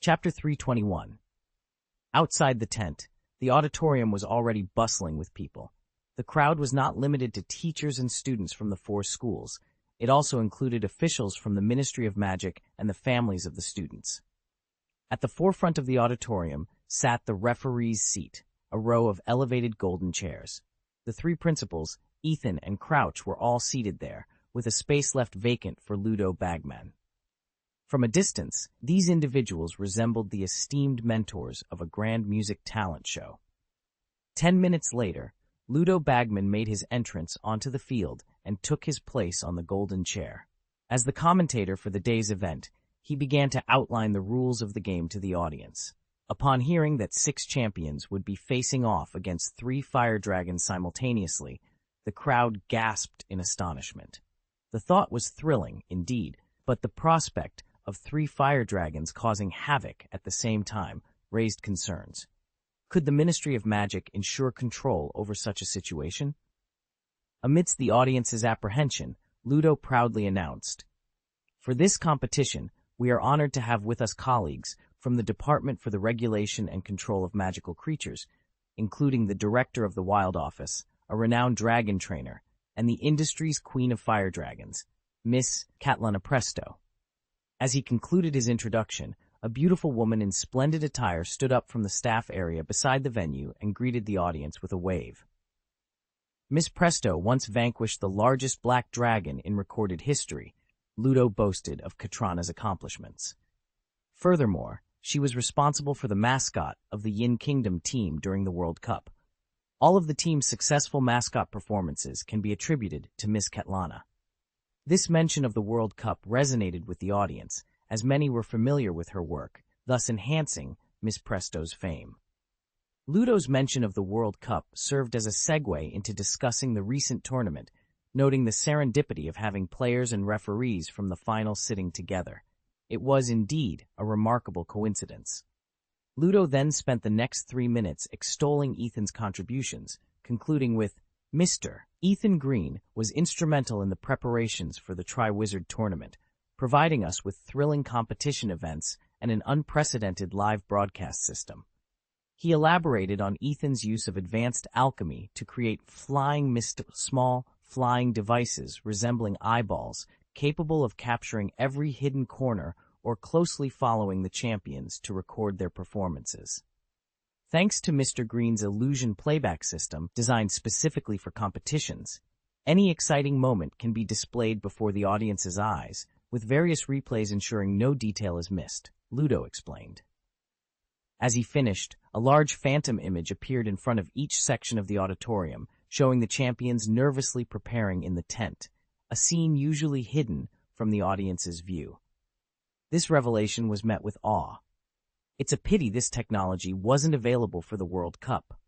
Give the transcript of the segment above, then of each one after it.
Chapter 321. Outside the tent, the auditorium was already bustling with people. The crowd was not limited to teachers and students from the 4 schools. It also included officials from the Ministry of Magic and the families of the students. At the forefront of the auditorium sat the referee's seat, a row of elevated golden chairs. The 3 principals, Ethan and Crouch, were all seated there, with a space left vacant for Ludo Bagman. From a distance, these individuals resembled the esteemed mentors of a grand music talent show. 10 minutes later, Ludo Bagman made his entrance onto the field and took his place on the golden chair. As the commentator for the day's event, he began to outline the rules of the game to the audience. Upon hearing that 6 champions would be facing off against 3 fire dragons simultaneously, the crowd gasped in astonishment. The thought was thrilling, indeed, but the prospect of 3 fire dragons causing havoc at the same time raised concerns. Could the Ministry of Magic ensure control over such a situation? Amidst the audience's apprehension, Ludo proudly announced, "For this competition, we are honored to have with us colleagues from the Department for the Regulation and Control of Magical Creatures, including the Director of the Wild Office, a renowned dragon trainer, and the industry's Queen of Fire Dragons, Miss Catlana Presto." As he concluded his introduction, a beautiful woman in splendid attire stood up from the staff area beside the venue and greeted the audience with a wave. Miss Presto once vanquished the largest black dragon in recorded history. Ludo boasted of Catrana's accomplishments. Furthermore, she was responsible for the mascot of the Yin Kingdom team during the World Cup. All of the team's successful mascot performances can be attributed to Miss Catlana. This mention of the World Cup resonated with the audience, as many were familiar with her work, thus enhancing Miss Presto's fame. Ludo's mention of the World Cup served as a segue into discussing the recent tournament, noting the serendipity of having players and referees from the final sitting together. It was indeed a remarkable coincidence. Ludo then spent the next 3 minutes extolling Ethan's contributions, concluding with, "Mr. Ethan Green was instrumental in the preparations for the Tri-Wizard tournament, providing us with thrilling competition events and an unprecedented live broadcast system." He elaborated on Ethan's use of advanced alchemy to create small flying devices resembling eyeballs, capable of capturing every hidden corner or closely following the champions to record their performances. Thanks to Mr. Green's illusion playback system designed specifically for competitions, any exciting moment can be displayed before the audience's eyes, with various replays ensuring no detail is missed, Ludo explained. As he finished, a large phantom image appeared in front of each section of the auditorium, showing the champions nervously preparing in the tent, a scene usually hidden from the audience's view. This revelation was met with awe. It's a pity this technology wasn't available for the World Cup.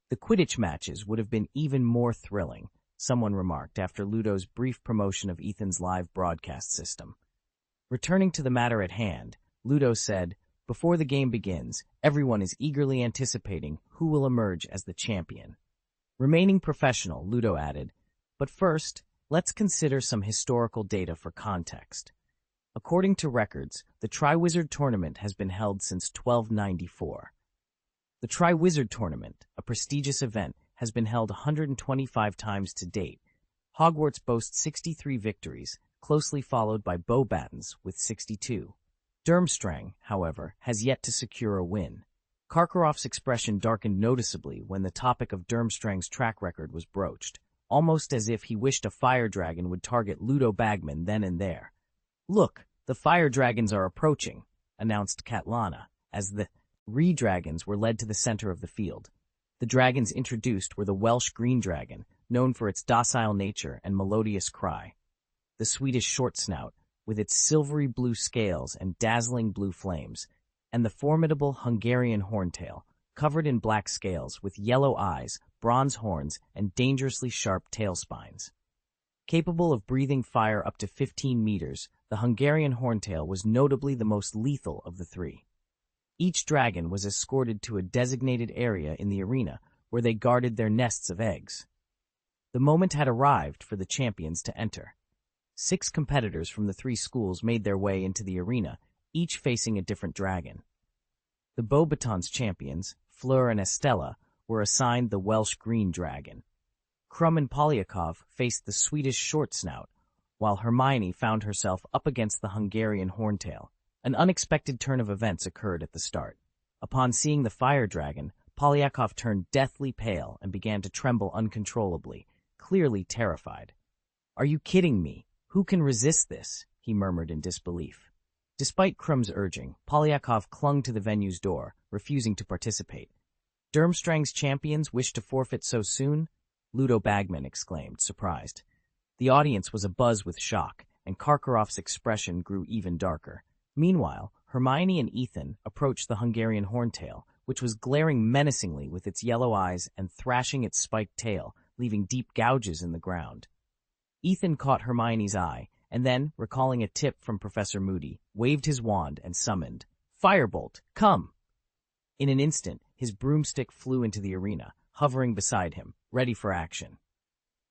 The Quidditch matches would have been even more thrilling, someone remarked after Ludo's brief promotion of Ethan's live broadcast system. Returning to the matter at hand, Ludo said, "Before the game begins, everyone is eagerly anticipating who will emerge as the champion." Remaining professional, Ludo added, "But first, let's consider some historical data for context. According to records, the Tri-Wizard tournament has been held since 1294. The Tri-Wizard tournament, a prestigious event, has been held 125 times to date. Hogwarts boasts 63 victories, closely followed by Beauxbatons with 62. Durmstrang, however, has yet to secure a win. Karkaroff's expression darkened noticeably when the topic of Durmstrang's track record was broached, almost as if he wished a fire dragon would target Ludo Bagman then and there. "Look, the fire dragons are approaching," announced Catlana, as the Re-dragons were led to the center of the field. The dragons introduced were the Welsh green dragon, known for its docile nature and melodious cry, the Swedish short snout, with its silvery blue scales and dazzling blue flames, and the formidable Hungarian horntail, covered in black scales with yellow eyes, bronze horns, and dangerously sharp tail spines. Capable of breathing fire up to 15 meters, the Hungarian horntail was notably the most lethal of the 3. Each dragon was escorted to a designated area in the arena where they guarded their nests of eggs. The moment had arrived for the champions to enter. 6 competitors from the 3 schools made their way into the arena, each facing a different dragon. The Beauxbatons champions, Fleur and Estella, were assigned the Welsh Green Dragon. Krum and Polyakov faced the Swedish Short Snout, while Hermione found herself up against the Hungarian Horntail. An unexpected turn of events occurred at the start. Upon seeing the fire dragon, Polyakov turned deathly pale and began to tremble uncontrollably, clearly terrified. "Are you kidding me? Who can resist this?" he murmured in disbelief. Despite Krum's urging, Polyakov clung to the venue's door, refusing to participate. "Durmstrang's champions wish to forfeit so soon?" Ludo Bagman exclaimed, surprised. The audience was abuzz with shock, and Karkaroff's expression grew even darker. Meanwhile, Hermione and Ethan approached the Hungarian Horntail, which was glaring menacingly with its yellow eyes and thrashing its spiked tail, leaving deep gouges in the ground. Ethan caught Hermione's eye, and then, recalling a tip from Professor Moody, waved his wand and summoned, "Firebolt, come!" In an instant, his broomstick flew into the arena, hovering beside him, ready for action.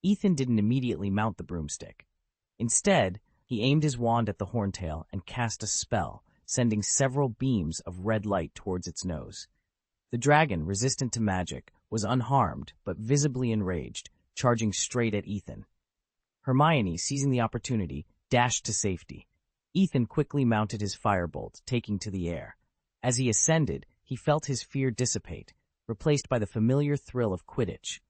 Ethan didn't immediately mount the broomstick. Instead, he aimed his wand at the Horntail and cast a spell, sending several beams of red light towards its nose. The dragon, resistant to magic, was unharmed but visibly enraged, charging straight at Ethan. Hermione, seizing the opportunity, dashed to safety. Ethan quickly mounted his firebolt, taking to the air. As he ascended, he felt his fear dissipate, replaced by the familiar thrill of Quidditch.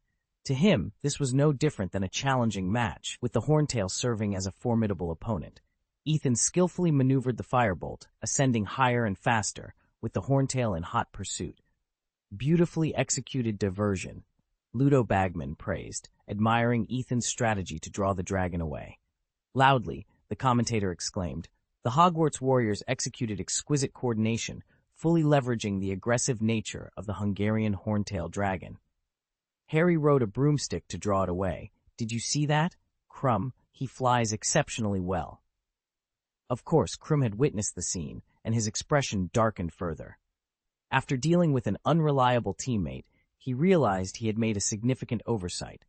To him, this was no different than a challenging match, with the Horntail serving as a formidable opponent. Ethan skillfully maneuvered the firebolt, ascending higher and faster, with the Horntail in hot pursuit. "Beautifully executed diversion," Ludo Bagman praised, admiring Ethan's strategy to draw the dragon away. Loudly, the commentator exclaimed, "The Hogwarts warriors executed exquisite coordination, fully leveraging the aggressive nature of the Hungarian Horntail dragon. Harry rode a broomstick to draw it away. Did you see that? Krum, he flies exceptionally well." Of course, Krum had witnessed the scene, and his expression darkened further. After dealing with an unreliable teammate, he realized he had made a significant oversight.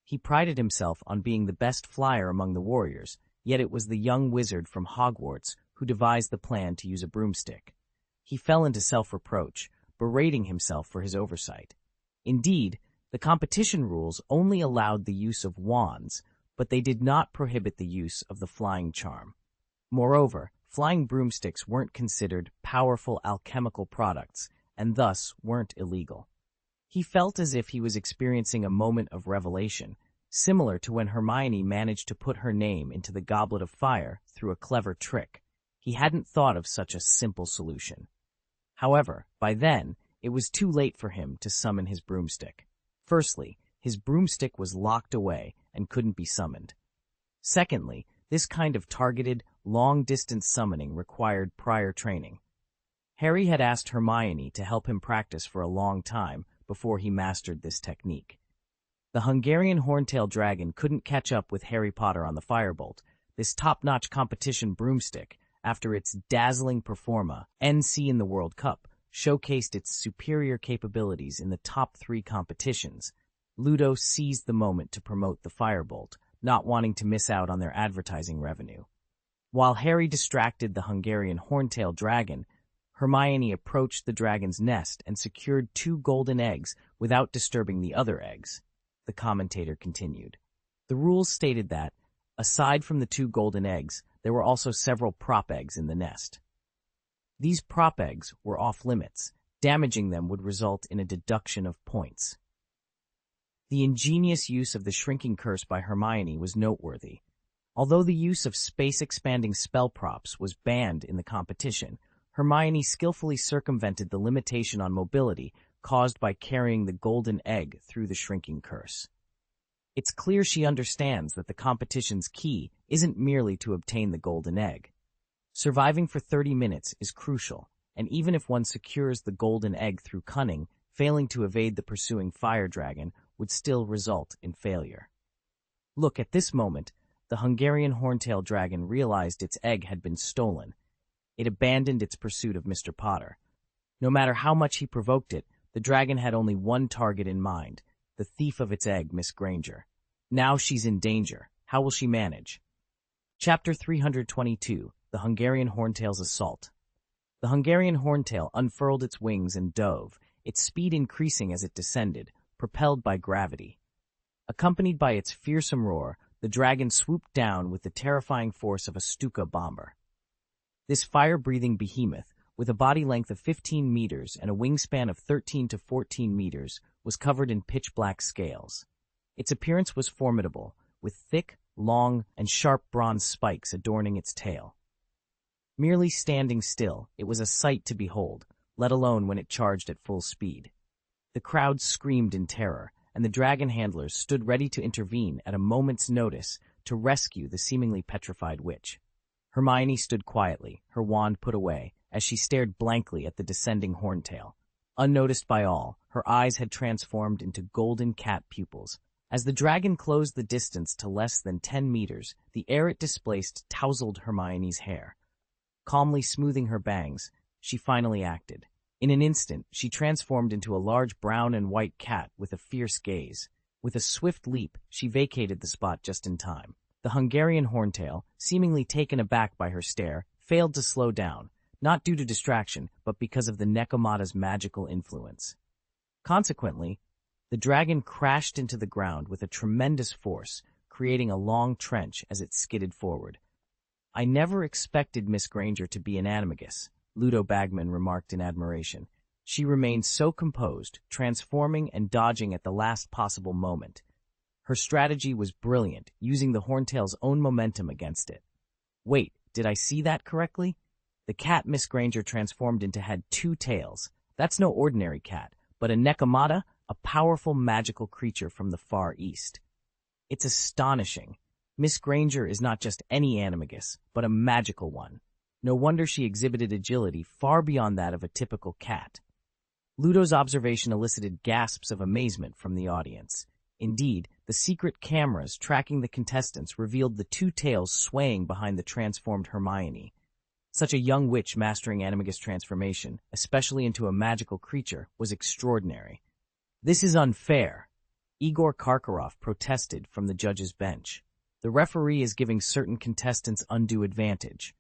He prided himself on being the best flyer among the warriors, yet it was the young wizard from Hogwarts who devised the plan to use a broomstick. He fell into self-reproach, berating himself for his oversight. Indeed, the competition rules only allowed the use of wands, but they did not prohibit the use of the flying charm. Moreover, flying broomsticks weren't considered powerful alchemical products, and thus weren't illegal. He felt as if he was experiencing a moment of revelation, similar to when Hermione managed to put her name into the Goblet of Fire through a clever trick. He hadn't thought of such a simple solution. However, by then, it was too late for him to summon his broomstick. Firstly, his broomstick was locked away and couldn't be summoned. Secondly, this kind of targeted, long-distance summoning required prior training. Harry had asked Hermione to help him practice for a long time before he mastered this technique. The Hungarian Horntail dragon couldn't catch up with Harry Potter on the firebolt. This top-notch competition broomstick, after its dazzling performa, NC in the World Cup, showcased its superior capabilities in the top 3 competitions. Ludo seized the moment to promote the firebolt, not wanting to miss out on their advertising revenue. While Harry distracted the Hungarian Horntail dragon, Hermione approached the dragon's nest and secured 2 golden eggs without disturbing the other eggs. The commentator continued. The rules stated that, aside from the 2 golden eggs, there were also several prop eggs in the nest. These prop eggs were off-limits. Damaging them would result in a deduction of points. The ingenious use of the shrinking curse by Hermione was noteworthy. Although the use of space-expanding spell props was banned in the competition, Hermione skillfully circumvented the limitation on mobility caused by carrying the golden egg through the shrinking curse. It's clear she understands that the competition's key isn't merely to obtain the golden egg. Surviving for 30 minutes is crucial, and even if one secures the golden egg through cunning, failing to evade the pursuing fire dragon would still result in failure. Look, at this moment, the Hungarian Horntail dragon realized its egg had been stolen. It abandoned its pursuit of Mr. Potter. No matter how much he provoked it, the dragon had only one target in mind, the thief of its egg, Miss Granger. Now she's in danger. How will she manage? Chapter 322, The Hungarian Horntail's Assault. The Hungarian horntail unfurled its wings and dove, its speed increasing as it descended, propelled by gravity. Accompanied by its fearsome roar, the dragon swooped down with the terrifying force of a Stuka bomber. This fire-breathing behemoth, with a body length of 15 meters and a wingspan of 13 to 14 meters, was covered in pitch-black scales. Its appearance was formidable, with thick, long, and sharp bronze spikes adorning its tail. Merely standing still, it was a sight to behold, let alone when it charged at full speed. The crowd screamed in terror, and the dragon handlers stood ready to intervene at a moment's notice to rescue the seemingly petrified witch. Hermione stood quietly, her wand put away, as she stared blankly at the descending horntail. Unnoticed by all, her eyes had transformed into golden cat pupils. As the dragon closed the distance to less than 10 meters, the air it displaced tousled Hermione's hair. Calmly smoothing her bangs, she finally acted. In an instant, she transformed into a large brown and white cat with a fierce gaze. With a swift leap, she vacated the spot just in time. The Hungarian horntail, seemingly taken aback by her stare, failed to slow down, not due to distraction, but because of the Nekomata's magical influence. Consequently, the dragon crashed into the ground with a tremendous force, creating a long trench as it skidded forward. "I never expected Miss Granger to be an animagus," Ludo Bagman remarked in admiration. "She remained so composed, transforming and dodging at the last possible moment. Her strategy was brilliant, using the horntail's own momentum against it. Wait, did I see that correctly? The cat Miss Granger transformed into had 2 tails. That's no ordinary cat, but a Nekomata, a powerful magical creature from the Far East. It's astonishing. Miss Granger is not just any animagus, but a magical one. No wonder she exhibited agility far beyond that of a typical cat." Ludo's observation elicited gasps of amazement from the audience. Indeed, the secret cameras tracking the contestants revealed the 2 tails swaying behind the transformed Hermione. Such a young witch mastering animagus transformation, especially into a magical creature, was extraordinary. "This is unfair," Igor Karkaroff protested from the judge's bench. "The referee is giving certain contestants undue advantage."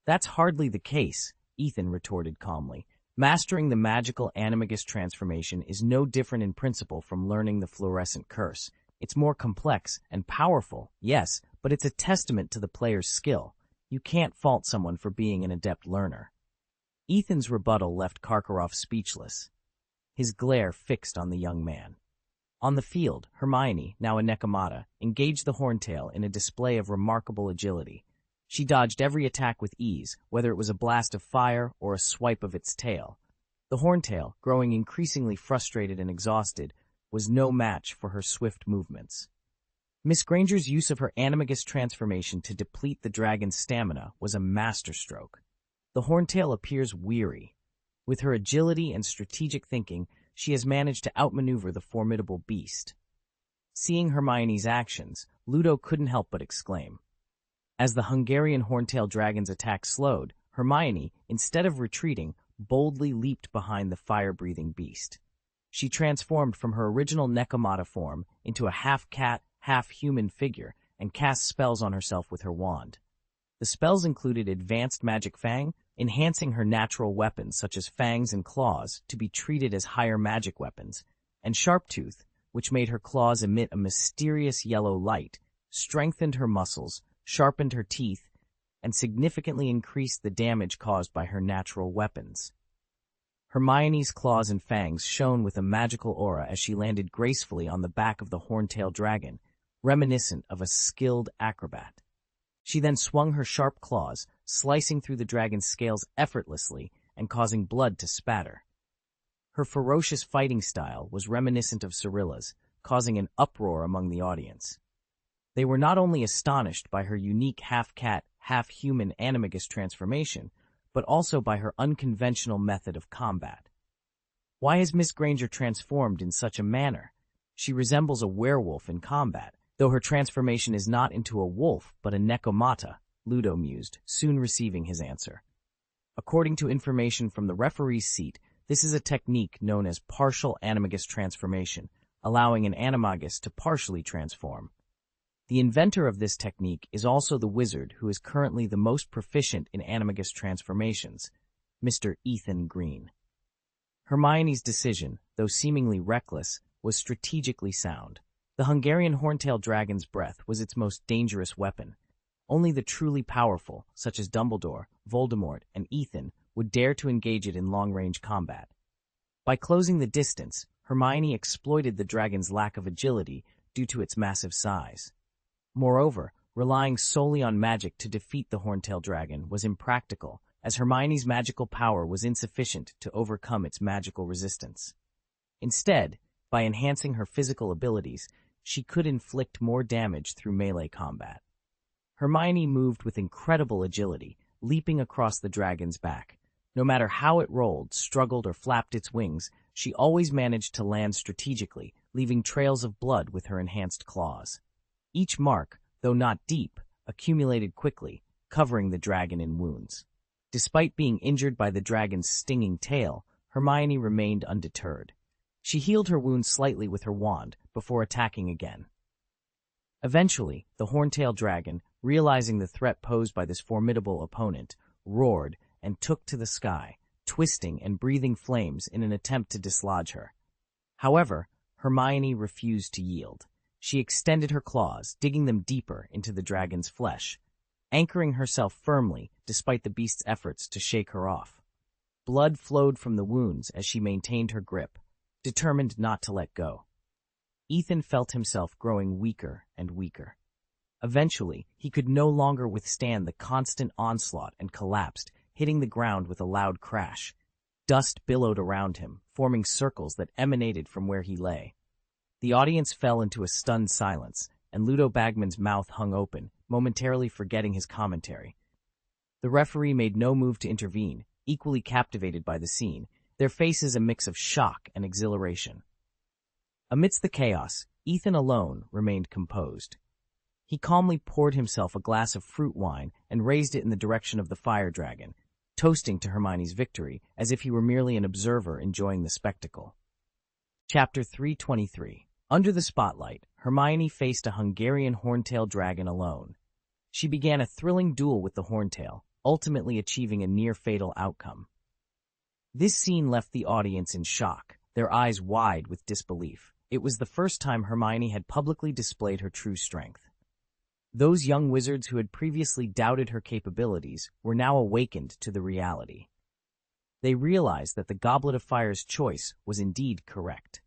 "That's hardly the case," Ethan retorted calmly. "Mastering the magical animagus transformation is no different in principle from learning the fluorescent curse. It's more complex and powerful, yes, but it's a testament to the player's skill. You can't fault someone for being an adept learner." Ethan's rebuttal left Karkaroff speechless, his glare fixed on the young man. On the field, Hermione, now a Nekomata, engaged the horntail in a display of remarkable agility. She dodged every attack with ease, whether it was a blast of fire or a swipe of its tail. The horntail, growing increasingly frustrated and exhausted, was no match for her swift movements. Miss Granger's use of her animagus transformation to deplete the dragon's stamina was a masterstroke. The horntail appears weary. With her agility and strategic thinking, she has managed to outmaneuver the formidable beast. Seeing Hermione's actions, Ludo couldn't help but exclaim. As the Hungarian horntail dragon's attack slowed, Hermione, instead of retreating, boldly leaped behind the fire-breathing beast. She transformed from her original Nekomata form into a half-cat, half-human figure and cast spells on herself with her wand. The spells included Advanced Magic Fang, enhancing her natural weapons such as fangs and claws to be treated as higher magic weapons, and Sharptooth, which made her claws emit a mysterious yellow light, strengthened her muscles, sharpened her teeth, and significantly increased the damage caused by her natural weapons. Hermione's claws and fangs shone with a magical aura as she landed gracefully on the back of the horntail dragon, reminiscent of a skilled acrobat. She then swung her sharp claws, slicing through the dragon's scales effortlessly and causing blood to spatter. Her ferocious fighting style was reminiscent of Cyrilla's, causing an uproar among the audience. They were not only astonished by her unique half-cat, half-human animagus transformation, but also by her unconventional method of combat. "Why has Miss Granger transformed in such a manner? She resembles a werewolf in combat, though her transformation is not into a wolf but a Nekomata," Ludo mused, soon receiving his answer. According to information from the referee's seat, this is a technique known as partial animagus transformation, allowing an animagus to partially transform. The inventor of this technique is also the wizard who is currently the most proficient in animagus transformations. Mr. Ethan Green. Hermione's decision, though seemingly reckless, was strategically sound. The Hungarian horntail dragon's breath was its most dangerous weapon. Only the truly powerful, such as Dumbledore, Voldemort, and Ethan, would dare to engage it in long-range combat. By closing the distance, Hermione exploited the dragon's lack of agility due to its massive size. Moreover, relying solely on magic to defeat the horntail dragon was impractical, as Hermione's magical power was insufficient to overcome its magical resistance. Instead, by enhancing her physical abilities, she could inflict more damage through melee combat. Hermione moved with incredible agility, leaping across the dragon's back. No matter how it rolled, struggled, or flapped its wings, she always managed to land strategically, leaving trails of blood with her enhanced claws. Each mark, though not deep, accumulated quickly, covering the dragon in wounds. Despite being injured by the dragon's stinging tail, Hermione remained undeterred. She healed her wounds slightly with her wand before attacking again. Eventually, the horntail dragon, realizing the threat posed by this formidable opponent, roared and took to the sky, twisting and breathing flames in an attempt to dislodge her. However, Hermione refused to yield. She extended her claws, digging them deeper into the dragon's flesh, anchoring herself firmly despite the beast's efforts to shake her off. Blood flowed from the wounds as she maintained her grip, determined not to let go. Ethan felt himself growing weaker and weaker. Eventually, he could no longer withstand the constant onslaught and collapsed, hitting the ground with a loud crash. Dust billowed around him, forming circles that emanated from where he lay. The audience fell into a stunned silence, and Ludo Bagman's mouth hung open, momentarily forgetting his commentary. The referee made no move to intervene, equally captivated by the scene, their faces a mix of shock and exhilaration. Amidst the chaos, Ethan alone remained composed. He calmly poured himself a glass of fruit wine and raised it in the direction of the fire dragon, toasting to Hermione's victory as if he were merely an observer enjoying the spectacle. Chapter 323. Under the spotlight, Hermione faced a Hungarian horntail dragon alone. She began a thrilling duel with the horntail, ultimately achieving a near-fatal outcome. This scene left the audience in shock, their eyes wide with disbelief. It was the first time Hermione had publicly displayed her true strength. Those young wizards who had previously doubted her capabilities were now awakened to the reality. They realized that the Goblet of Fire's choice was indeed correct.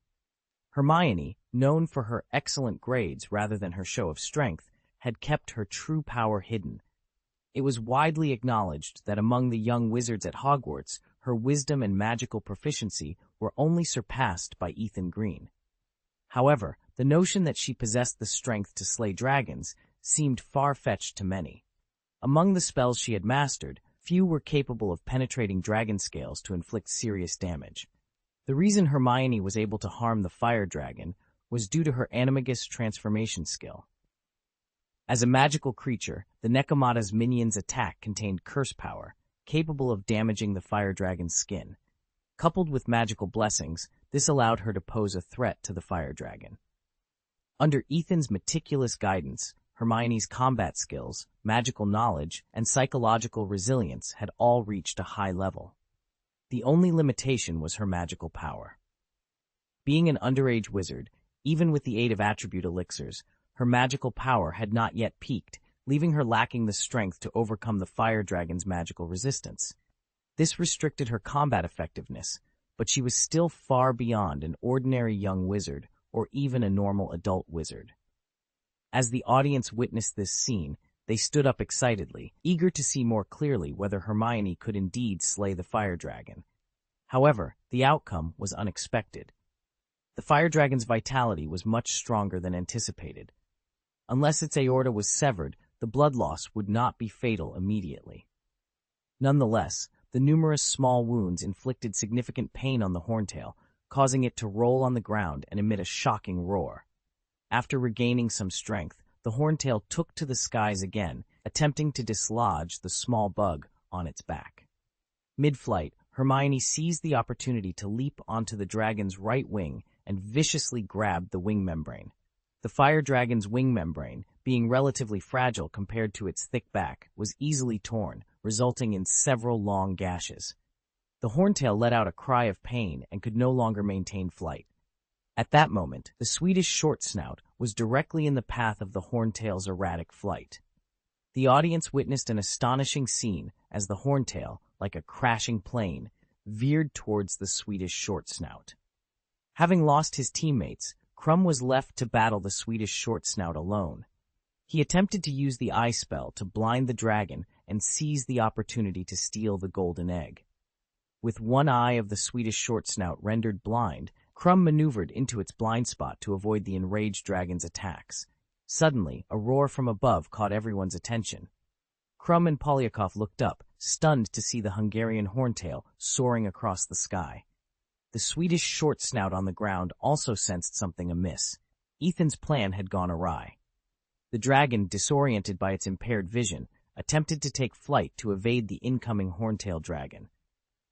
Hermione, known for her excellent grades rather than her show of strength, had kept her true power hidden. It was widely acknowledged that among the young wizards at Hogwarts, her wisdom and magical proficiency were only surpassed by Ethan Green. However, the notion that she possessed the strength to slay dragons seemed far-fetched to many. Among the spells she had mastered, few were capable of penetrating dragon scales to inflict serious damage. The reason Hermione was able to harm the fire dragon was due to her animagus transformation skill. As a magical creature, the Nekomata's minion's attack contained curse power, capable of damaging the fire dragon's skin. Coupled with magical blessings, this allowed her to pose a threat to the fire dragon. Under Ethan's meticulous guidance, Hermione's combat skills, magical knowledge, and psychological resilience had all reached a high level. The only limitation was her magical power. Being an underage wizard, even with the aid of attribute elixirs, her magical power had not yet peaked, leaving her lacking the strength to overcome the fire dragon's magical resistance. This restricted her combat effectiveness, but she was still far beyond an ordinary young wizard or even a normal adult wizard. As the audience witnessed this scene, they stood up excitedly, eager to see more clearly whether Hermione could indeed slay the fire dragon. However, the outcome was unexpected. The fire dragon's vitality was much stronger than anticipated. Unless its aorta was severed, the blood loss would not be fatal immediately. Nonetheless, the numerous small wounds inflicted significant pain on the horntail, causing it to roll on the ground and emit a shocking roar. After regaining some strength, the horntail took to the skies again, attempting to dislodge the small bug on its back. Mid-flight, Hermione seized the opportunity to leap onto the dragon's right wing and viciously grabbed the wing membrane. The fire dragon's wing membrane, being relatively fragile compared to its thick back, was easily torn, resulting in several long gashes. The horntail let out a cry of pain and could no longer maintain flight. At that moment, the Swedish short snout was directly in the path of the horntail's erratic flight. The audience witnessed an astonishing scene as the horntail, like a crashing plane, veered towards the Swedish short snout. Having lost his teammates, Crumb was left to battle the Swedish short snout alone. He attempted to use the eye spell to blind the dragon and seize the opportunity to steal the golden egg. With one eye of the Swedish short snout rendered blind, Crumb maneuvered into its blind spot to avoid the enraged dragon's attacks. Suddenly, a roar from above caught everyone's attention. Crumb and Polyakov looked up, stunned to see the Hungarian horntail soaring across the sky. The Swedish short snout on the ground also sensed something amiss. Ethan's plan had gone awry. The dragon, disoriented by its impaired vision, attempted to take flight to evade the incoming horntail dragon.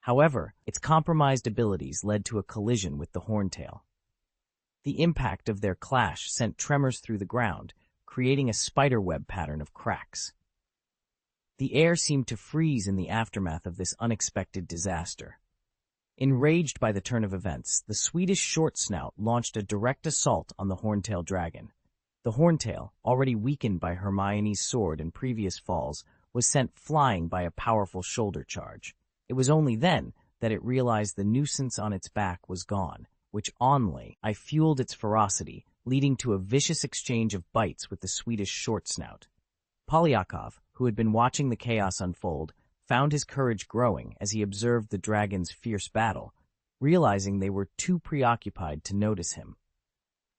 However, its compromised abilities led to a collision with the horntail. The impact of their clash sent tremors through the ground, creating a spiderweb pattern of cracks. The air seemed to freeze in the aftermath of this unexpected disaster. Enraged by the turn of events, the Swedish short snout launched a direct assault on the horntail dragon. The horntail, already weakened by Hermione's sword in previous falls, was sent flying by a powerful shoulder charge. It was only then that it realized the nuisance on its back was gone, which only fueled its ferocity, leading to a vicious exchange of bites with the Swedish short snout. Polyakov, who had been watching the chaos unfold, found his courage growing as he observed the dragon's fierce battle, realizing they were too preoccupied to notice him.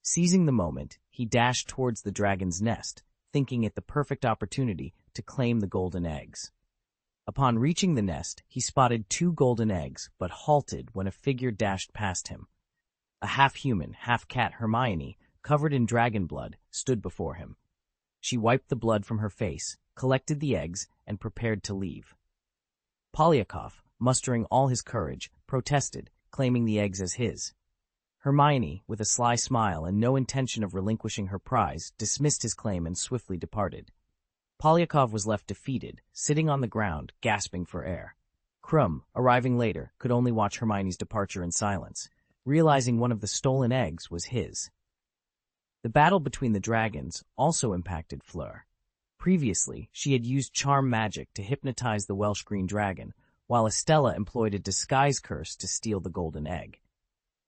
Seizing the moment, he dashed towards the dragon's nest, thinking it the perfect opportunity to claim the golden eggs. Upon reaching the nest, he spotted 2 golden eggs, but halted when a figure dashed past him. A half-human, half-cat Hermione, covered in dragon blood, stood before him. She wiped the blood from her face, collected the eggs, and prepared to leave. Polyakov, mustering all his courage, protested, claiming the eggs as his. Hermione, with a sly smile and no intention of relinquishing her prize, dismissed his claim and swiftly departed. Polyakov was left defeated, sitting on the ground, gasping for air. Crumb, arriving later, could only watch Hermione's departure in silence, realizing one of the stolen eggs was his. The battle between the dragons also impacted Fleur. Previously, she had used charm magic to hypnotize the Welsh green dragon, while Estella employed a disguise curse to steal the golden egg.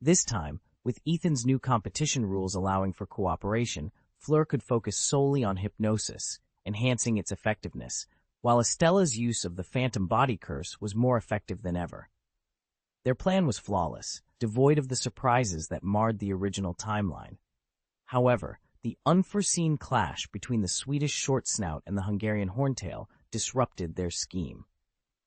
This time, with Ethan's new competition rules allowing for cooperation, Fleur could focus solely on hypnosis, enhancing its effectiveness, while Estella's use of the phantom body curse was more effective than ever. Their plan was flawless, devoid of the surprises that marred the original timeline. However, the unforeseen clash between the Swedish short snout and the Hungarian horntail disrupted their scheme.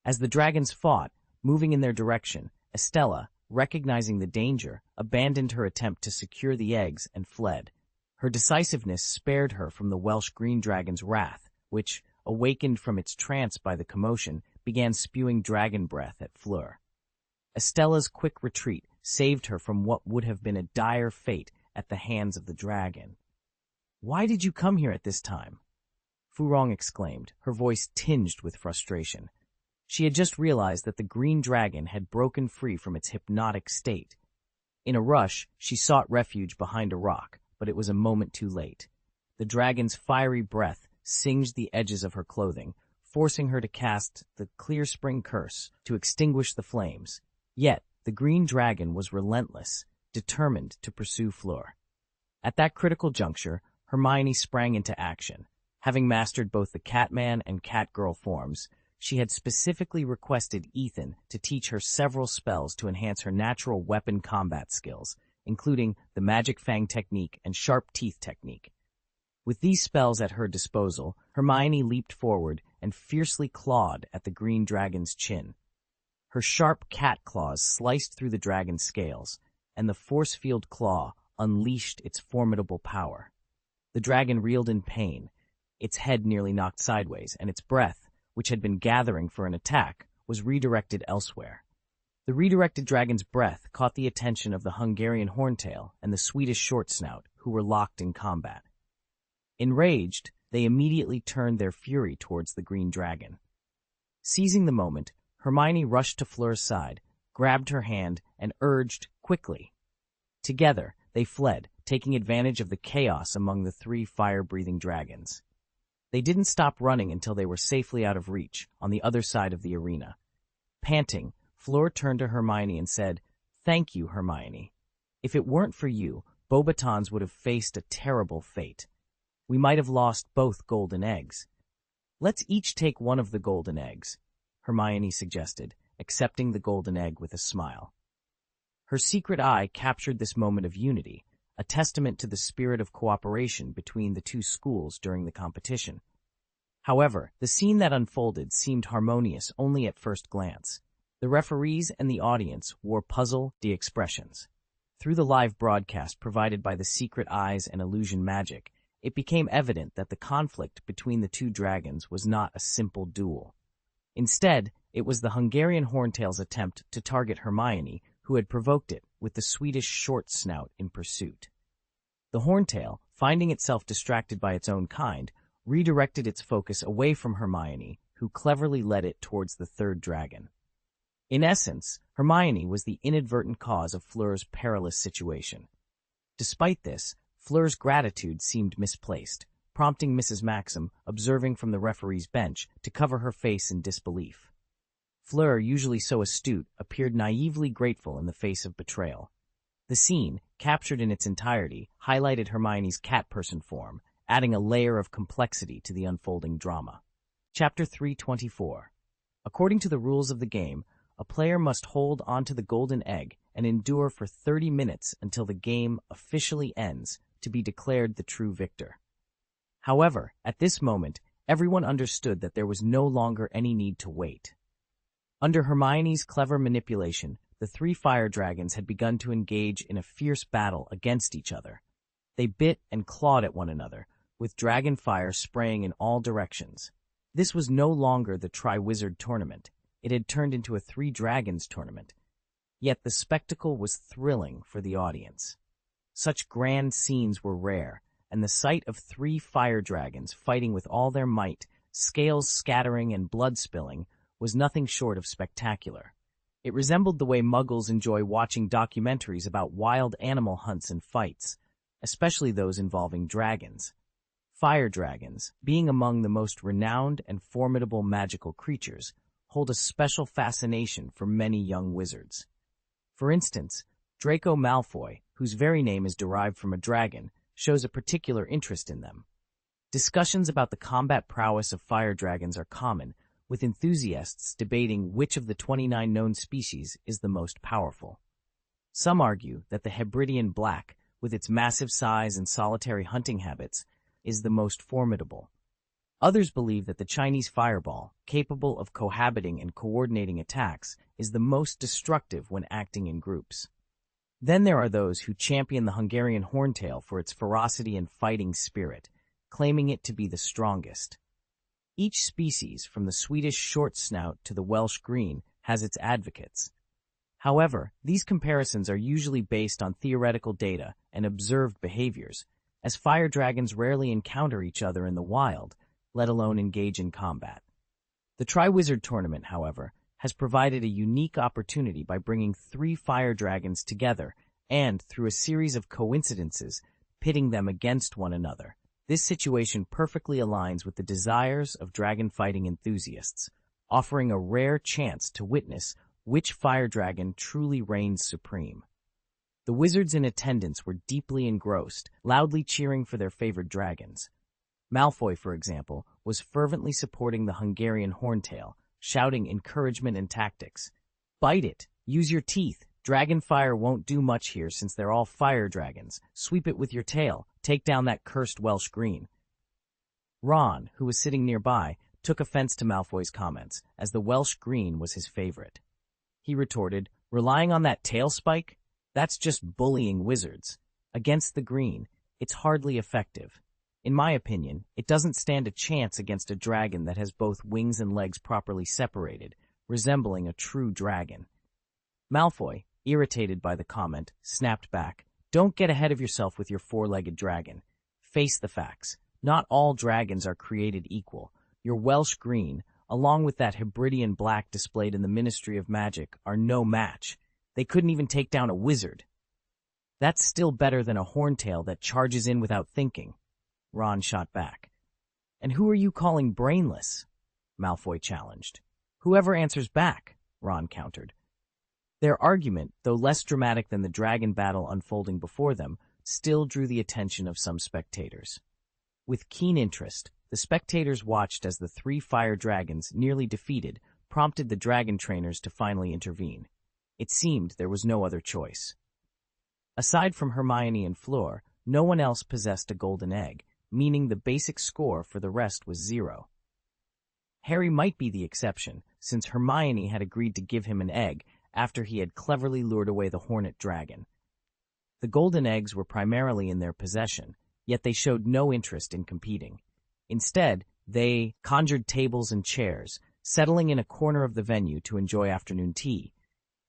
As the dragons fought, moving in their direction, Estella, recognizing the danger, abandoned her attempt to secure the eggs and fled. Her decisiveness spared her from the Welsh green dragon's wrath, which, awakened from its trance by the commotion, began spewing dragon breath at Fleur. Estella's quick retreat saved her from what would have been a dire fate at the hands of the dragon. "Why did you come here at this time?" Furong exclaimed, her voice tinged with frustration. She had just realized that the green dragon had broken free from its hypnotic state. In a rush, she sought refuge behind a rock, but it was a moment too late. The dragon's fiery breath singed the edges of her clothing, forcing her to cast the Clear Spring Curse to extinguish the flames. Yet, the green dragon was relentless, determined to pursue Fleur. At that critical juncture, Hermione sprang into action. Having mastered both the Catman and Catgirl forms, she had specifically requested Ethan to teach her several spells to enhance her natural weapon combat skills, including the Magic Fang technique and Sharp Teeth technique. With these spells at her disposal, Hermione leaped forward and fiercely clawed at the green dragon's chin. Her sharp cat claws sliced through the dragon's scales, and the force field claw unleashed its formidable power. The dragon reeled in pain, its head nearly knocked sideways, and its breath, which had been gathering for an attack, was redirected elsewhere. The redirected dragon's breath caught the attention of the Hungarian horntail and the Swedish short snout, who were locked in combat. Enraged, they immediately turned their fury towards the green dragon. Seizing the moment, Hermione rushed to Fleur's side, grabbed her hand, and urged, "Quickly." Together, they fled, taking advantage of the chaos among the three fire-breathing dragons. They didn't stop running until they were safely out of reach, on the other side of the arena. Panting, Fleur turned to Hermione and said, "Thank you, Hermione. If it weren't for you, Beauxbatons would have faced a terrible fate. We might have lost both golden eggs." "Let's each take one of the golden eggs," Hermione suggested, accepting the golden egg with a smile. Her secret eye captured this moment of unity, a testament to the spirit of cooperation between the two schools during the competition. However, the scene that unfolded seemed harmonious only at first glance. The referees and the audience wore puzzled expressions. Through the live broadcast provided by the secret eyes and illusion magic, it became evident that the conflict between the two dragons was not a simple duel. Instead, it was the Hungarian Horntail's attempt to target Hermione, who had provoked it, with the Swedish short snout in pursuit. The Horntail, finding itself distracted by its own kind, redirected its focus away from Hermione, who cleverly led it towards the third dragon. In essence, Hermione was the inadvertent cause of Fleur's perilous situation. Despite this, Fleur's gratitude seemed misplaced, prompting Mrs. Maxim, observing from the referee's bench, to cover her face in disbelief. Fleur, usually so astute, appeared naively grateful in the face of betrayal. The scene, captured in its entirety, highlighted Hermione's cat-person form, adding a layer of complexity to the unfolding drama. Chapter 324. According to the rules of the game, a player must hold onto the golden egg and endure for 30 minutes until the game officially ends to be declared the true victor. However, at this moment, everyone understood that there was no longer any need to wait. Under Hermione's clever manipulation, the three fire dragons had begun to engage in a fierce battle against each other. They bit and clawed at one another, with dragon fire spraying in all directions. This was no longer the Triwizard tournament. It had turned into a Three Dragons tournament. Yet the spectacle was thrilling for the audience. Such grand scenes were rare, and the sight of three fire dragons fighting with all their might, scales scattering and blood spilling, was nothing short of spectacular. It resembled the way Muggles enjoy watching documentaries about wild animal hunts and fights, especially those involving dragons. Fire dragons, being among the most renowned and formidable magical creatures, hold a special fascination for many young wizards. For instance, Draco Malfoy, whose very name is derived from a dragon, shows a particular interest in them. Discussions about the combat prowess of fire dragons are common, with enthusiasts debating which of the 29 known species is the most powerful. Some argue that the Hebridean black, with its massive size and solitary hunting habits, is the most formidable. Others believe that the Chinese fireball, capable of cohabiting and coordinating attacks, is the most destructive when acting in groups. Then there are those who champion the Hungarian horntail for its ferocity and fighting spirit, claiming it to be the strongest. Each species, from the Swedish short snout to the Welsh green, has its advocates. However, these comparisons are usually based on theoretical data and observed behaviors, as fire dragons rarely encounter each other in the wild, let alone engage in combat. The Triwizard Tournament, however, has provided a unique opportunity by bringing three fire dragons together and, through a series of coincidences, pitting them against one another. This situation perfectly aligns with the desires of dragon fighting enthusiasts, offering a rare chance to witness which fire dragon truly reigns supreme. The wizards in attendance were deeply engrossed, loudly cheering for their favored dragons. Malfoy, for example, was fervently supporting the Hungarian horntail, shouting encouragement and tactics. "Bite it! Use your teeth! Dragon fire won't do much here since they're all fire dragons. Sweep it with your tail. Take down that cursed Welsh green." Ron, who was sitting nearby, took offense to Malfoy's comments, as the Welsh green was his favorite. He retorted, "Relying on that tail spike? That's just bullying wizards. Against the green, it's hardly effective. In my opinion, it doesn't stand a chance against a dragon that has both wings and legs properly separated, resembling a true dragon." Malfoy, irritated by the comment, snapped back, "Don't get ahead of yourself with your four-legged dragon. Face the facts. Not all dragons are created equal. Your Welsh green, along with that Hebridean black displayed in the Ministry of Magic, are no match. They couldn't even take down a wizard. That's still better than a horntail that charges in without thinking, Ron shot back. And who are you calling brainless? Malfoy challenged. Whoever answers back, Ron countered. Their argument, though less dramatic than the dragon battle unfolding before them, still drew the attention of some spectators. With keen interest, the spectators watched as the 3 fire dragons, nearly defeated, prompted the dragon trainers to finally intervene. It seemed there was no other choice. Aside from Hermione and Fleur, no one else possessed a golden egg, meaning the basic score for the rest was 0. Harry might be the exception, since Hermione had agreed to give him an egg after he had cleverly lured away the hornet dragon. The golden eggs were primarily in their possession, yet they showed no interest in competing. Instead, they conjured tables and chairs, settling in a corner of the venue to enjoy afternoon tea,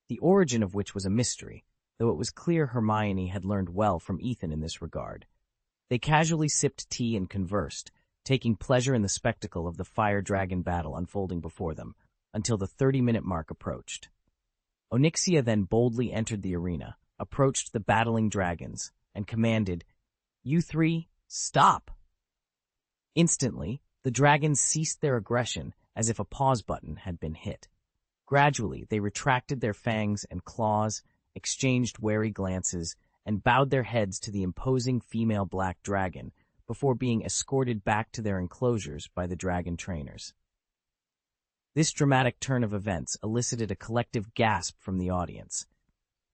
the origin of which was a mystery, though it was clear Hermione had learned well from Ethan in this regard. They casually sipped tea and conversed, taking pleasure in the spectacle of the fire dragon battle unfolding before them, until the 30-minute mark approached. Onyxia then boldly entered the arena, approached the battling dragons, and commanded, "You 3, stop!" Instantly, the dragons ceased their aggression as if a pause button had been hit. Gradually, they retracted their fangs and claws, exchanged wary glances, and bowed their heads to the imposing female black dragon before being escorted back to their enclosures by the dragon trainers. This dramatic turn of events elicited a collective gasp from the audience.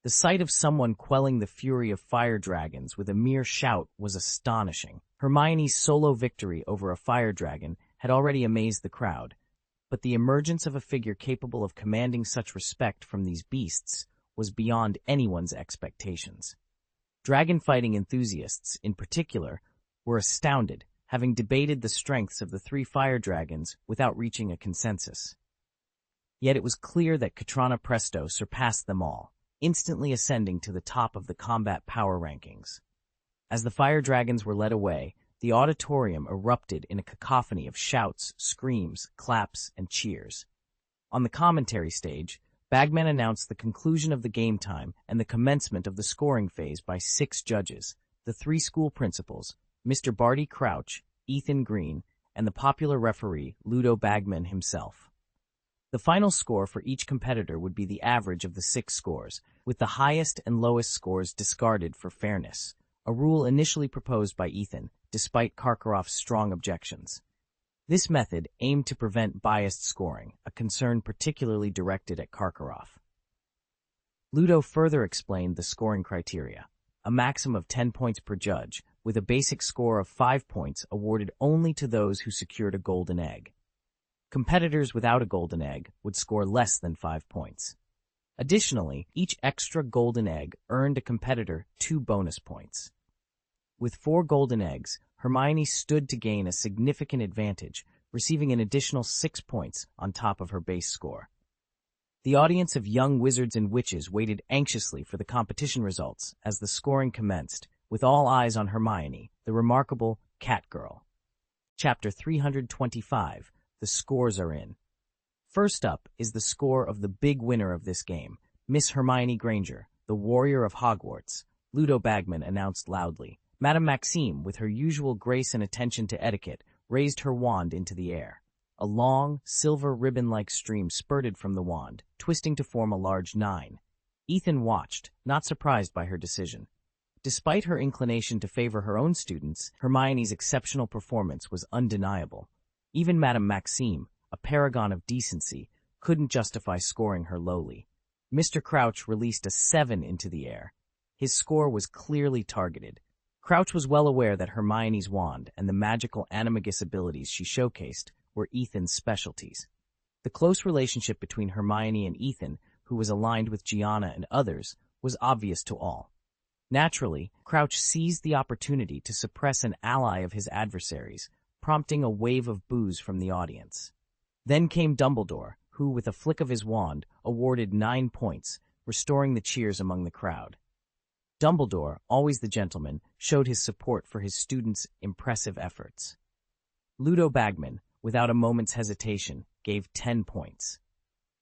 The sight of someone quelling the fury of fire dragons with a mere shout was astonishing. Hermione's solo victory over a fire dragon had already amazed the crowd, but the emergence of a figure capable of commanding such respect from these beasts was beyond anyone's expectations. Dragon fighting enthusiasts, in particular, were astounded, having debated the strengths of the 3 fire dragons without reaching a consensus. Yet it was clear that Catrana Presto surpassed them all, instantly ascending to the top of the combat power rankings. As the fire dragons were led away, the auditorium erupted in a cacophony of shouts, screams, claps, and cheers. On the commentary stage, Bagman announced the conclusion of the game time and the commencement of the scoring phase by 6 judges, the 3 school principals, Mr. Barty Crouch, Ethan Green, and the popular referee, Ludo Bagman himself. The final score for each competitor would be the average of the 6 scores, with the highest and lowest scores discarded for fairness, a rule initially proposed by Ethan, despite Karkaroff's strong objections. This method aimed to prevent biased scoring, a concern particularly directed at Karkaroff. Ludo further explained the scoring criteria, a maximum of 10 points per judge, with a basic score of 5 points awarded only to those who secured a golden egg. Competitors without a golden egg would score less than 5 points. Additionally, each extra golden egg earned a competitor 2 bonus points. With 4 golden eggs, Hermione stood to gain a significant advantage, receiving an additional 6 points on top of her base score. The audience of young wizards and witches waited anxiously for the competition results as the scoring commenced, with all eyes on Hermione, the remarkable Cat Girl. Chapter 325, The Scores Are In. First up is the score of the big winner of this game, Miss Hermione Granger, the warrior of Hogwarts, Ludo Bagman announced loudly. Madame Maxime, with her usual grace and attention to etiquette, raised her wand into the air. A long, silver ribbon-like stream spurted from the wand, twisting to form a large 9. Ethan watched, not surprised by her decision. Despite her inclination to favor her own students, Hermione's exceptional performance was undeniable. Even Madame Maxime, a paragon of decency, couldn't justify scoring her lowly. Mr. Crouch released a 7 into the air. His score was clearly targeted. Crouch was well aware that Hermione's wand and the magical animagus abilities she showcased were Ethan's specialties. The close relationship between Hermione and Ethan, who was aligned with Gianna and others, was obvious to all. Naturally, Crouch seized the opportunity to suppress an ally of his adversaries, prompting a wave of boos from the audience. Then came Dumbledore, who, with a flick of his wand, awarded 9 points, restoring the cheers among the crowd. Dumbledore, always the gentleman, showed his support for his students' impressive efforts. Ludo Bagman, without a moment's hesitation, gave 10 points.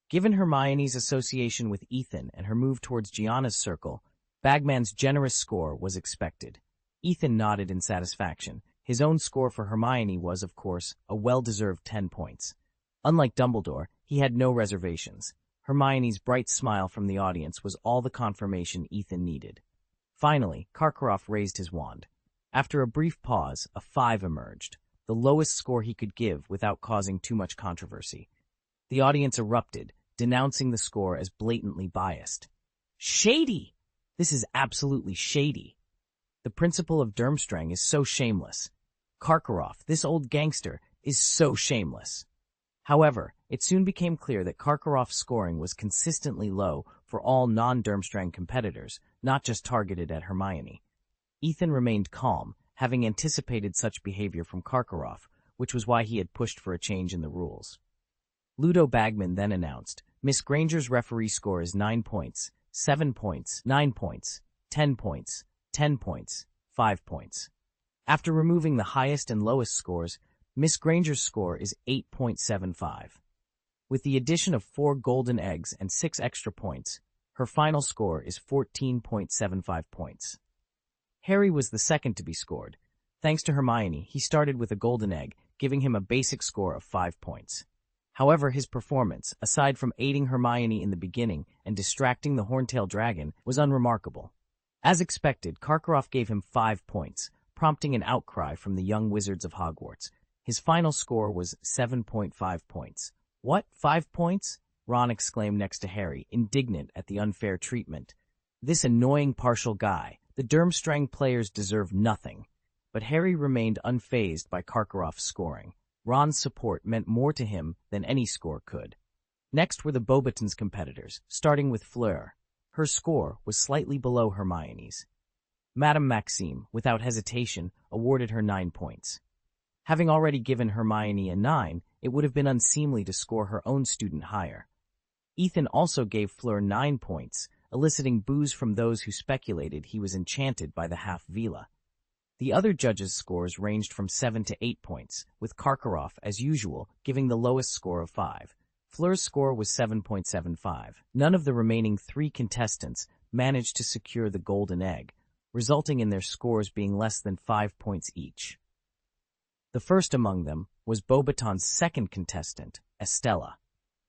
Given Hermione's association with Ethan and her move towards Gianna's circle, Bagman's generous score was expected. Ethan nodded in satisfaction. His own score for Hermione was, of course, a well-deserved 10 points. Unlike Dumbledore, he had no reservations. Hermione's bright smile from the audience was all the confirmation Ethan needed. Finally, Karkaroff raised his wand. After a brief pause, a 5 emerged, the lowest score he could give without causing too much controversy. The audience erupted, denouncing the score as blatantly biased. Shady! This is absolutely shady. The principal of Durmstrang is so shameless. Karkaroff, this old gangster, is so shameless. However, it soon became clear that Karkaroff's scoring was consistently low for all non-Durmstrang competitors, not just targeted at Hermione. Ethan remained calm, having anticipated such behavior from Karkaroff, which was why he had pushed for a change in the rules. Ludo Bagman then announced, Miss Granger's referee score is 9 points, 7 points, 9 points, 10 points, 10 points, 5 points. After removing the highest and lowest scores, Miss Granger's score is 8.75. With the addition of 4 golden eggs and 6 extra points, her final score is 14.75 points. Harry was the second to be scored. Thanks to Hermione, he started with a golden egg, giving him a basic score of 5 points. However, his performance, aside from aiding Hermione in the beginning and distracting the Horntail dragon, was unremarkable. As expected, Karkaroff gave him 5 points, prompting an outcry from the young wizards of Hogwarts. His final score was 7.5 points. What? 5 points? Ron exclaimed next to Harry, indignant at the unfair treatment. This annoying partial guy. The Durmstrang players deserve nothing. But Harry remained unfazed by Karkaroff's scoring. Ron's support meant more to him than any score could. Next were the Beauxbatons competitors, starting with Fleur. Her score was slightly below Hermione's. Madame Maxime, without hesitation, awarded her 9 points. Having already given Hermione a 9, it would have been unseemly to score her own student higher. Ethan also gave Fleur 9 points, eliciting boos from those who speculated he was enchanted by the half-vila. The other judges' scores ranged from 7 to 8 points, with Karkaroff, as usual, giving the lowest score of 5. Fleur's score was 7.75. None of the remaining 3 contestants managed to secure the golden egg, resulting in their scores being less than 5 points each. The first among them was Beauxbaton's second contestant, Estella.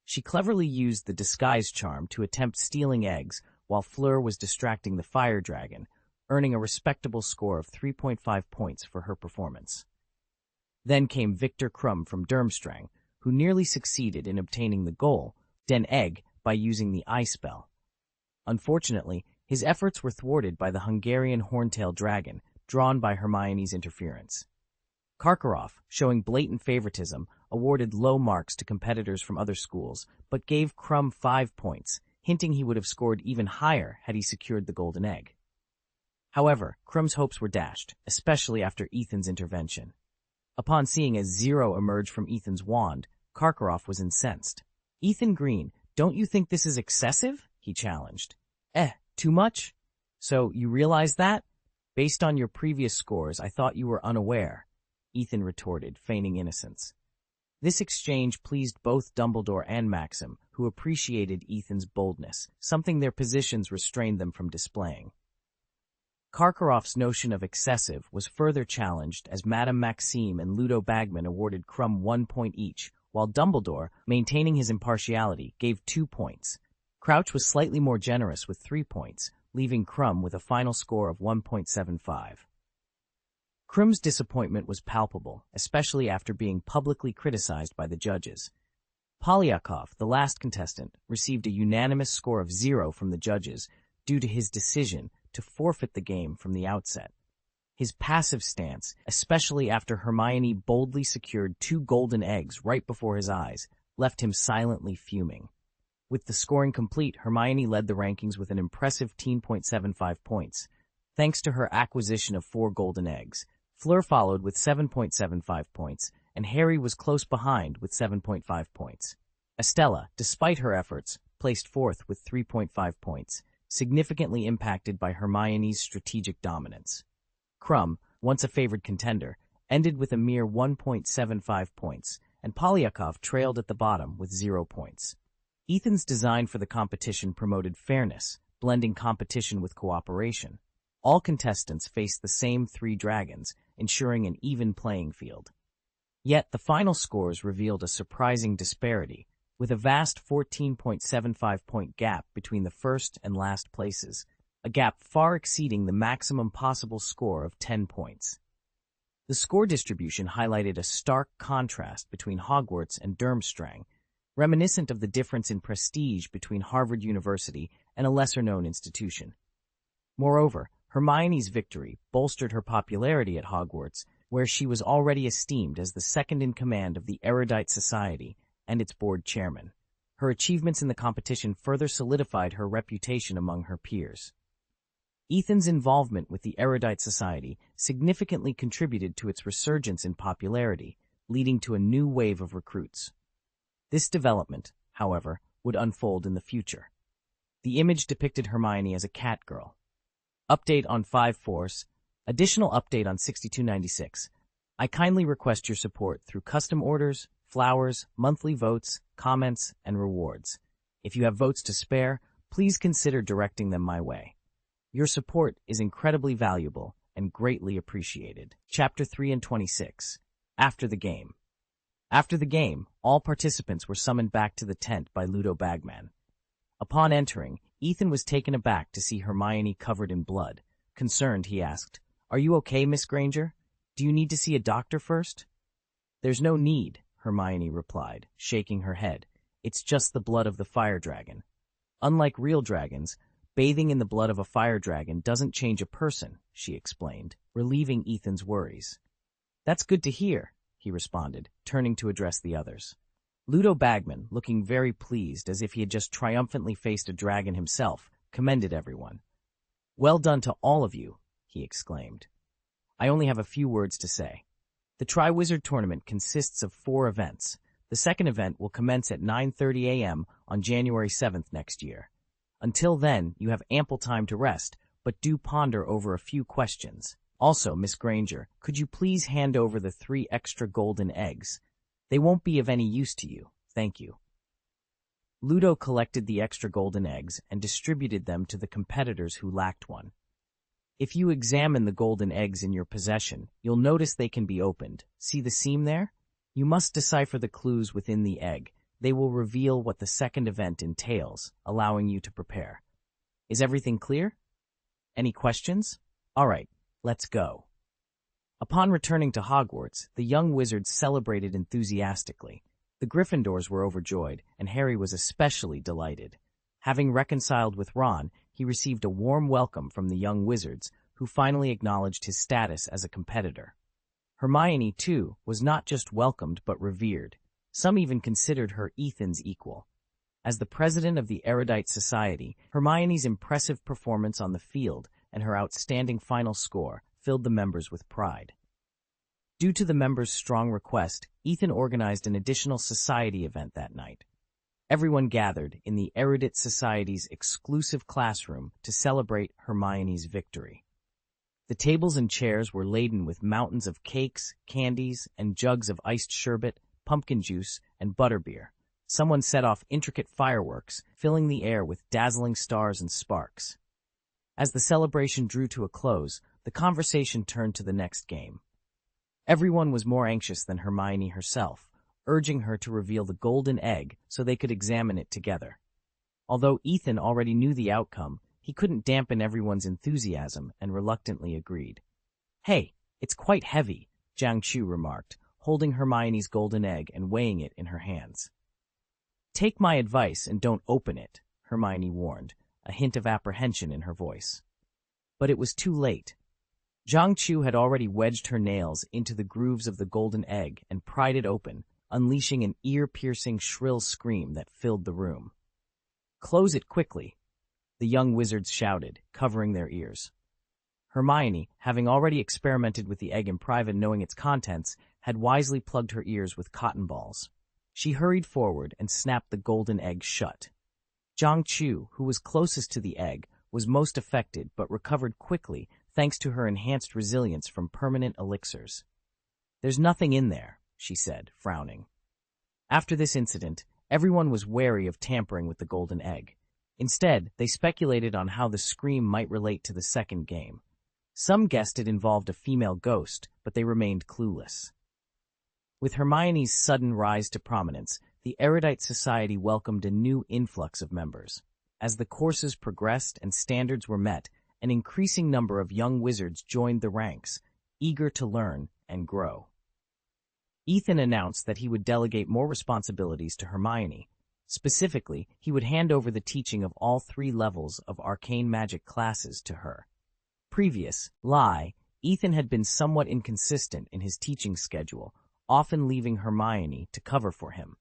She cleverly used the disguise charm to attempt stealing eggs while Fleur was distracting the fire dragon, earning a respectable score of 3.5 points for her performance. Then came Victor Krum from Durmstrang, who nearly succeeded in obtaining the goal, den egg, by using the eye spell. Unfortunately, his efforts were thwarted by the Hungarian horntail dragon, drawn by Hermione's interference. Karkaroff, showing blatant favoritism, awarded low marks to competitors from other schools, but gave Krum 5 points, hinting he would have scored even higher had he secured the golden egg. However, Krum's hopes were dashed, especially after Ethan's intervention. Upon seeing a 0 emerge from Ethan's wand, Karkaroff was incensed. "Ethan Green, don't you think this is excessive?" he challenged. Too much? So, you realize that? Based on your previous scores, I thought you were unaware, Ethan retorted, feigning innocence. This exchange pleased both Dumbledore and Maxim, who appreciated Ethan's boldness, something their positions restrained them from displaying. Karkaroff's notion of excessive was further challenged as Madame Maxime and Ludo Bagman awarded Krum 1 point each, while Dumbledore, maintaining his impartiality, gave 2 points. Crouch was slightly more generous with 3 points, leaving Krum with a final score of 1.75. Krum's disappointment was palpable, especially after being publicly criticized by the judges. Polyakov, the last contestant, received a unanimous score of 0 from the judges due to his decision to forfeit the game from the outset. His passive stance, especially after Hermione boldly secured 2 golden eggs right before his eyes, left him silently fuming. With the scoring complete, Hermione led the rankings with an impressive 10.75 points, thanks to her acquisition of 4 golden eggs. Fleur followed with 7.75 points, and Harry was close behind with 7.5 points. Estella, despite her efforts, placed 4th with 3.5 points, significantly impacted by Hermione's strategic dominance. Krum, once a favored contender, ended with a mere 1.75 points, and Polyakov trailed at the bottom with 0 points. Ethan's design for the competition promoted fairness, blending competition with cooperation. All contestants faced the same 3 dragons, ensuring an even playing field. Yet the final scores revealed a surprising disparity, with a vast 14.75-point gap between the first and last places, a gap far exceeding the maximum possible score of 10 points. The score distribution highlighted a stark contrast between Hogwarts and Durmstrang, reminiscent of the difference in prestige between Harvard University and a lesser-known institution. Moreover, Hermione's victory bolstered her popularity at Hogwarts, where she was already esteemed as the second-in-command of the Erudite Society and its board chairman. Her achievements in the competition further solidified her reputation among her peers. Ethan's involvement with the Erudite Society significantly contributed to its resurgence in popularity, leading to a new wave of recruits. This development, however, would unfold in the future. The image depicted Hermione as a cat girl. Update on 5 Force. Additional update on 6296. I kindly request your support through custom orders, flowers, monthly votes, comments, and rewards. If you have votes to spare, please consider directing them my way. Your support is incredibly valuable and greatly appreciated. Chapter 3 and 26. After the game. After the game, all participants were summoned back to the tent by Ludo Bagman. Upon entering, Ethan was taken aback to see Hermione covered in blood. Concerned, he asked, "Are you okay, Miss Granger? Do you need to see a doctor first?" "There's no need," Hermione replied, shaking her head. "It's just the blood of the fire dragon. Unlike real dragons, bathing in the blood of a fire dragon doesn't change a person," she explained, relieving Ethan's worries. "That's good to hear," he responded, turning to address the others. Ludo Bagman, looking very pleased as if he had just triumphantly faced a dragon himself, commended everyone. "Well done to all of you," he exclaimed. "I only have a few words to say. The Triwizard Tournament consists of 4 events. The second event will commence at 9:30 a.m. on January 7th next year. Until then, you have ample time to rest, but do ponder over a few questions. Also, Miss Granger, could you please hand over the 3 extra golden eggs? They won't be of any use to you. Thank you." Ludo collected the extra golden eggs and distributed them to the competitors who lacked one. If you examine the golden eggs in your possession, you'll notice they can be opened. See the seam there? You must decipher the clues within the egg. They will reveal what the second event entails, allowing you to prepare. Is everything clear? Any questions? All right, let's go. Upon returning to Hogwarts, the young wizards celebrated enthusiastically. The Gryffindors were overjoyed, and Harry was especially delighted. Having reconciled with Ron, he received a warm welcome from the young wizards, who finally acknowledged his status as a competitor. Hermione, too, was not just welcomed but revered. Some even considered her Ethan's equal. As the president of the Erudite Society, Hermione's impressive performance on the field and her outstanding final score filled the members with pride. Due to the members' strong request, Ethan organized an additional society event that night. Everyone gathered in the Erudite Society's exclusive classroom to celebrate Hermione's victory. The tables and chairs were laden with mountains of cakes, candies, and jugs of iced sherbet, pumpkin juice, and butterbeer. Someone set off intricate fireworks, filling the air with dazzling stars and sparks. As the celebration drew to a close, the conversation turned to the next game. Everyone was more anxious than Hermione herself, urging her to reveal the golden egg so they could examine it together. Although Ethan already knew the outcome, he couldn't dampen everyone's enthusiasm and reluctantly agreed. "Hey, it's quite heavy," Jiang Chu remarked, holding Hermione's golden egg and weighing it in her hands. "Take my advice and don't open it," Hermione warned, a hint of apprehension in her voice. But it was too late. Jiang Chu had already wedged her nails into the grooves of the golden egg and pried it open, unleashing an ear-piercing shrill scream that filled the room. "Close it quickly," the young wizards shouted, covering their ears. Hermione, having already experimented with the egg in private knowing its contents, had wisely plugged her ears with cotton balls. She hurried forward and snapped the golden egg shut. Jiang Chu, who was closest to the egg, was most affected but recovered quickly thanks to her enhanced resilience from permanent elixirs. "There's nothing in there," she said, frowning. After this incident, everyone was wary of tampering with the golden egg. Instead, they speculated on how the scream might relate to the second game. Some guessed it involved a female ghost, but they remained clueless. With Hermione's sudden rise to prominence, the Erudite Society welcomed a new influx of members. As the courses progressed and standards were met, an increasing number of young wizards joined the ranks, eager to learn and grow. Ethan announced that he would delegate more responsibilities to Hermione. Specifically, he would hand over the teaching of all 3 levels of arcane magic classes to her. Ethan had been somewhat inconsistent in his teaching schedule, often leaving Hermione to cover for him.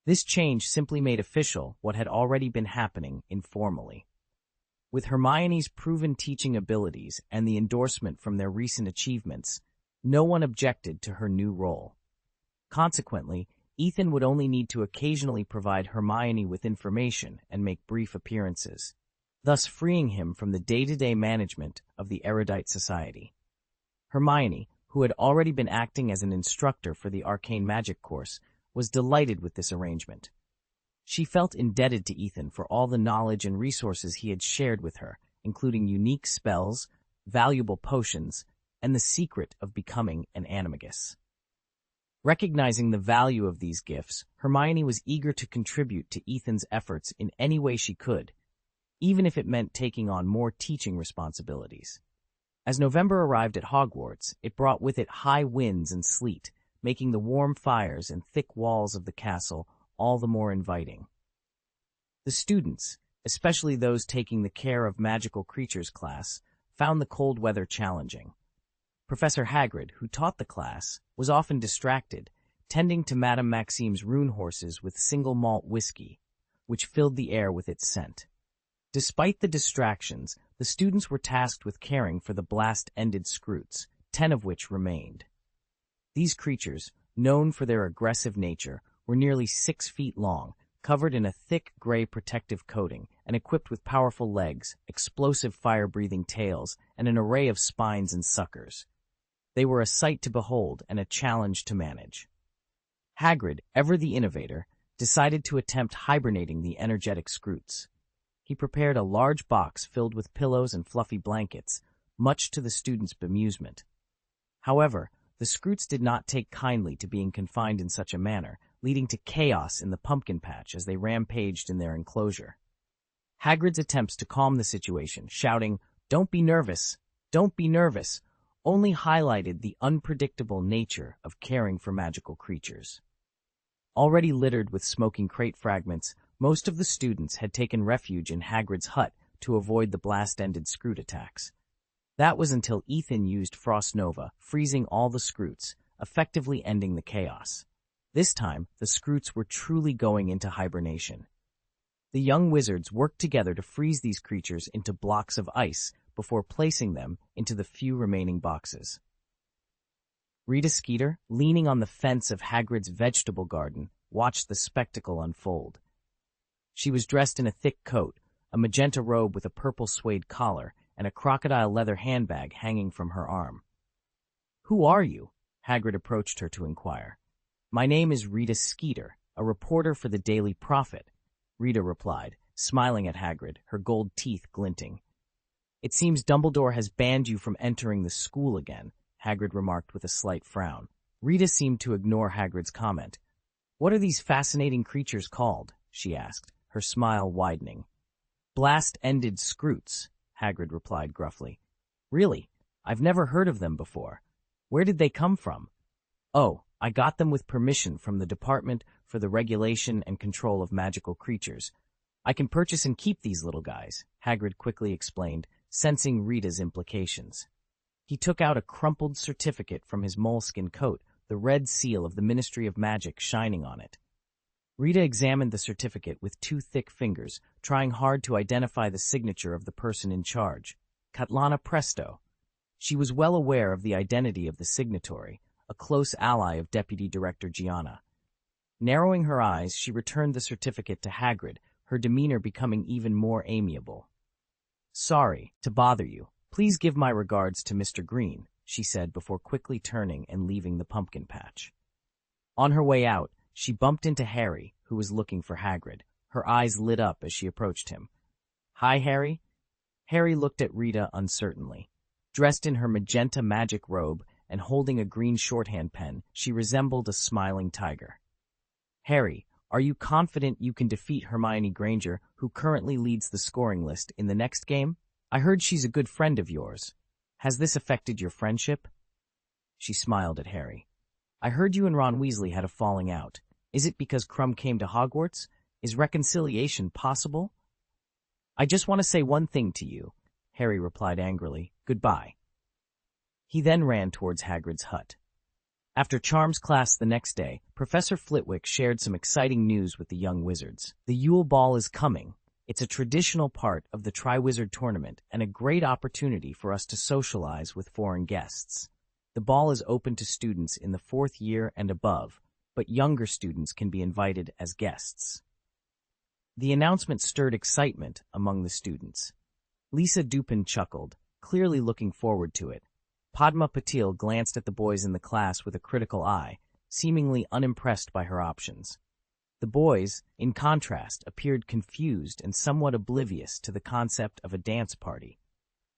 This change simply made official what had already been happening informally. With Hermione's proven teaching abilities and the endorsement from their recent achievements, no one objected to her new role. Consequently, Ethan would only need to occasionally provide Hermione with information and make brief appearances, thus freeing him from the day-to-day management of the Erudite Society. Hermione, who had already been acting as an instructor for the arcane magic course, was delighted with this arrangement. She felt indebted to Ethan for all the knowledge and resources he had shared with her, including unique spells, valuable potions, and the secret of becoming an animagus. Recognizing the value of these gifts, Hermione was eager to contribute to Ethan's efforts in any way she could, even if it meant taking on more teaching responsibilities. As November arrived at Hogwarts, it brought with it high winds and sleet, making the warm fires and thick walls of the castle all the more inviting. The students, especially those taking the Care of Magical Creatures class, found the cold weather challenging. Professor Hagrid, who taught the class, was often distracted, tending to Madame Maxime's rune horses with single malt whiskey, which filled the air with its scent. Despite the distractions, the students were tasked with caring for the blast-ended scroots, 10 of which remained. These creatures, known for their aggressive nature, were nearly 6 feet long, covered in a thick gray protective coating, and equipped with powerful legs, explosive fire-breathing tails, and an array of spines and suckers. They were a sight to behold and a challenge to manage. Hagrid, ever the innovator, decided to attempt hibernating the energetic scroots. He prepared a large box filled with pillows and fluffy blankets, much to the students' bemusement. However, the scroots did not take kindly to being confined in such a manner, leading to chaos in the pumpkin patch as they rampaged in their enclosure. Hagrid's attempts to calm the situation, shouting, "Don't be nervous, don't be nervous," only highlighted the unpredictable nature of caring for magical creatures. Already littered with smoking crate fragments, most of the students had taken refuge in Hagrid's hut to avoid the blast-ended scroot attacks. That was until Ethan used Frost Nova, freezing all the scroots, effectively ending the chaos. This time, the scroots were truly going into hibernation. The young wizards worked together to freeze these creatures into blocks of ice before placing them into the few remaining boxes. Rita Skeeter, leaning on the fence of Hagrid's vegetable garden, watched the spectacle unfold. She was dressed in a thick coat, a magenta robe with a purple suede collar, and a crocodile leather handbag hanging from her arm. "Who are you?" Hagrid approached her to inquire. "My name is Rita Skeeter, a reporter for the Daily Prophet," Rita replied, smiling at Hagrid, her gold teeth glinting. "It seems Dumbledore has banned you from entering the school again," Hagrid remarked with a slight frown. Rita seemed to ignore Hagrid's comment. "What are these fascinating creatures called?" she asked, her smile widening. "Blast-ended scroots," Hagrid replied gruffly. "Really? I've never heard of them before. Where did they come from?" "Oh, I got them with permission from the Department for the Regulation and Control of Magical Creatures. I can purchase and keep these little guys," Hagrid quickly explained, sensing Rita's implications. He took out a crumpled certificate from his moleskin coat, the red seal of the Ministry of Magic shining on it. Rita examined the certificate with 2 thick fingers, trying hard to identify the signature of the person in charge, Catlana Presto. She was well aware of the identity of the signatory, a close ally of Deputy Director Gianna. Narrowing her eyes, she returned the certificate to Hagrid, her demeanor becoming even more amiable. "Sorry to bother you. Please give my regards to Mr. Green," she said before quickly turning and leaving the pumpkin patch. On her way out, she bumped into Harry, who was looking for Hagrid. Her eyes lit up as she approached him. "Hi, Harry." Harry looked at Rita uncertainly. Dressed in her magenta magic robe and holding a green shorthand pen, she resembled a smiling tiger. "Harry, are you confident you can defeat Hermione Granger, who currently leads the scoring list, in the next game? I heard she's a good friend of yours. Has this affected your friendship?" She smiled at Harry. "I heard you and Ron Weasley had a falling out. Is it because Crumb came to Hogwarts? Is reconciliation possible?" "I just want to say one thing to you," Harry replied angrily. "Goodbye." He then ran towards Hagrid's hut. After Charms class the next day, Professor Flitwick shared some exciting news with the young wizards. "The Yule Ball is coming. It's a traditional part of the Triwizard Tournament and a great opportunity for us to socialize with foreign guests. The ball is open to students in the 4th year and above, but younger students can be invited as guests." The announcement stirred excitement among the students. Lisa Dupin chuckled, clearly looking forward to it. Padma Patil glanced at the boys in the class with a critical eye, seemingly unimpressed by her options. The boys, in contrast, appeared confused and somewhat oblivious to the concept of a dance party.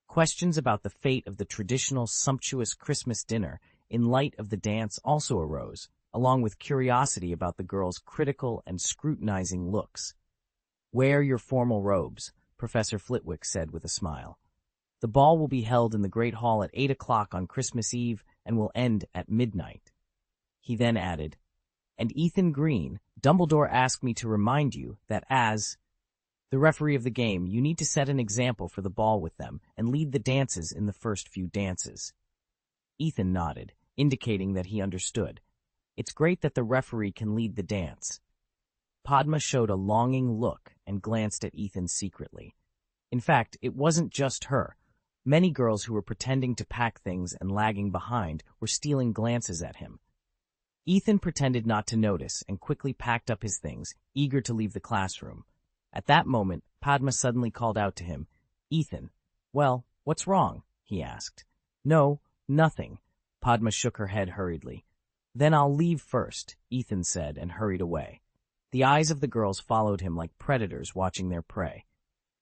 Questions about the fate of the traditional sumptuous Christmas dinner in light of the dance also arose, along with curiosity about the girls' critical and scrutinizing looks. "Wear your formal robes," Professor Flitwick said with a smile. "The ball will be held in the Great Hall at 8 o'clock on Christmas Eve and will end at midnight." He then added, "And Ethan Green, Dumbledore asked me to remind you that as the referee of the game, you need to set an example for the ball with them and lead the dances in the first few dances." Ethan nodded, indicating that he understood. "It's great that the referee can lead the dance." Padma showed a longing look and glanced at Ethan secretly. In fact, it wasn't just her. Many girls who were pretending to pack things and lagging behind were stealing glances at him. Ethan pretended not to notice and quickly packed up his things, eager to leave the classroom. At that moment, Padma suddenly called out to him, "Ethan." "Well, what's wrong?" he asked. "No, nothing." Padma shook her head hurriedly. "Then I'll leave first," Ethan said and hurried away. The eyes of the girls followed him like predators watching their prey.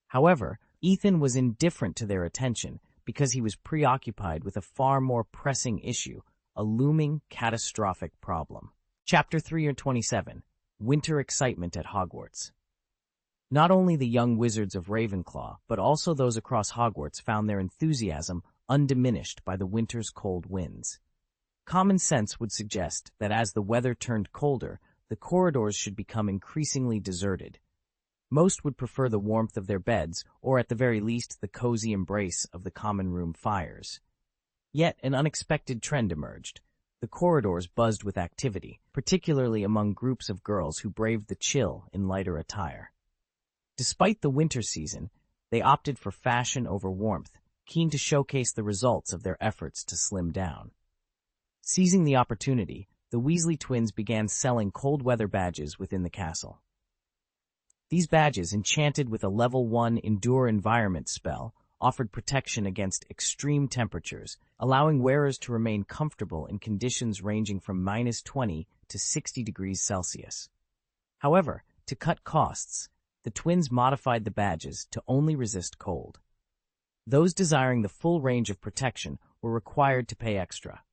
However, Ethan was indifferent to their attention because he was preoccupied with a far more pressing issue, a looming, catastrophic problem. Chapter 327, Winter Excitement at Hogwarts. Not only the young wizards of Ravenclaw, but also those across Hogwarts found their enthusiasm undiminished by the winter's cold winds. Common sense would suggest that as the weather turned colder, the corridors should become increasingly deserted. Most would prefer the warmth of their beds, or at the very least the cozy embrace of the common room fires. Yet an unexpected trend emerged. The corridors buzzed with activity, particularly among groups of girls who braved the chill in lighter attire. Despite the winter season, they opted for fashion over warmth, keen to showcase the results of their efforts to slim down. Seizing the opportunity, the Weasley twins began selling cold weather badges within the castle. These badges, enchanted with a level 1 Endure Environment spell, offered protection against extreme temperatures, allowing wearers to remain comfortable in conditions ranging from -20 to 60 degrees Celsius. However, to cut costs, the twins modified the badges to only resist cold. Those desiring the full range of protection were required to pay extra.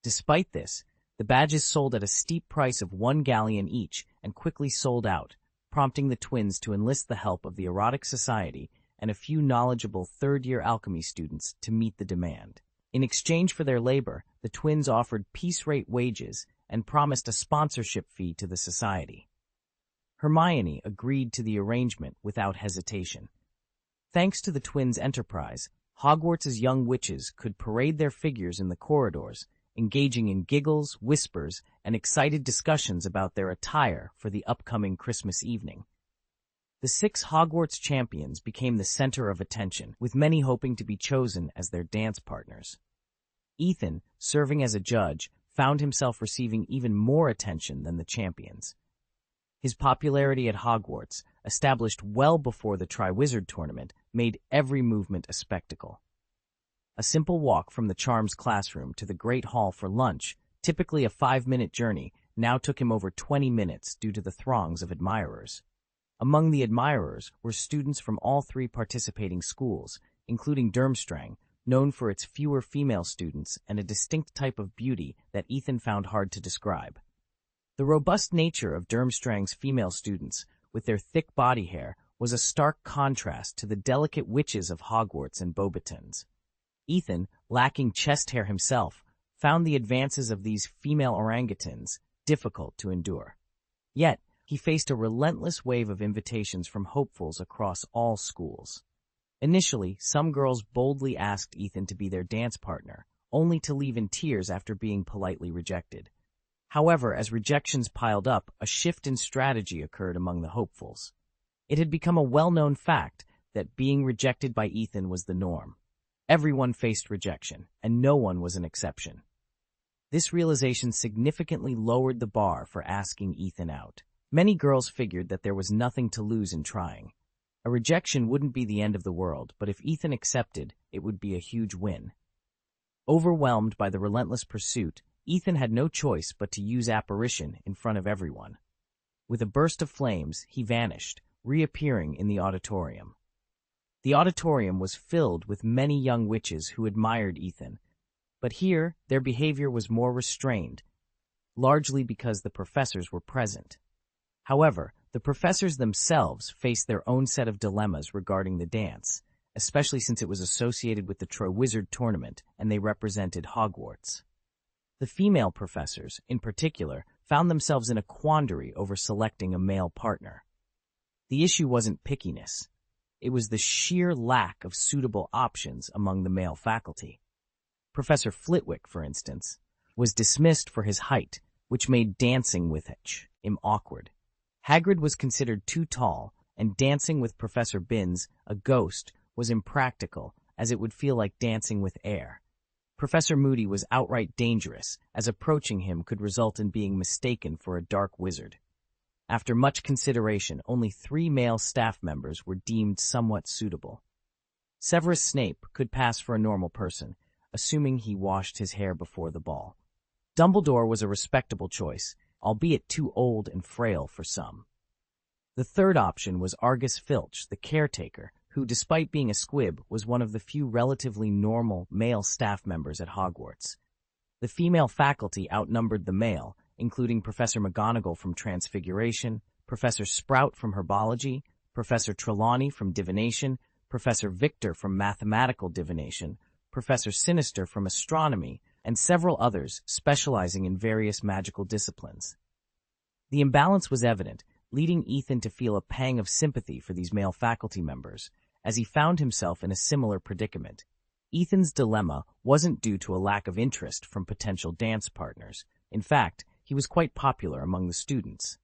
Despite this, the badges sold at a steep price of 1 galleon each and quickly sold out, prompting the twins to enlist the help of the Erotic Society and a few knowledgeable third-year alchemy students to meet the demand. In exchange for their labor, the twins offered piece-rate wages and promised a sponsorship fee to the society. Hermione agreed to the arrangement without hesitation. Thanks to the twins' enterprise, Hogwarts' young witches could parade their figures in the corridors, engaging in giggles, whispers, and excited discussions about their attire for the upcoming Christmas evening. The 6 Hogwarts champions became the center of attention, with many hoping to be chosen as their dance partners. Ethan, serving as a judge, found himself receiving even more attention than the champions. His popularity at Hogwarts, established well before the Triwizard Tournament, made every movement a spectacle. A simple walk from the Charms classroom to the Great Hall for lunch, typically a 5-minute journey, now took him over 20 minutes due to the throngs of admirers. Among the admirers were students from all three participating schools, including Durmstrang, known for its fewer female students and a distinct type of beauty that Ethan found hard to describe. The robust nature of Durmstrang's female students, with their thick body hair, was a stark contrast to the delicate witches of Hogwarts and Beauxbatons. Ethan, lacking chest hair himself, found the advances of these female orangutans difficult to endure. Yet, he faced a relentless wave of invitations from hopefuls across all schools. Initially, some girls boldly asked Ethan to be their dance partner, only to leave in tears after being politely rejected. However, as rejections piled up, a shift in strategy occurred among the hopefuls. It had become a well-known fact that being rejected by Ethan was the norm. Everyone faced rejection, and no one was an exception. This realization significantly lowered the bar for asking Ethan out. Many girls figured that there was nothing to lose in trying. A rejection wouldn't be the end of the world, but if Ethan accepted, it would be a huge win. Overwhelmed by the relentless pursuit, Ethan had no choice but to use apparition in front of everyone. With a burst of flames, he vanished, reappearing in the auditorium. The auditorium was filled with many young witches who admired Ethan, but here their behavior was more restrained, largely because the professors were present. However, the professors themselves faced their own set of dilemmas regarding the dance, especially since it was associated with the Triwizard Tournament and they represented Hogwarts. The female professors, in particular, found themselves in a quandary over selecting a male partner. The issue wasn't pickiness. It was the sheer lack of suitable options among the male faculty. Professor Flitwick, for instance, was dismissed for his height, which made dancing with him awkward. Hagrid was considered too tall, and dancing with Professor Binns, a ghost, was impractical, as it would feel like dancing with air. Professor Moody was outright dangerous, as approaching him could result in being mistaken for a dark wizard. After much consideration, only 3 male staff members were deemed somewhat suitable. Severus Snape could pass for a normal person, assuming he washed his hair before the ball. Dumbledore was a respectable choice, albeit too old and frail for some. The third option was Argus Filch, the caretaker, who, despite being a squib, was one of the few relatively normal male staff members at Hogwarts. The female faculty outnumbered the male, including Professor McGonagall from Transfiguration, Professor Sprout from Herbology, Professor Trelawney from Divination, Professor Victor from Mathematical Divination, Professor Sinister from Astronomy, and several others specializing in various magical disciplines. The imbalance was evident, leading Ethan to feel a pang of sympathy for these male faculty members, as he found himself in a similar predicament. Ethan's dilemma wasn't due to a lack of interest from potential dance partners. In fact, he was quite popular among the students.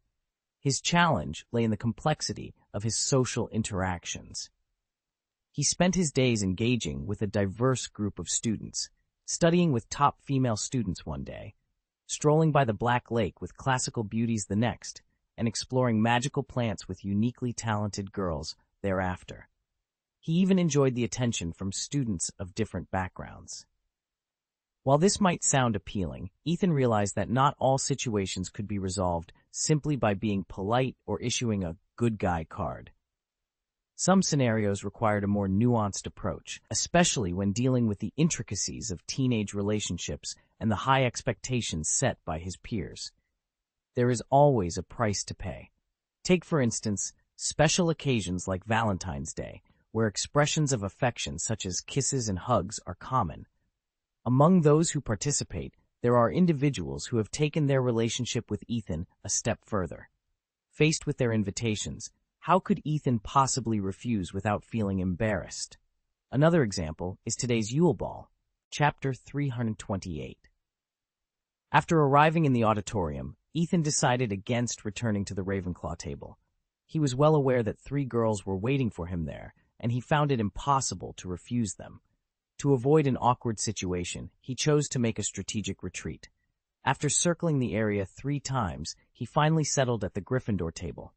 His challenge lay in the complexity of his social interactions. He spent his days engaging with a diverse group of students, studying with top female students one day, strolling by the Black Lake with classical beauties the next, and exploring magical plants with uniquely talented girls thereafter. He even enjoyed the attention from students of different backgrounds. While this might sound appealing, Ethan realized that not all situations could be resolved simply by being polite or issuing a good guy card. Some scenarios required a more nuanced approach, especially when dealing with the intricacies of teenage relationships and the high expectations set by his peers. There is always a price to pay. Take, for instance, special occasions like Valentine's Day, where expressions of affection such as kisses and hugs are common. Among those who participate, there are individuals who have taken their relationship with Ethan a step further. Faced with their invitations, how could Ethan possibly refuse without feeling embarrassed? Another example is today's Yule Ball, Chapter 328. After arriving in the auditorium, Ethan decided against returning to the Ravenclaw table. He was well aware that 3 girls were waiting for him there, and he found it impossible to refuse them. To avoid an awkward situation, he chose to make a strategic retreat. After circling the area 3 times, he finally settled at the Gryffindor table.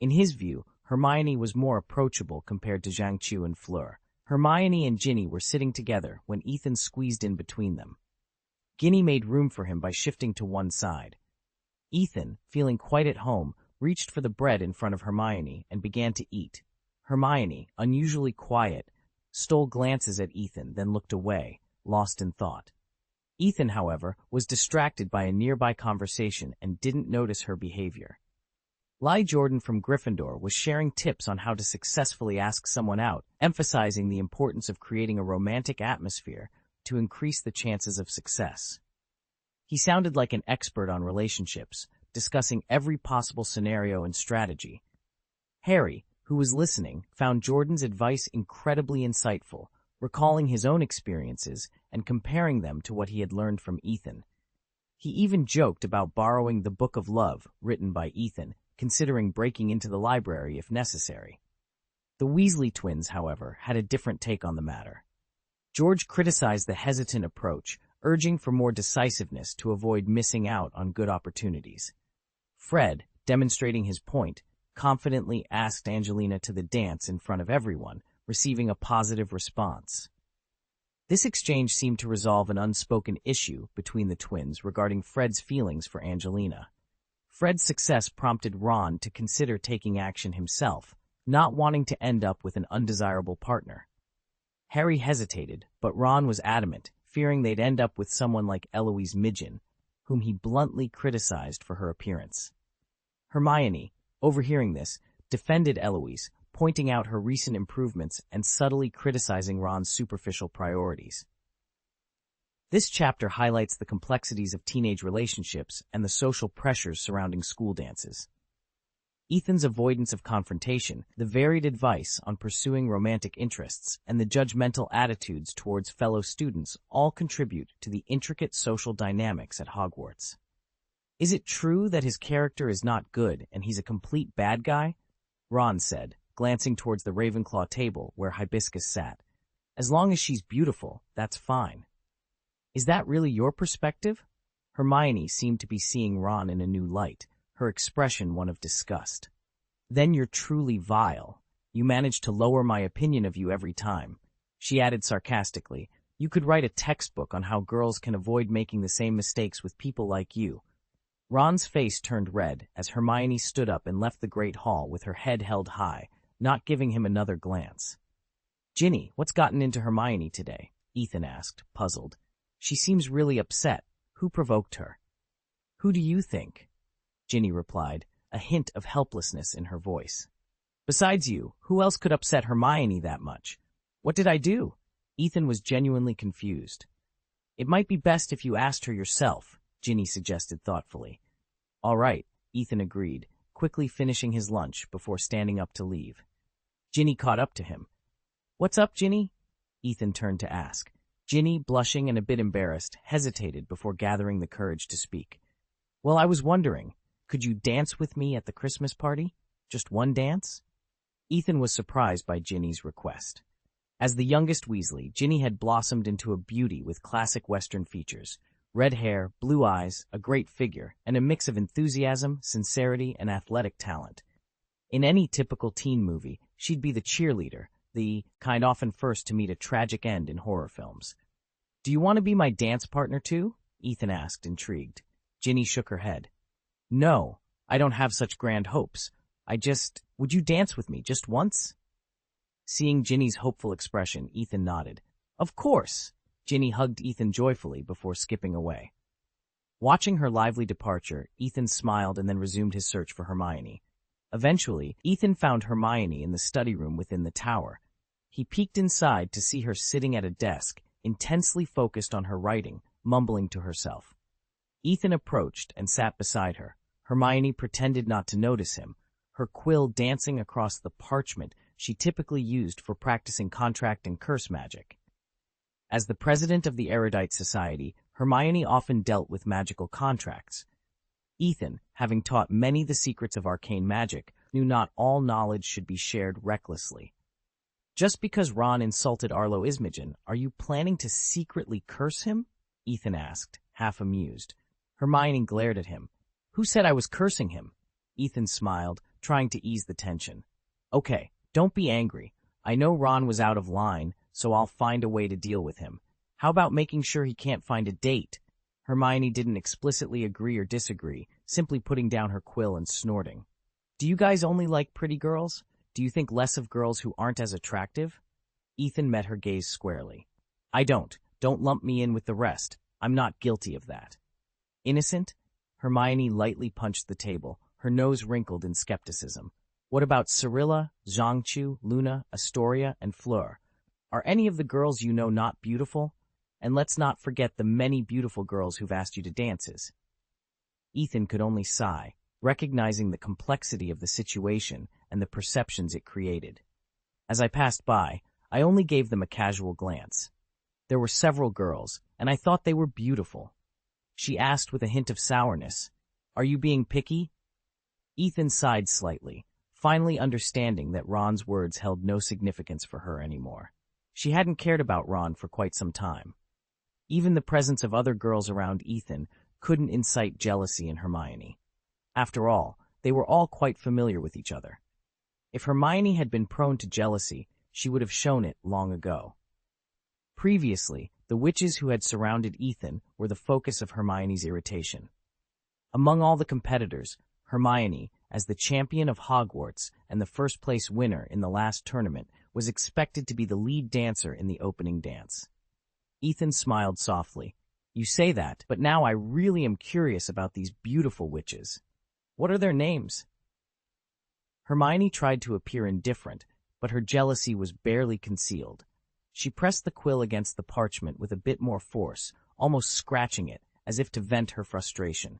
In his view, Hermione was more approachable compared to Zhang-Chu and Fleur. Hermione and Ginny were sitting together when Ethan squeezed in between them. Ginny made room for him by shifting to one side. Ethan, feeling quite at home, reached for the bread in front of Hermione and began to eat. Hermione, unusually quiet, stole glances at Ethan, then looked away, lost in thought. Ethan, however, was distracted by a nearby conversation and didn't notice her behavior. Lai Jordan from Gryffindor was sharing tips on how to successfully ask someone out, emphasizing the importance of creating a romantic atmosphere to increase the chances of success. He sounded like an expert on relationships, discussing every possible scenario and strategy. Harry, who was listening, found Jordan's advice incredibly insightful, recalling his own experiences and comparing them to what he had learned from Ethan. He even joked about borrowing the Book of Love, written by Ethan, considering breaking into the library if necessary. The Weasley twins, however, had a different take on the matter. George criticized the hesitant approach, urging for more decisiveness to avoid missing out on good opportunities. Fred, demonstrating his point, confidently asked Angelina to the dance in front of everyone, receiving a positive response. This exchange seemed to resolve an unspoken issue between the twins regarding Fred's feelings for Angelina. Fred's success prompted Ron to consider taking action himself, not wanting to end up with an undesirable partner. Harry hesitated, but Ron was adamant, fearing they'd end up with someone like Eloise Midgen, whom he bluntly criticized for her appearance. Hermione, overhearing this, defended Eloise, pointing out her recent improvements and subtly criticizing Ron's superficial priorities. This chapter highlights the complexities of teenage relationships and the social pressures surrounding school dances. Ethan's avoidance of confrontation, the varied advice on pursuing romantic interests, and the judgmental attitudes towards fellow students all contribute to the intricate social dynamics at Hogwarts. Is it true that his character is not good and he's a complete bad guy? Ron said, glancing towards the Ravenclaw table where Hibiscus sat. As long as she's beautiful, that's fine. Is that really your perspective? Hermione seemed to be seeing Ron in a new light, her expression one of disgust. Then you're truly vile. You manage to lower my opinion of you every time. She added sarcastically, you could write a textbook on how girls can avoid making the same mistakes with people like you. Ron's face turned red as Hermione stood up and left the Great Hall with her head held high, not giving him another glance. Ginny, what's gotten into Hermione today? Ethan asked, puzzled. She seems really upset. Who provoked her? Who do you think? Ginny replied, a hint of helplessness in her voice. Besides you, who else could upset Hermione that much? What did I do? Ethan was genuinely confused. It might be best if you asked her yourself, Ginny suggested thoughtfully. All right, Ethan agreed, quickly finishing his lunch before standing up to leave. Ginny caught up to him. What's up, Ginny? Ethan turned to ask. Ginny, blushing and a bit embarrassed, hesitated before gathering the courage to speak. Well, I was wondering, could you dance with me at the Christmas party? Just one dance? Ethan was surprised by Ginny's request. As the youngest Weasley, Ginny had blossomed into a beauty with classic Western features. Red hair, blue eyes, a great figure, and a mix of enthusiasm, sincerity, and athletic talent. In any typical teen movie, she'd be the cheerleader, the kind often first to meet a tragic end in horror films. Do you want to be my dance partner too? Ethan asked, intrigued. Ginny shook her head. No, I don't have such grand hopes. Would you dance with me just once? Seeing Ginny's hopeful expression, Ethan nodded. Of course! Ginny hugged Ethan joyfully before skipping away. Watching her lively departure, Ethan smiled and then resumed his search for Hermione. Eventually, Ethan found Hermione in the study room within the tower. He peeked inside to see her sitting at a desk, intensely focused on her writing, mumbling to herself. Ethan approached and sat beside her. Hermione pretended not to notice him, her quill dancing across the parchment she typically used for practicing contract and curse magic. As the president of the Erudite Society, Hermione often dealt with magical contracts. Ethan, having taught many the secrets of arcane magic, knew not all knowledge should be shared recklessly. Just because Ron insulted Arlo Ismagen, are you planning to secretly curse him? Ethan asked, half amused. Hermione glared at him. Who said I was cursing him? Ethan smiled, trying to ease the tension. Okay, don't be angry. I know Ron was out of line, so I'll find a way to deal with him. How about making sure he can't find a date? Hermione didn't explicitly agree or disagree, simply putting down her quill and snorting. Do you guys only like pretty girls? Do you think less of girls who aren't as attractive? Ethan met her gaze squarely. I don't. Don't lump me in with the rest. I'm not guilty of that. Innocent? Hermione lightly punched the table, her nose wrinkled in skepticism. What about Cyrilla, Zhangqiu, Luna, Astoria, and Fleur? Are any of the girls you know not beautiful? And let's not forget the many beautiful girls who've asked you to dances. Ethan could only sigh, recognizing the complexity of the situation and the perceptions it created. As I passed by, I only gave them a casual glance. There were several girls, and I thought they were beautiful. She asked with a hint of sourness, Are you being picky? Ethan sighed slightly, finally understanding that Ron's words held no significance for her anymore. She hadn't cared about Ron for quite some time. Even the presence of other girls around Ethan couldn't incite jealousy in Hermione. After all, they were all quite familiar with each other. If Hermione had been prone to jealousy, she would have shown it long ago. Previously, the witches who had surrounded Ethan were the focus of Hermione's irritation. Among all the competitors, Hermione, as the champion of Hogwarts and the first-place winner in the last tournament, was expected to be the lead dancer in the opening dance. Ethan smiled softly. You say that, but now I really am curious about these beautiful witches. What are their names? Hermione tried to appear indifferent, but her jealousy was barely concealed. She pressed the quill against the parchment with a bit more force, almost scratching it, as if to vent her frustration.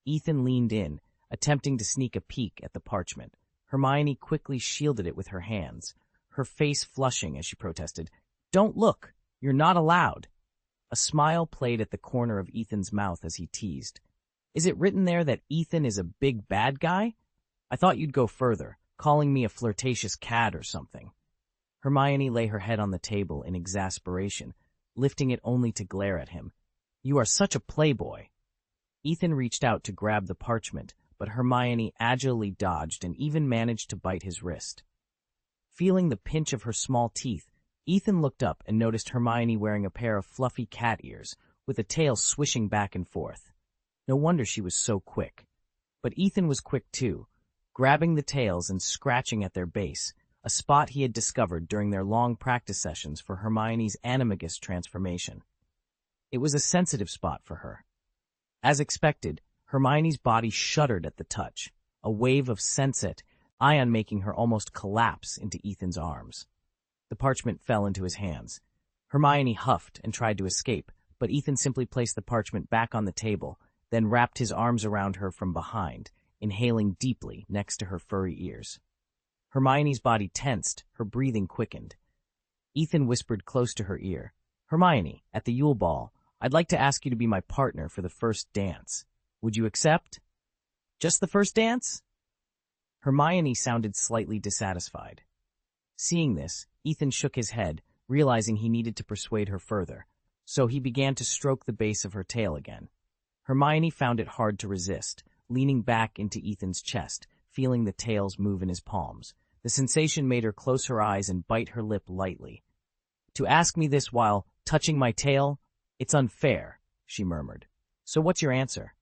Ethan leaned in, attempting to sneak a peek at the parchment. Hermione quickly shielded it with her hands, her face flushing as she protested, Don't look! You're not allowed! A smile played at the corner of Ethan's mouth as he teased. Is it written there that Ethan is a big bad guy? I thought you'd go further, calling me a flirtatious cad or something. Hermione lay her head on the table in exasperation, lifting it only to glare at him. You are such a playboy. Ethan reached out to grab the parchment, but Hermione agilely dodged and even managed to bite his wrist. Feeling the pinch of her small teeth, Ethan looked up and noticed Hermione wearing a pair of fluffy cat ears, with a tail swishing back and forth. No wonder she was so quick. But Ethan was quick too, grabbing the tails and scratching at their base, a spot he had discovered during their long practice sessions for Hermione's animagus transformation. It was a sensitive spot for her. As expected, Hermione's body shuddered at the touch, a wave of sensate ion making her almost collapse into Ethan's arms. The parchment fell into his hands. Hermione huffed and tried to escape, but Ethan simply placed the parchment back on the table, then wrapped his arms around her from behind, inhaling deeply next to her furry ears. Hermione's body tensed, her breathing quickened. Ethan whispered close to her ear, Hermione, at the Yule Ball, I'd like to ask you to be my partner for the first dance. Would you accept? Just the first dance? Hermione sounded slightly dissatisfied. Seeing this, Ethan shook his head, realizing he needed to persuade her further, so he began to stroke the base of her tail again. Hermione found it hard to resist, leaning back into Ethan's chest, feeling the tails move in his palms. The sensation made her close her eyes and bite her lip lightly. To ask me this while touching my tail? It's unfair, she murmured. So what's your answer?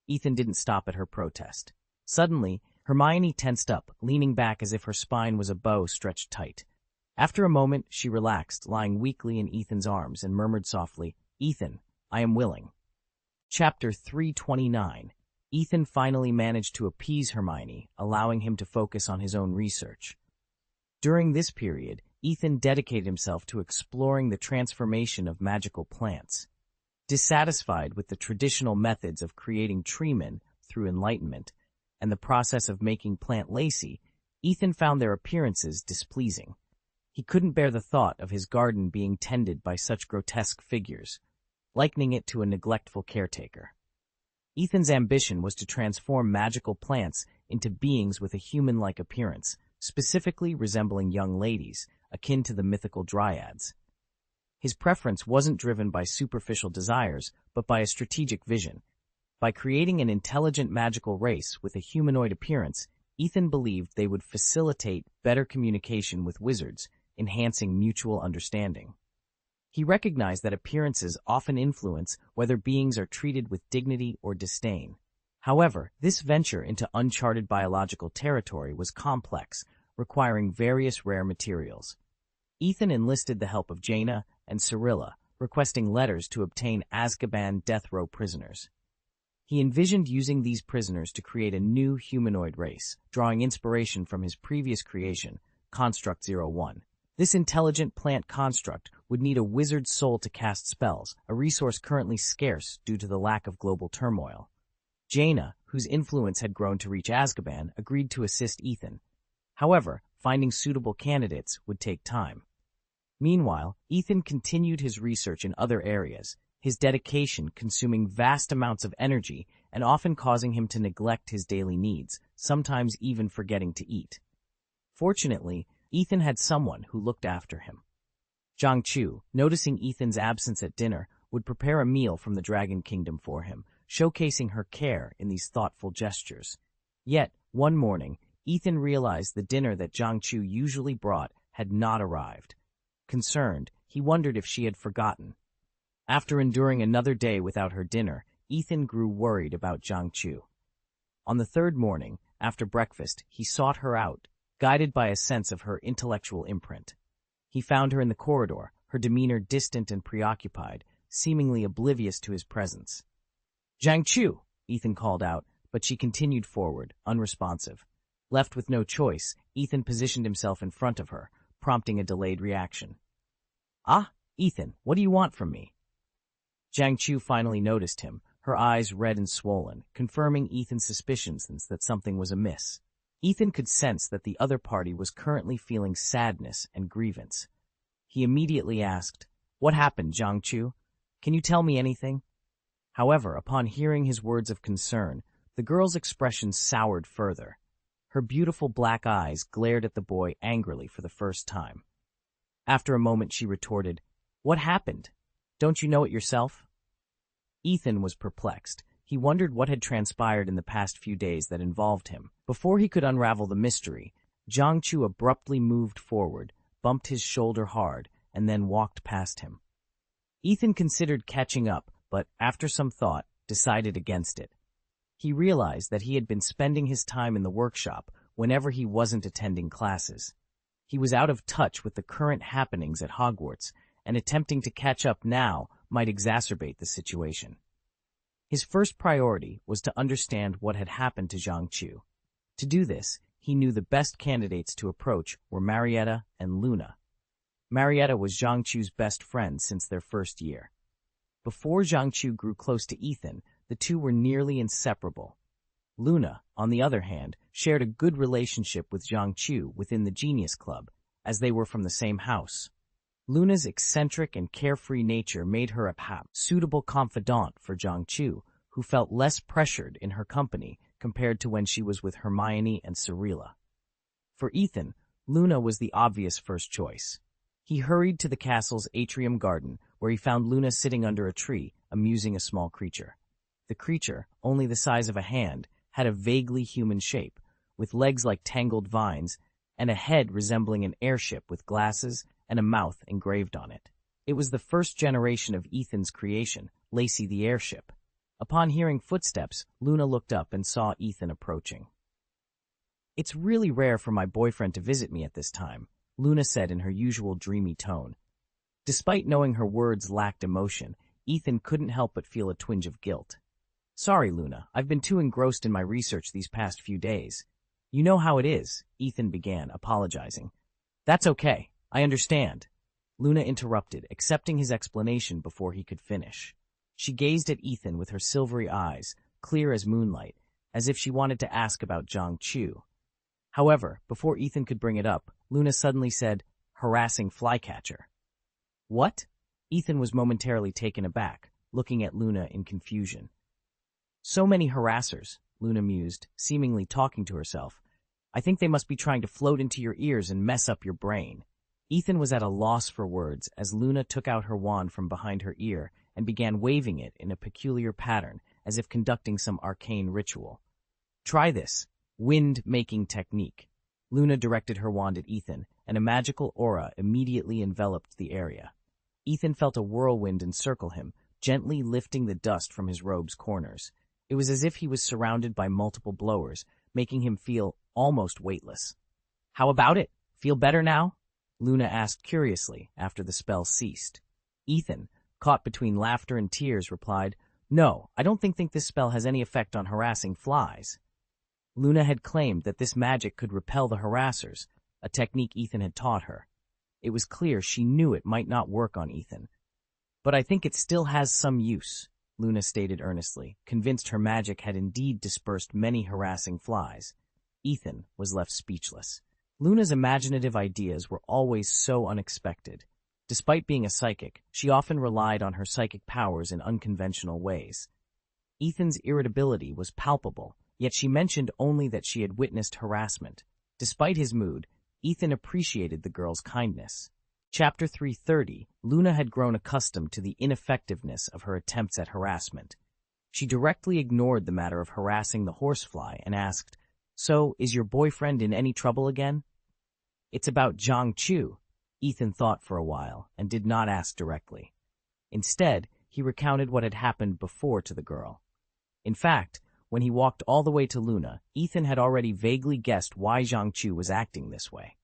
Ethan didn't stop at her protest. Suddenly, Hermione tensed up, leaning back as if her spine was a bow stretched tight. After a moment, she relaxed, lying weakly in Ethan's arms, and murmured softly, Ethan, I am willing. Chapter 329. Ethan finally managed to appease Hermione, allowing him to focus on his own research. During this period, Ethan dedicated himself to exploring the transformation of magical plants. Dissatisfied with the traditional methods of creating treemen through enlightenment and the process of making plant lacy, Ethan found their appearances displeasing. He couldn't bear the thought of his garden being tended by such grotesque figures, likening it to a neglectful caretaker. Ethan's ambition was to transform magical plants into beings with a human-like appearance, specifically resembling young ladies, akin to the mythical dryads. His preference wasn't driven by superficial desires, but by a strategic vision. By creating an intelligent magical race with a humanoid appearance, Ethan believed they would facilitate better communication with wizards, enhancing mutual understanding. He recognized that appearances often influence whether beings are treated with dignity or disdain. However, this venture into uncharted biological territory was complex, requiring various rare materials. Ethan enlisted the help of Jaina and Cyrilla, requesting letters to obtain Azkaban death row prisoners. He envisioned using these prisoners to create a new humanoid race, drawing inspiration from his previous creation, Construct 01. This intelligent plant construct would need a wizard's soul to cast spells, a resource currently scarce due to the lack of global turmoil. Jaina, whose influence had grown to reach Azkaban, agreed to assist Ethan. However, finding suitable candidates would take time. Meanwhile, Ethan continued his research in other areas, his dedication consuming vast amounts of energy and often causing him to neglect his daily needs, sometimes even forgetting to eat. Fortunately, Ethan had someone who looked after him. Zhang Chu, noticing Ethan's absence at dinner, would prepare a meal from the Dragon Kingdom for him, showcasing her care in these thoughtful gestures. Yet, one morning, Ethan realized the dinner that Zhang Chu usually brought had not arrived. Concerned, he wondered if she had forgotten. After enduring another day without her dinner, Ethan grew worried about Zhang Chu. On the third morning, after breakfast, he sought her out, guided by a sense of her intellectual imprint. He found her in the corridor, her demeanor distant and preoccupied, seemingly oblivious to his presence. "Zhang Chu," Ethan called out, but she continued forward, unresponsive. Left with no choice, Ethan positioned himself in front of her, prompting a delayed reaction. "Ah, Ethan, what do you want from me?" Zhang Chu finally noticed him, her eyes red and swollen, confirming Ethan's suspicions that something was amiss. Ethan could sense that the other party was currently feeling sadness and grievance. He immediately asked, "What happened, Zhang Chu? Can you tell me anything?" However, upon hearing his words of concern, the girl's expression soured further. Her beautiful black eyes glared at the boy angrily for the first time. After a moment, she retorted, "What happened? Don't you know it yourself?" Ethan was perplexed. He wondered what had transpired in the past few days that involved him. Before he could unravel the mystery, Zhang Chu abruptly moved forward, bumped his shoulder hard, and then walked past him. Ethan considered catching up, but after some thought, decided against it. He realized that he had been spending his time in the workshop whenever he wasn't attending classes. He was out of touch with the current happenings at Hogwarts, and attempting to catch up now might exacerbate the situation. His first priority was to understand what had happened to Zhang Chu. To do this, he knew the best candidates to approach were Marietta and Luna. Marietta was Zhang Chu's best friend since their first year. Before Zhang Chu grew close to Ethan, the two were nearly inseparable. Luna, on the other hand, shared a good relationship with Zhang Chu within the Genius Club, as they were from the same house. Luna's eccentric and carefree nature made her a suitable confidant for Zhang Chu, who felt less pressured in her company compared to when she was with Hermione and Cyrilla. For Ethan, Luna was the obvious first choice. He hurried to the castle's atrium garden, where he found Luna sitting under a tree, amusing a small creature. The creature, only the size of a hand, had a vaguely human shape, with legs like tangled vines, and a head resembling an airship with glasses and a mouth engraved on it. It was the first generation of Ethan's creation, Lacey the airship. Upon hearing footsteps, Luna looked up and saw Ethan approaching. "It's really rare for my boyfriend to visit me at this time," Luna said in her usual dreamy tone. Despite knowing her words lacked emotion, Ethan couldn't help but feel a twinge of guilt. "Sorry, Luna, I've been too engrossed in my research these past few days." "You know how it is," Ethan began, apologizing. "That's okay. I understand." Luna interrupted, accepting his explanation before he could finish. She gazed at Ethan with her silvery eyes, clear as moonlight, as if she wanted to ask about Zhang Chu. However, before Ethan could bring it up, Luna suddenly said, "Harassing flycatcher." "What?" Ethan was momentarily taken aback, looking at Luna in confusion. "So many harassers," Luna mused, seemingly talking to herself. "I think they must be trying to float into your ears and mess up your brain." Ethan was at a loss for words as Luna took out her wand from behind her ear and began waving it in a peculiar pattern, as if conducting some arcane ritual. "Try this wind-making technique." Luna directed her wand at Ethan, and a magical aura immediately enveloped the area. Ethan felt a whirlwind encircle him, gently lifting the dust from his robe's corners. It was as if he was surrounded by multiple blowers, making him feel almost weightless. "How about it? Feel better now?" Luna asked curiously after the spell ceased. Ethan, caught between laughter and tears, replied, "No, I don't think this spell has any effect on harassing flies." Luna had claimed that this magic could repel the harassers, a technique Ethan had taught her. It was clear she knew it might not work on Ethan. "But I think it still has some use," Luna stated earnestly, convinced her magic had indeed dispersed many harassing flies. Ethan was left speechless. Luna's imaginative ideas were always so unexpected. Despite being a psychic, she often relied on her psychic powers in unconventional ways. Ethan's irritability was palpable, yet she mentioned only that she had witnessed harassment. Despite his mood, Ethan appreciated the girl's kindness. Chapter 330, Luna had grown accustomed to the ineffectiveness of her attempts at harassment. She directly ignored the matter of harassing the horsefly and asked, "So, is your boyfriend in any trouble again?" "It's about Zhang Chu." Ethan thought for a while and did not ask directly. Instead, he recounted what had happened before to the girl. In fact, when he walked all the way to Luna, Ethan had already vaguely guessed why Zhang Chu was acting this way.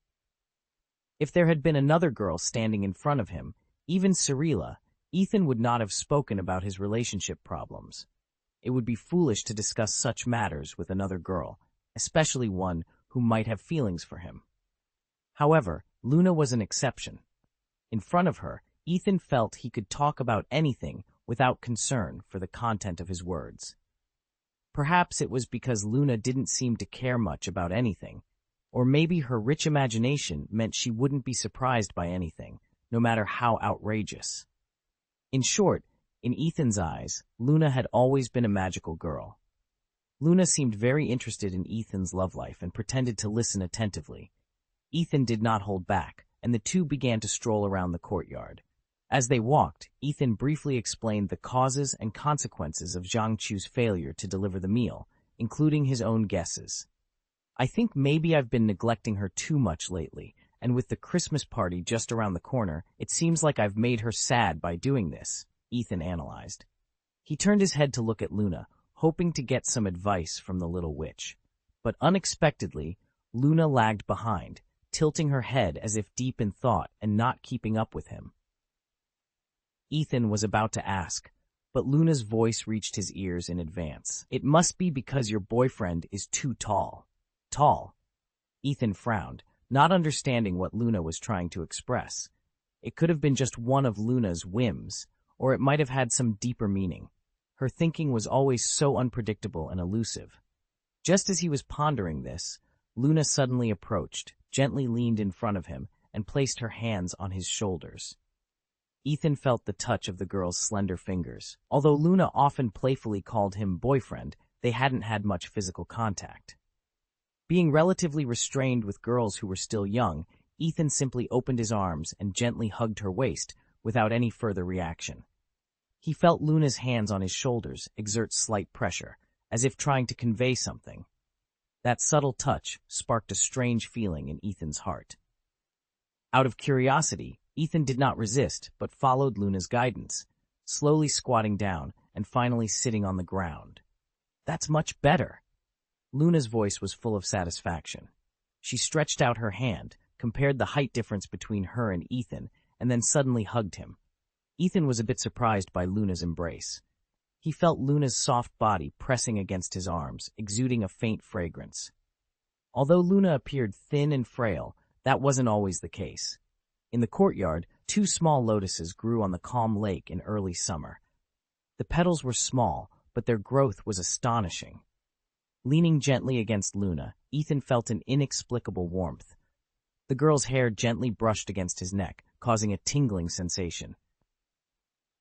If there had been another girl standing in front of him, even Cirilla, Ethan would not have spoken about his relationship problems. It would be foolish to discuss such matters with another girl, especially one who might have feelings for him. However, Luna was an exception. In front of her, Ethan felt he could talk about anything without concern for the content of his words. Perhaps it was because Luna didn't seem to care much about anything, or maybe her rich imagination meant she wouldn't be surprised by anything, no matter how outrageous. In short, in Ethan's eyes, Luna had always been a magical girl. Luna seemed very interested in Ethan's love life and pretended to listen attentively. Ethan did not hold back, and the two began to stroll around the courtyard. As they walked, Ethan briefly explained the causes and consequences of Zhang Chu's failure to deliver the meal, including his own guesses. "I think maybe I've been neglecting her too much lately, and with the Christmas party just around the corner, it seems like I've made her sad by doing this," Ethan analyzed. He turned his head to look at Luna, hoping to get some advice from the little witch. But unexpectedly, Luna lagged behind, tilting her head as if deep in thought and not keeping up with him. Ethan was about to ask, but Luna's voice reached his ears in advance. "It must be because your boyfriend is too tall." "Tall?" Ethan frowned, not understanding what Luna was trying to express. It could have been just one of Luna's whims, or it might have had some deeper meaning. Her thinking was always so unpredictable and elusive. Just as he was pondering this, Luna suddenly approached, gently leaned in front of him, and placed her hands on his shoulders. Ethan felt the touch of the girl's slender fingers. Although Luna often playfully called him boyfriend, they hadn't had much physical contact. Being relatively restrained with girls who were still young, Ethan simply opened his arms and gently hugged her waist without any further reaction. He felt Luna's hands on his shoulders exert slight pressure, as if trying to convey something. That subtle touch sparked a strange feeling in Ethan's heart. Out of curiosity, Ethan did not resist, but followed Luna's guidance, slowly squatting down and finally sitting on the ground. "That's much better." Luna's voice was full of satisfaction. She stretched out her hand, compared the height difference between her and Ethan, and then suddenly hugged him. Ethan was a bit surprised by Luna's embrace. He felt Luna's soft body pressing against his arms, exuding a faint fragrance. Although Luna appeared thin and frail, that wasn't always the case. In the courtyard, 2 small lotuses grew on the calm lake in early summer. The petals were small, but their growth was astonishing. Leaning gently against Luna, Ethan felt an inexplicable warmth. The girl's hair gently brushed against his neck, causing a tingling sensation.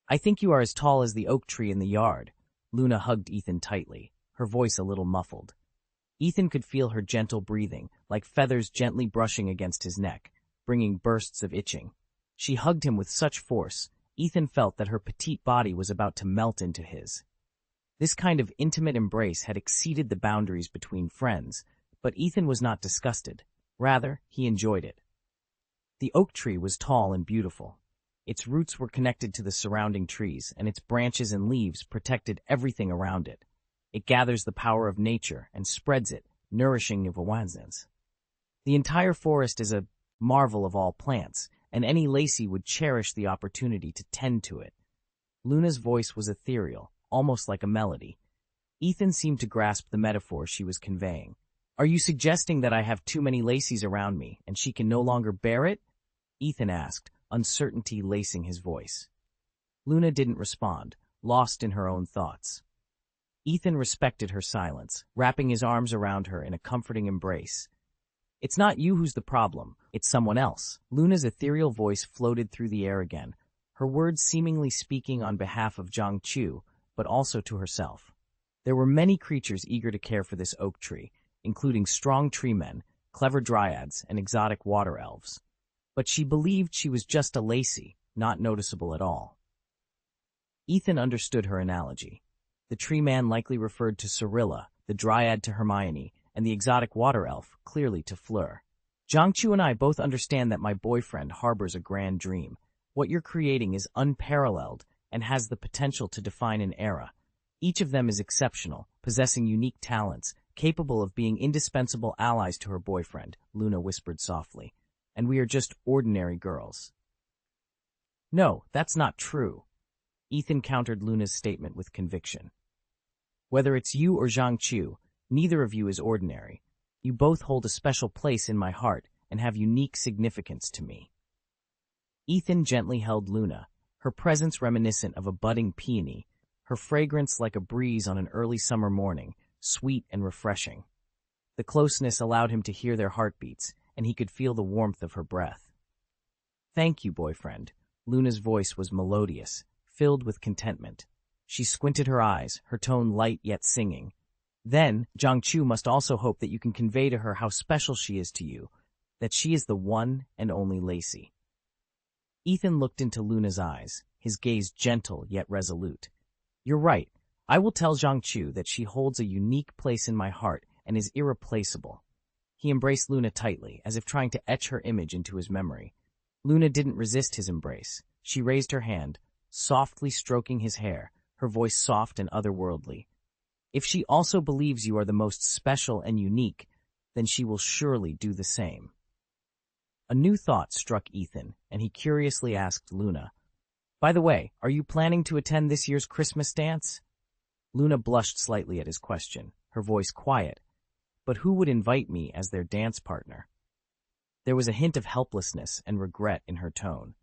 "I think you are as tall as the oak tree in the yard." Luna hugged Ethan tightly, her voice a little muffled. Ethan could feel her gentle breathing, like feathers gently brushing against his neck, bringing bursts of itching. She hugged him with such force, Ethan felt that her petite body was about to melt into his. This kind of intimate embrace had exceeded the boundaries between friends, but Ethan was not disgusted. Rather, he enjoyed it. The oak tree was tall and beautiful. Its roots were connected to the surrounding trees, and its branches and leaves protected everything around it. It gathers the power of nature and spreads it, nourishing Nivawazans. The entire forest is a marvel of all plants, and any Lacey would cherish the opportunity to tend to it. Luna's voice was ethereal, almost like a melody. Ethan seemed to grasp the metaphor she was conveying. "Are you suggesting that I have too many Laceys around me, and she can no longer bear it?" Ethan asked, uncertainty lacing his voice. Luna didn't respond, lost in her own thoughts. Ethan respected her silence, wrapping his arms around her in a comforting embrace. "It's not you who's the problem, it's someone else." Luna's ethereal voice floated through the air again, her words seemingly speaking on behalf of Zhang Chu, but also to herself. There were many creatures eager to care for this oak tree, including strong tree men, clever dryads, and exotic water elves. But she believed she was just a Lacey, not noticeable at all. Ethan understood her analogy. The tree man likely referred to Cyrilla, the dryad to Hermione, and the exotic water elf, clearly to Fleur. "Zhangqiu and I both understand that my boyfriend harbors a grand dream. What you're creating is unparalleled and has the potential to define an era. Each of them is exceptional, possessing unique talents, capable of being indispensable allies to her boyfriend," Luna whispered softly. "And we are just ordinary girls." "No, that's not true." Ethan countered Luna's statement with conviction. "Whether it's you or Zhangqiu, neither of you is ordinary. You both hold a special place in my heart and have unique significance to me." Ethan gently held Luna, her presence reminiscent of a budding peony, her fragrance like a breeze on an early summer morning, sweet and refreshing. The closeness allowed him to hear their heartbeats, and he could feel the warmth of her breath. "Thank you, boyfriend." Luna's voice was melodious, filled with contentment. She squinted her eyes, her tone light yet singing. "Then, Zhangqiu must also hope that you can convey to her how special she is to you, that she is the one and only Lacey." Ethan looked into Luna's eyes, his gaze gentle yet resolute. "You're right. I will tell Zhangqiu that she holds a unique place in my heart and is irreplaceable." He embraced Luna tightly, as if trying to etch her image into his memory. Luna didn't resist his embrace. She raised her hand, softly stroking his hair, her voice soft and otherworldly. "If she also believes you are the most special and unique, then she will surely do the same." A new thought struck Ethan, and he curiously asked Luna, "By the way, are you planning to attend this year's Christmas dance?" Luna blushed slightly at his question, her voice quiet. "But who would invite me as their dance partner?" There was a hint of helplessness and regret in her tone.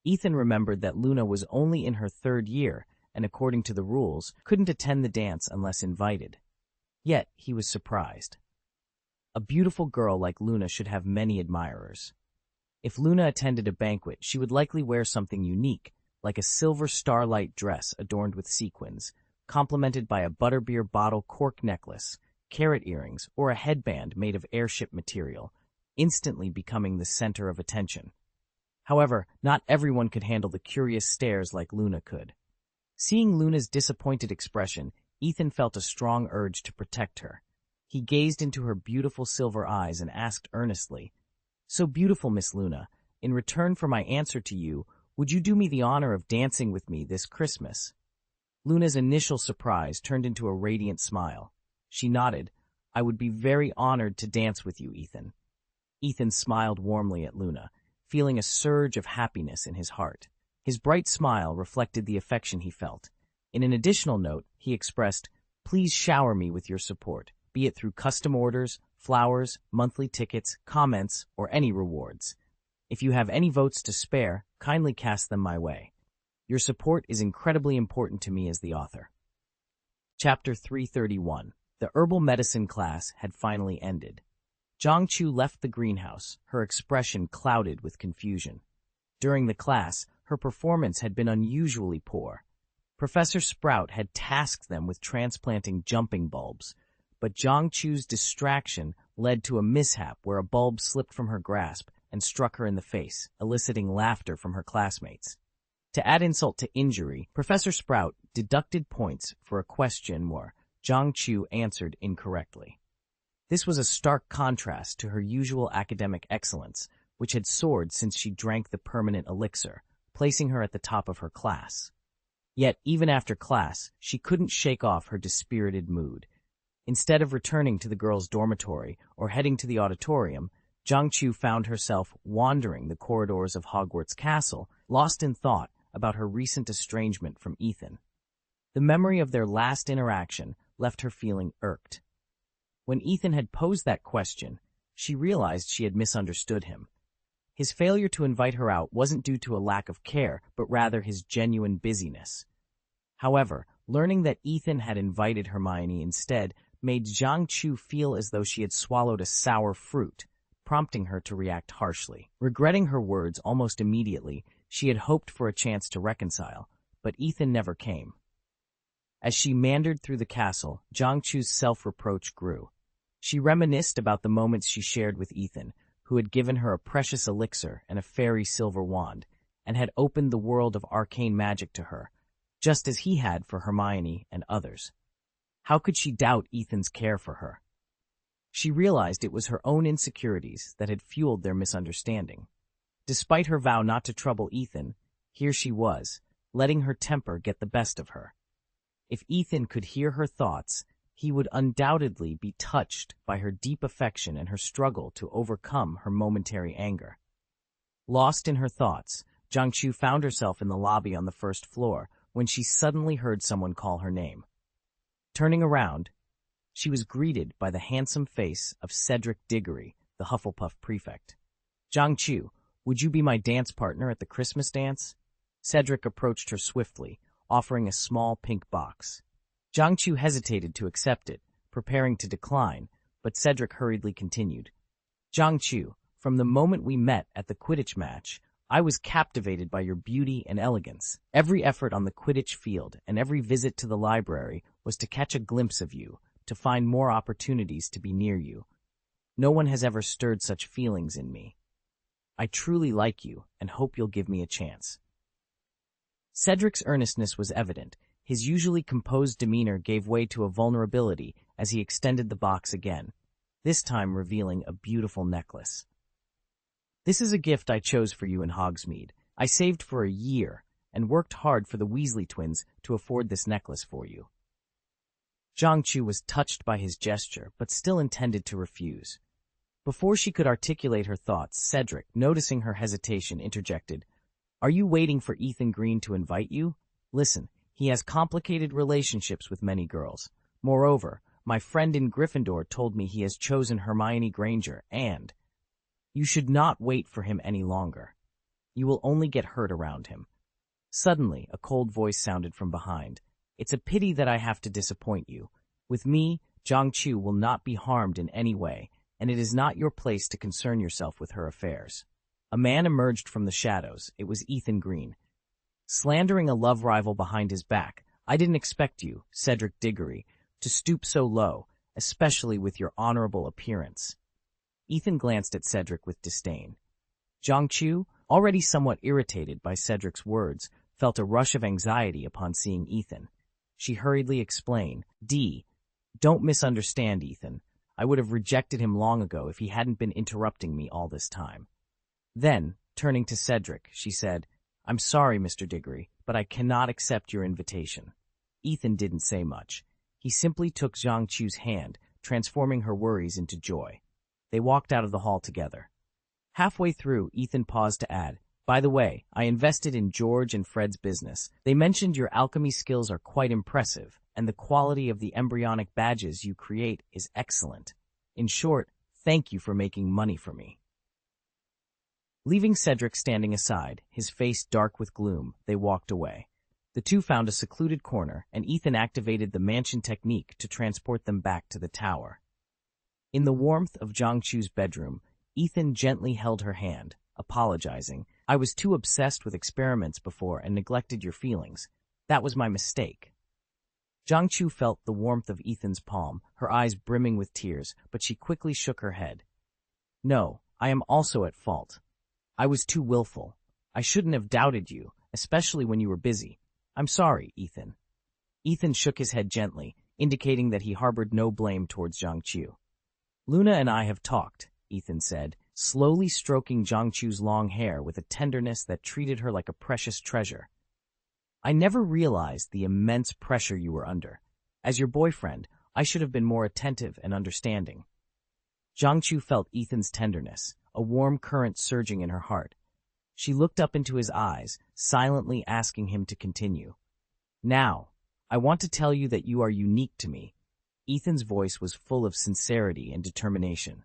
Ethan remembered that Luna was only in her 3rd year and, according to the rules, couldn't attend the dance unless invited. Yet he was surprised. A beautiful girl like Luna should have many admirers. If Luna attended a banquet, she would likely wear something unique, like a silver starlight dress adorned with sequins, complemented by a butterbeer bottle cork necklace, carrot earrings, or a headband made of airship material, instantly becoming the center of attention. However, not everyone could handle the curious stares like Luna could. Seeing Luna's disappointed expression, Ethan felt a strong urge to protect her. He gazed into her beautiful silver eyes and asked earnestly, "So beautiful, Miss Luna, in return for my answer to you, would you do me the honor of dancing with me this Christmas?" Luna's initial surprise turned into a radiant smile. She nodded. "I would be very honored to dance with you, Ethan." Ethan smiled warmly at Luna, feeling a surge of happiness in his heart. His bright smile reflected the affection he felt. In an additional note, he expressed, "Please shower me with your support, be it through custom orders, flowers, monthly tickets, comments, or any rewards. If you have any votes to spare, kindly cast them my way. Your support is incredibly important to me as the author." Chapter 331. The herbal medicine class had finally ended. Zhangqiu left the greenhouse, her expression clouded with confusion. During the class, her performance had been unusually poor. Professor Sprout had tasked them with transplanting jumping bulbs, but Zhangqiu's distraction led to a mishap where a bulb slipped from her grasp and struck her in the face, eliciting laughter from her classmates. To add insult to injury, Professor Sprout deducted points for a question where Zhangqiu answered incorrectly. This was a stark contrast to her usual academic excellence, which had soared since she drank the permanent elixir, placing her at the top of her class. Yet, even after class, she couldn't shake off her dispirited mood. Instead of returning to the girls' dormitory or heading to the auditorium, Jiangqiu found herself wandering the corridors of Hogwarts Castle, lost in thought about her recent estrangement from Ethan. The memory of their last interaction left her feeling irked. When Ethan had posed that question, she realized she had misunderstood him. His failure to invite her out wasn't due to a lack of care, but rather his genuine busyness. However, learning that Ethan had invited Hermione instead made Jiangqiu feel as though she had swallowed a sour fruit, prompting her to react harshly. Regretting her words almost immediately, she had hoped for a chance to reconcile, but Ethan never came. As she meandered through the castle, Jiangqiu's self-reproach grew. She reminisced about the moments she shared with Ethan, who had given her a precious elixir and a fairy silver wand, and had opened the world of arcane magic to her, just as he had for Hermione and others. How could she doubt Ethan's care for her? She realized it was her own insecurities that had fueled their misunderstanding. Despite her vow not to trouble Ethan, here she was, letting her temper get the best of her. If Ethan could hear her thoughts, he would undoubtedly be touched by her deep affection and her struggle to overcome her momentary anger. Lost in her thoughts, Jiangqiu found herself in the lobby on the first floor when she suddenly heard someone call her name. Turning around, she was greeted by the handsome face of Cedric Diggory, the Hufflepuff prefect. "Jiangqiu, would you be my dance partner at the Christmas dance?" Cedric approached her swiftly, offering a small pink box. Jiangqiu hesitated to accept it, preparing to decline, but Cedric hurriedly continued. "Jiangqiu, from the moment we met at the Quidditch match, I was captivated by your beauty and elegance. Every effort on the Quidditch field and every visit to the library was to catch a glimpse of you, to find more opportunities to be near you. No one has ever stirred such feelings in me. I truly like you and hope you'll give me a chance." Cedric's earnestness was evident. His usually composed demeanor gave way to a vulnerability as he extended the box again, this time revealing a beautiful necklace. "This is a gift I chose for you in Hogsmeade. I saved for a year and worked hard for the Weasley twins to afford this necklace for you." Jiangqiu was touched by his gesture, but still intended to refuse. Before she could articulate her thoughts, Cedric, noticing her hesitation, interjected, "Are you waiting for Ethan Green to invite you? Listen, he has complicated relationships with many girls. Moreover, my friend in Gryffindor told me he has chosen Hermione Granger, and you should not wait for him any longer. You will only get hurt around him." Suddenly, a cold voice sounded from behind. "It's a pity that I have to disappoint you. With me, Jiangqiu will not be harmed in any way, and it is not your place to concern yourself with her affairs." A man emerged from the shadows. It was Ethan Green. Slandering a love rival behind his back, "I didn't expect you, Cedric Diggory, to stoop so low, especially with your honorable appearance." Ethan glanced at Cedric with disdain. Jiangqiu, already somewhat irritated by Cedric's words, felt a rush of anxiety upon seeing Ethan. She hurriedly explained, "Don't misunderstand Ethan. I would have rejected him long ago if he hadn't been interrupting me all this time." Then, turning to Cedric, she said, "I'm sorry, Mr. Diggory, but I cannot accept your invitation." Ethan didn't say much. He simply took Jiangqiu's hand, transforming her worries into joy. They walked out of the hall together. Halfway through, Ethan paused to add, "By the way, I invested in George and Fred's business. They mentioned your alchemy skills are quite impressive, and the quality of the embryonic badges you create is excellent. In short, thank you for making money for me." Leaving Cedric standing aside, his face dark with gloom, they walked away. The two found a secluded corner, and Ethan activated the mansion technique to transport them back to the tower. In the warmth of Jiangqiu's bedroom, Ethan gently held her hand, apologizing. "I was too obsessed with experiments before and neglected your feelings. That was my mistake." Jiangqiu felt the warmth of Ethan's palm, her eyes brimming with tears, but she quickly shook her head. "No, I am also at fault. I was too willful. I shouldn't have doubted you, especially when you were busy. I'm sorry, Ethan." Ethan shook his head gently, indicating that he harbored no blame towards Jiangqiu. "Luna and I have talked," Ethan said, slowly stroking Jiangqiu's long hair with a tenderness that treated her like a precious treasure. I never realized the immense pressure you were under. As your boyfriend, I should have been more attentive and understanding. Jiangchu felt Ethan's tenderness, a warm current surging in her heart. She looked up into his eyes, silently asking him to continue. Now, I want to tell you that you are unique to me. Ethan's voice was full of sincerity and determination.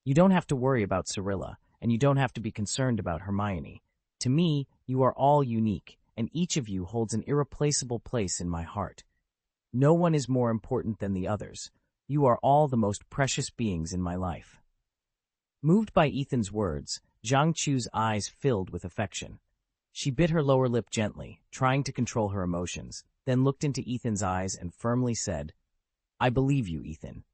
You don't have to worry about Cyrilla, and you don't have to be concerned about Hermione. To me, you are all unique, and each of you holds an irreplaceable place in my heart. No one is more important than the others. You are all the most precious beings in my life. Moved by Ethan's words, Jiangchu's eyes filled with affection. She bit her lower lip gently, trying to control her emotions, then looked into Ethan's eyes and firmly said, I believe you, Ethan.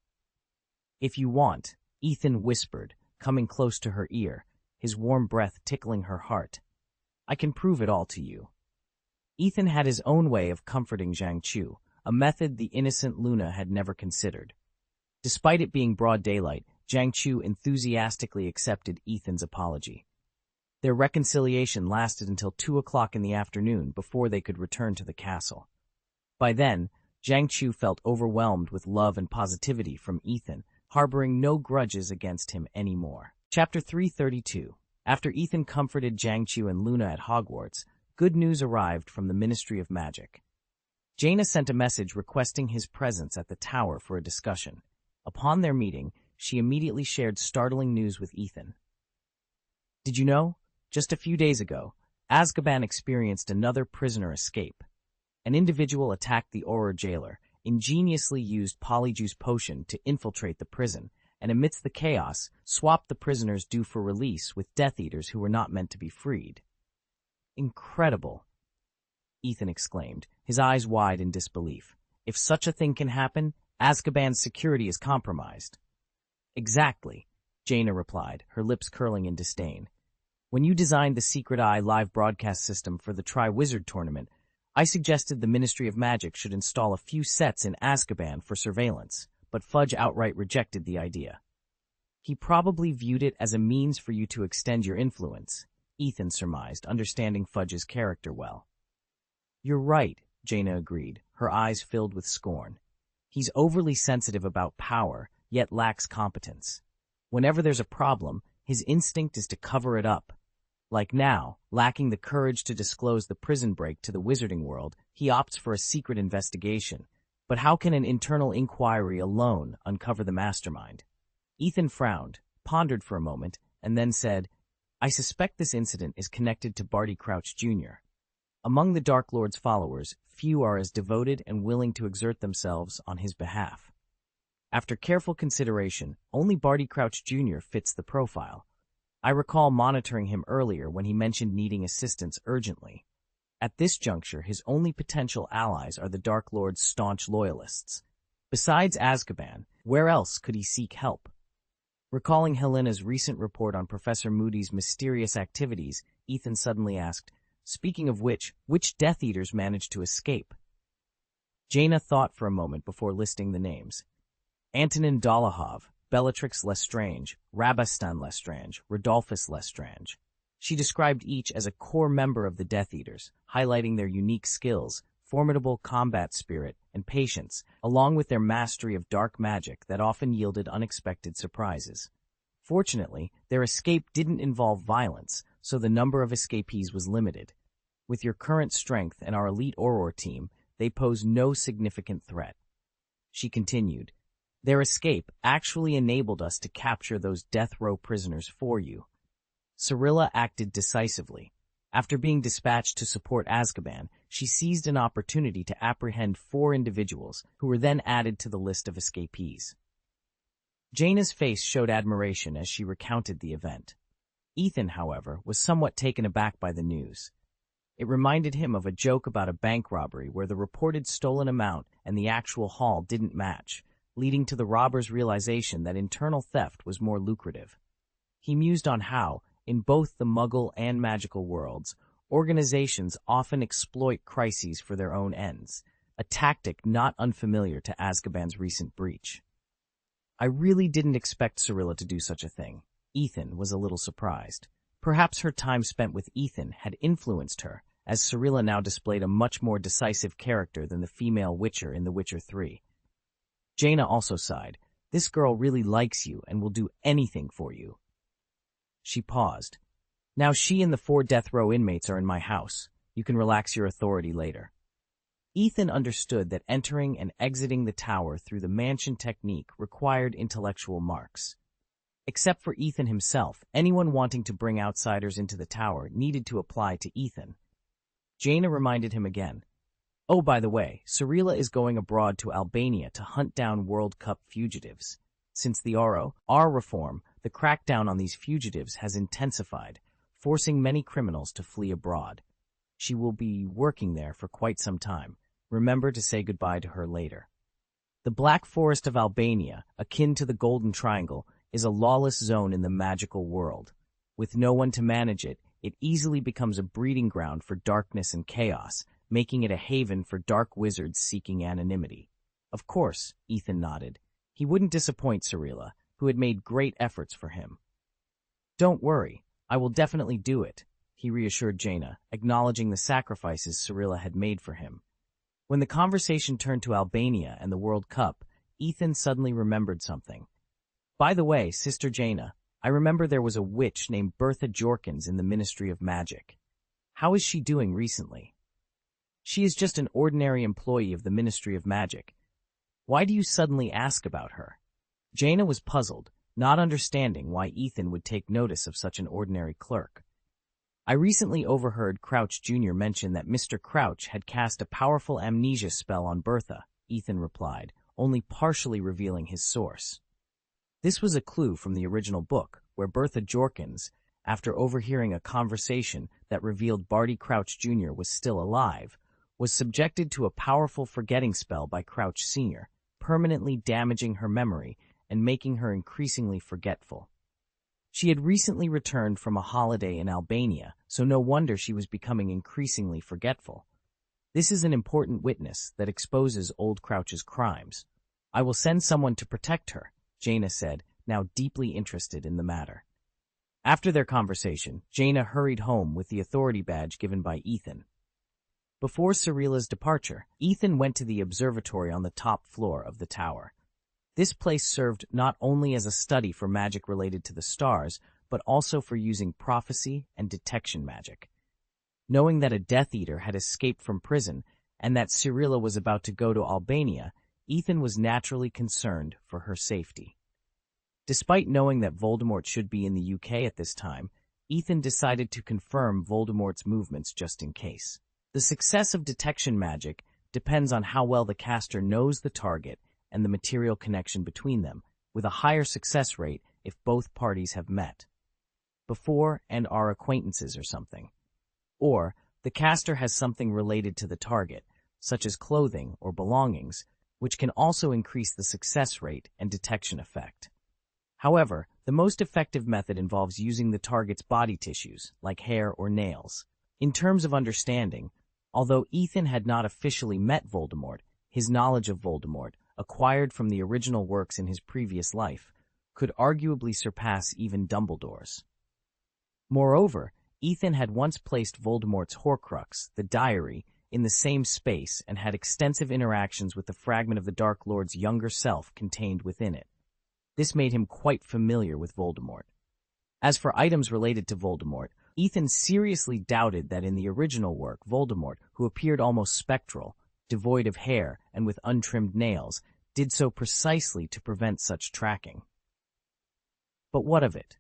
If you want, Ethan whispered, coming close to her ear, his warm breath tickling her heart. I can prove it all to you. Ethan had his own way of comforting Jiangchu, a method the innocent Luna had never considered. Despite it being broad daylight, Jiangchu enthusiastically accepted Ethan's apology. Their reconciliation lasted until 2 o'clock in the afternoon before they could return to the castle. By then, Jiangchu felt overwhelmed with love and positivity from Ethan, harboring no grudges against him anymore. Chapter 332. After Ethan comforted Jiangchu and Luna at Hogwarts, good news arrived from the Ministry of Magic. Jaina sent a message requesting his presence at the tower for a discussion. Upon their meeting, she immediately shared startling news with Ethan. Did you know? Just a few days ago, Azkaban experienced another prisoner escape. An individual attacked the Auror jailer, ingeniously used Polyjuice Potion to infiltrate the prison, and amidst the chaos, swapped the prisoners due for release with Death Eaters who were not meant to be freed. Incredible, Ethan exclaimed, his eyes wide in disbelief. If such a thing can happen, Azkaban's security is compromised. Exactly, Jaina replied, her lips curling in disdain. When you designed the Secret Eye live broadcast system for the Tri-Wizard tournament, I suggested the Ministry of Magic should install a few sets in Azkaban for surveillance, but Fudge outright rejected the idea. He probably viewed it as a means for you to extend your influence, Ethan surmised, understanding Fudge's character well. You're right, Jaina agreed, her eyes filled with scorn. He's overly sensitive about power, yet lacks competence. Whenever there's a problem, his instinct is to cover it up. Like now, lacking the courage to disclose the prison break to the wizarding world, he opts for a secret investigation. But how can an internal inquiry alone uncover the mastermind? Ethan frowned, pondered for a moment, and then said, I suspect this incident is connected to Barty Crouch Jr. Among the Dark Lord's followers, few are as devoted and willing to exert themselves on his behalf. After careful consideration, only Barty Crouch Jr. fits the profile. I recall monitoring him earlier when he mentioned needing assistance urgently. At this juncture, his only potential allies are the Dark Lord's staunch loyalists. Besides Azkaban, where else could he seek help? Recalling Helena's recent report on Professor Moody's mysterious activities, Ethan suddenly asked, Speaking of which Death Eaters managed to escape? Jaina thought for a moment before listing the names. Antonin Dolohov, Bellatrix Lestrange, Rabastan Lestrange, Rodolphus Lestrange. She described each as a core member of the Death Eaters, highlighting their unique skills, formidable combat spirit, and patience, along with their mastery of dark magic that often yielded unexpected surprises. Fortunately, their escape didn't involve violence, so the number of escapees was limited. With your current strength and our elite Auror team, they pose no significant threat. She continued, Their escape actually enabled us to capture those death row prisoners for you. Cyrilla acted decisively. After being dispatched to support Azkaban, she seized an opportunity to apprehend 4 individuals, who were then added to the list of escapees. Jaina's face showed admiration as she recounted the event. Ethan, however, was somewhat taken aback by the news. It reminded him of a joke about a bank robbery where the reported stolen amount and the actual haul didn't match, leading to the robber's realization that internal theft was more lucrative. He mused on how, in both the Muggle and magical worlds, organizations often exploit crises for their own ends, a tactic not unfamiliar to Azkaban's recent breach. I really didn't expect Cyrilla to do such a thing. Ethan was a little surprised. Perhaps her time spent with Ethan had influenced her, as Cirilla now displayed a much more decisive character than the female Witcher in The Witcher 3. Jaina also sighed. This girl really likes you and will do anything for you. She paused. Now she and the 4 death row inmates are in my house. You can relax your authority later. Ethan understood that entering and exiting the tower through the mansion technique required intellectual marks. Except for Ethan himself, anyone wanting to bring outsiders into the tower needed to apply to Ethan. Jaina reminded him again. Oh, by the way, Cirilla is going abroad to Albania to hunt down World Cup fugitives. Since the R reform, the crackdown on these fugitives has intensified, forcing many criminals to flee abroad. She will be working there for quite some time. Remember to say goodbye to her later. The Black Forest of Albania, akin to the Golden Triangle, is a lawless zone in the magical world. With no one to manage it, it easily becomes a breeding ground for darkness and chaos, making it a haven for dark wizards seeking anonymity. Of course, Ethan nodded. He wouldn't disappoint Cirilla, who had made great efforts for him. Don't worry, I will definitely do it, he reassured Jaina, acknowledging the sacrifices Cirilla had made for him. When the conversation turned to Albania and the World Cup, Ethan suddenly remembered something. By the way, Sister Jaina, I remember there was a witch named Bertha Jorkins in the Ministry of Magic. How is she doing recently? She is just an ordinary employee of the Ministry of Magic. Why do you suddenly ask about her? Jaina was puzzled, not understanding why Ethan would take notice of such an ordinary clerk. I recently overheard Crouch Jr. mention that Mr. Crouch had cast a powerful amnesia spell on Bertha, Ethan replied, only partially revealing his source. This was a clue from the original book, where Bertha Jorkins, after overhearing a conversation that revealed Barty Crouch Jr. was still alive, was subjected to a powerful forgetting spell by Crouch Sr., permanently damaging her memory and making her increasingly forgetful. She had recently returned from a holiday in Albania, so no wonder she was becoming increasingly forgetful. This is an important witness that exposes old Crouch's crimes. I will send someone to protect her, Jaina said, now deeply interested in the matter. After their conversation, Jaina hurried home with the authority badge given by Ethan. Before Cirilla's departure, Ethan went to the observatory on the top floor of the tower. This place served not only as a study for magic related to the stars, but also for using prophecy and detection magic. Knowing that a Death Eater had escaped from prison and that Cirilla was about to go to Albania, Ethan was naturally concerned for her safety. Despite knowing that Voldemort should be in the UK at this time, Ethan decided to confirm Voldemort's movements just in case. The success of detection magic depends on how well the caster knows the target and the material connection between them, with a higher success rate if both parties have met before and are acquaintances or something. Or the caster has something related to the target, such as clothing or belongings, which can also increase the success rate and detection effect. However, the most effective method involves using the target's body tissues, like hair or nails. In terms of understanding, although Ethan had not officially met Voldemort, his knowledge of Voldemort, acquired from the original works in his previous life, could arguably surpass even Dumbledore's. Moreover, Ethan had once placed Voldemort's Horcrux, the diary, in the same space and had extensive interactions with the fragment of the Dark Lord's younger self contained within it. This made him quite familiar with Voldemort. As for items related to Voldemort, Ethan seriously doubted that in the original work, Voldemort, who appeared almost spectral, devoid of hair and with untrimmed nails, did so precisely to prevent such tracking. But what of it?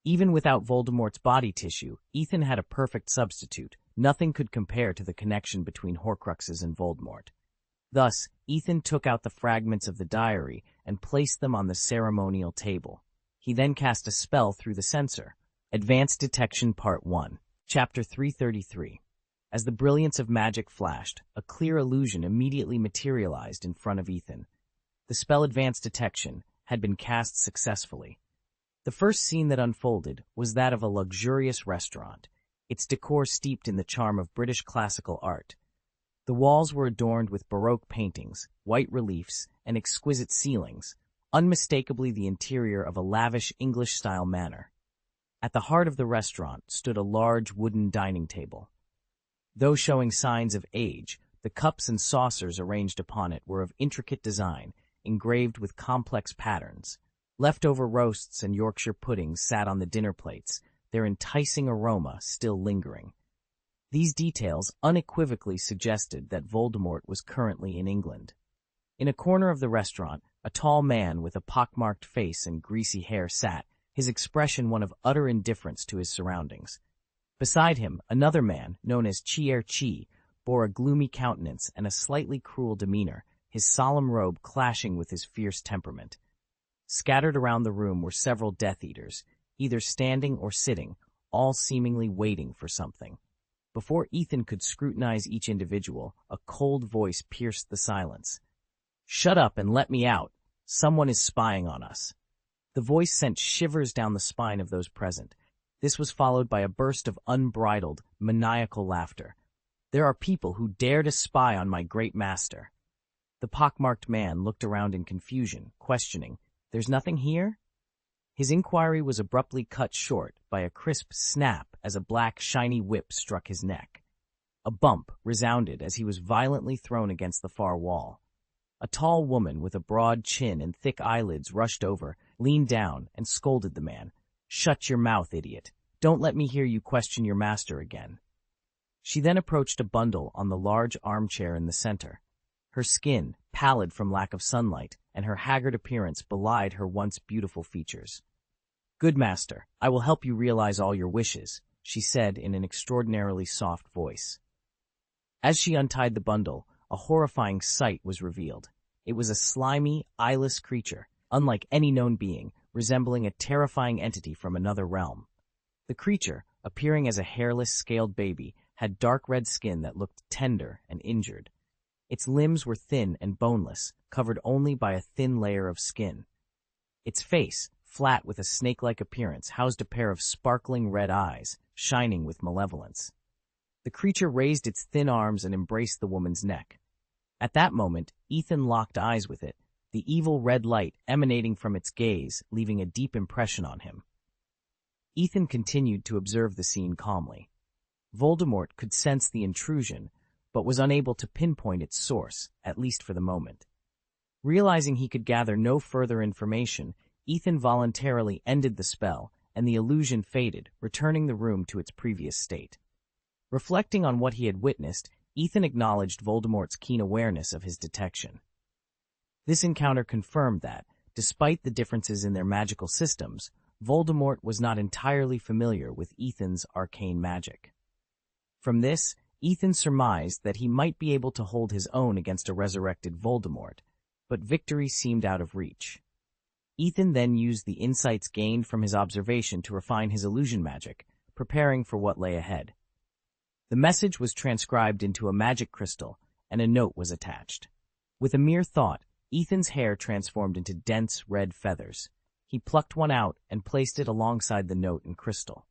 Even without Voldemort's body tissue, Ethan had a perfect substitute. Nothing could compare to the connection between Horcruxes and Voldemort. Thus, Ethan took out the fragments of the diary and placed them on the ceremonial table. He then cast a spell through the sensor. Advanced Detection Part 1, Chapter 333. As the brilliance of magic flashed, a clear illusion immediately materialized in front of Ethan. The spell Advanced Detection had been cast successfully. The first scene that unfolded was that of a luxurious restaurant, its decor steeped in the charm of British classical art. The walls were adorned with Baroque paintings, white reliefs, and exquisite ceilings, unmistakably the interior of a lavish English-style manor. At the heart of the restaurant stood a large wooden dining table. Though showing signs of age, the cups and saucers arranged upon it were of intricate design, engraved with complex patterns. Leftover roasts and Yorkshire puddings sat on the dinner plates, their enticing aroma still lingering. These details unequivocally suggested that Voldemort was currently in England. In a corner of the restaurant, a tall man with a pockmarked face and greasy hair sat, his expression one of utter indifference to his surroundings. Beside him, another man, known as Chi, bore a gloomy countenance and a slightly cruel demeanor, his solemn robe clashing with his fierce temperament. Scattered around the room were several Death Eaters, either standing or sitting, all seemingly waiting for something. Before Ethan could scrutinize each individual, a cold voice pierced the silence. "Shut up and let me out. Someone is spying on us." The voice sent shivers down the spine of those present. This was followed by a burst of unbridled, maniacal laughter. "There are people who dare to spy on my great master." The pockmarked man looked around in confusion, questioning, "There's nothing here?" His inquiry was abruptly cut short by a crisp snap as a black, shiny whip struck his neck. A bump resounded as he was violently thrown against the far wall. A tall woman with a broad chin and thick eyelids rushed over, leaned down, and scolded the man. "Shut your mouth, idiot. Don't let me hear you question your master again." She then approached a bundle on the large armchair in the center. Her skin, pallid from lack of sunlight, and her haggard appearance belied her once beautiful features. "Good master, I will help you realize all your wishes," she said in an extraordinarily soft voice. As she untied the bundle, a horrifying sight was revealed. It was a slimy, eyeless creature, unlike any known being, resembling a terrifying entity from another realm. The creature, appearing as a hairless, scaled baby, had dark red skin that looked tender and injured. Its limbs were thin and boneless, covered only by a thin layer of skin. Its face, flat with a snake-like appearance, housed a pair of sparkling red eyes, shining with malevolence. The creature raised its thin arms and embraced the woman's neck. At that moment, Ethan locked eyes with it, the evil red light emanating from its gaze, leaving a deep impression on him. Ethan continued to observe the scene calmly. Voldemort could sense the intrusion, but was unable to pinpoint its source, at least for the moment. Realizing he could gather no further information, Ethan voluntarily ended the spell, and the illusion faded, returning the room to its previous state. Reflecting on what he had witnessed, Ethan acknowledged Voldemort's keen awareness of his detection. This encounter confirmed that, despite the differences in their magical systems, Voldemort was not entirely familiar with Ethan's arcane magic. From this, Ethan surmised that he might be able to hold his own against a resurrected Voldemort, but victory seemed out of reach. Ethan then used the insights gained from his observation to refine his illusion magic, preparing for what lay ahead. The message was transcribed into a magic crystal, and a note was attached. With a mere thought, Ethan's hair transformed into dense red feathers. He plucked one out and placed it alongside the note and crystal.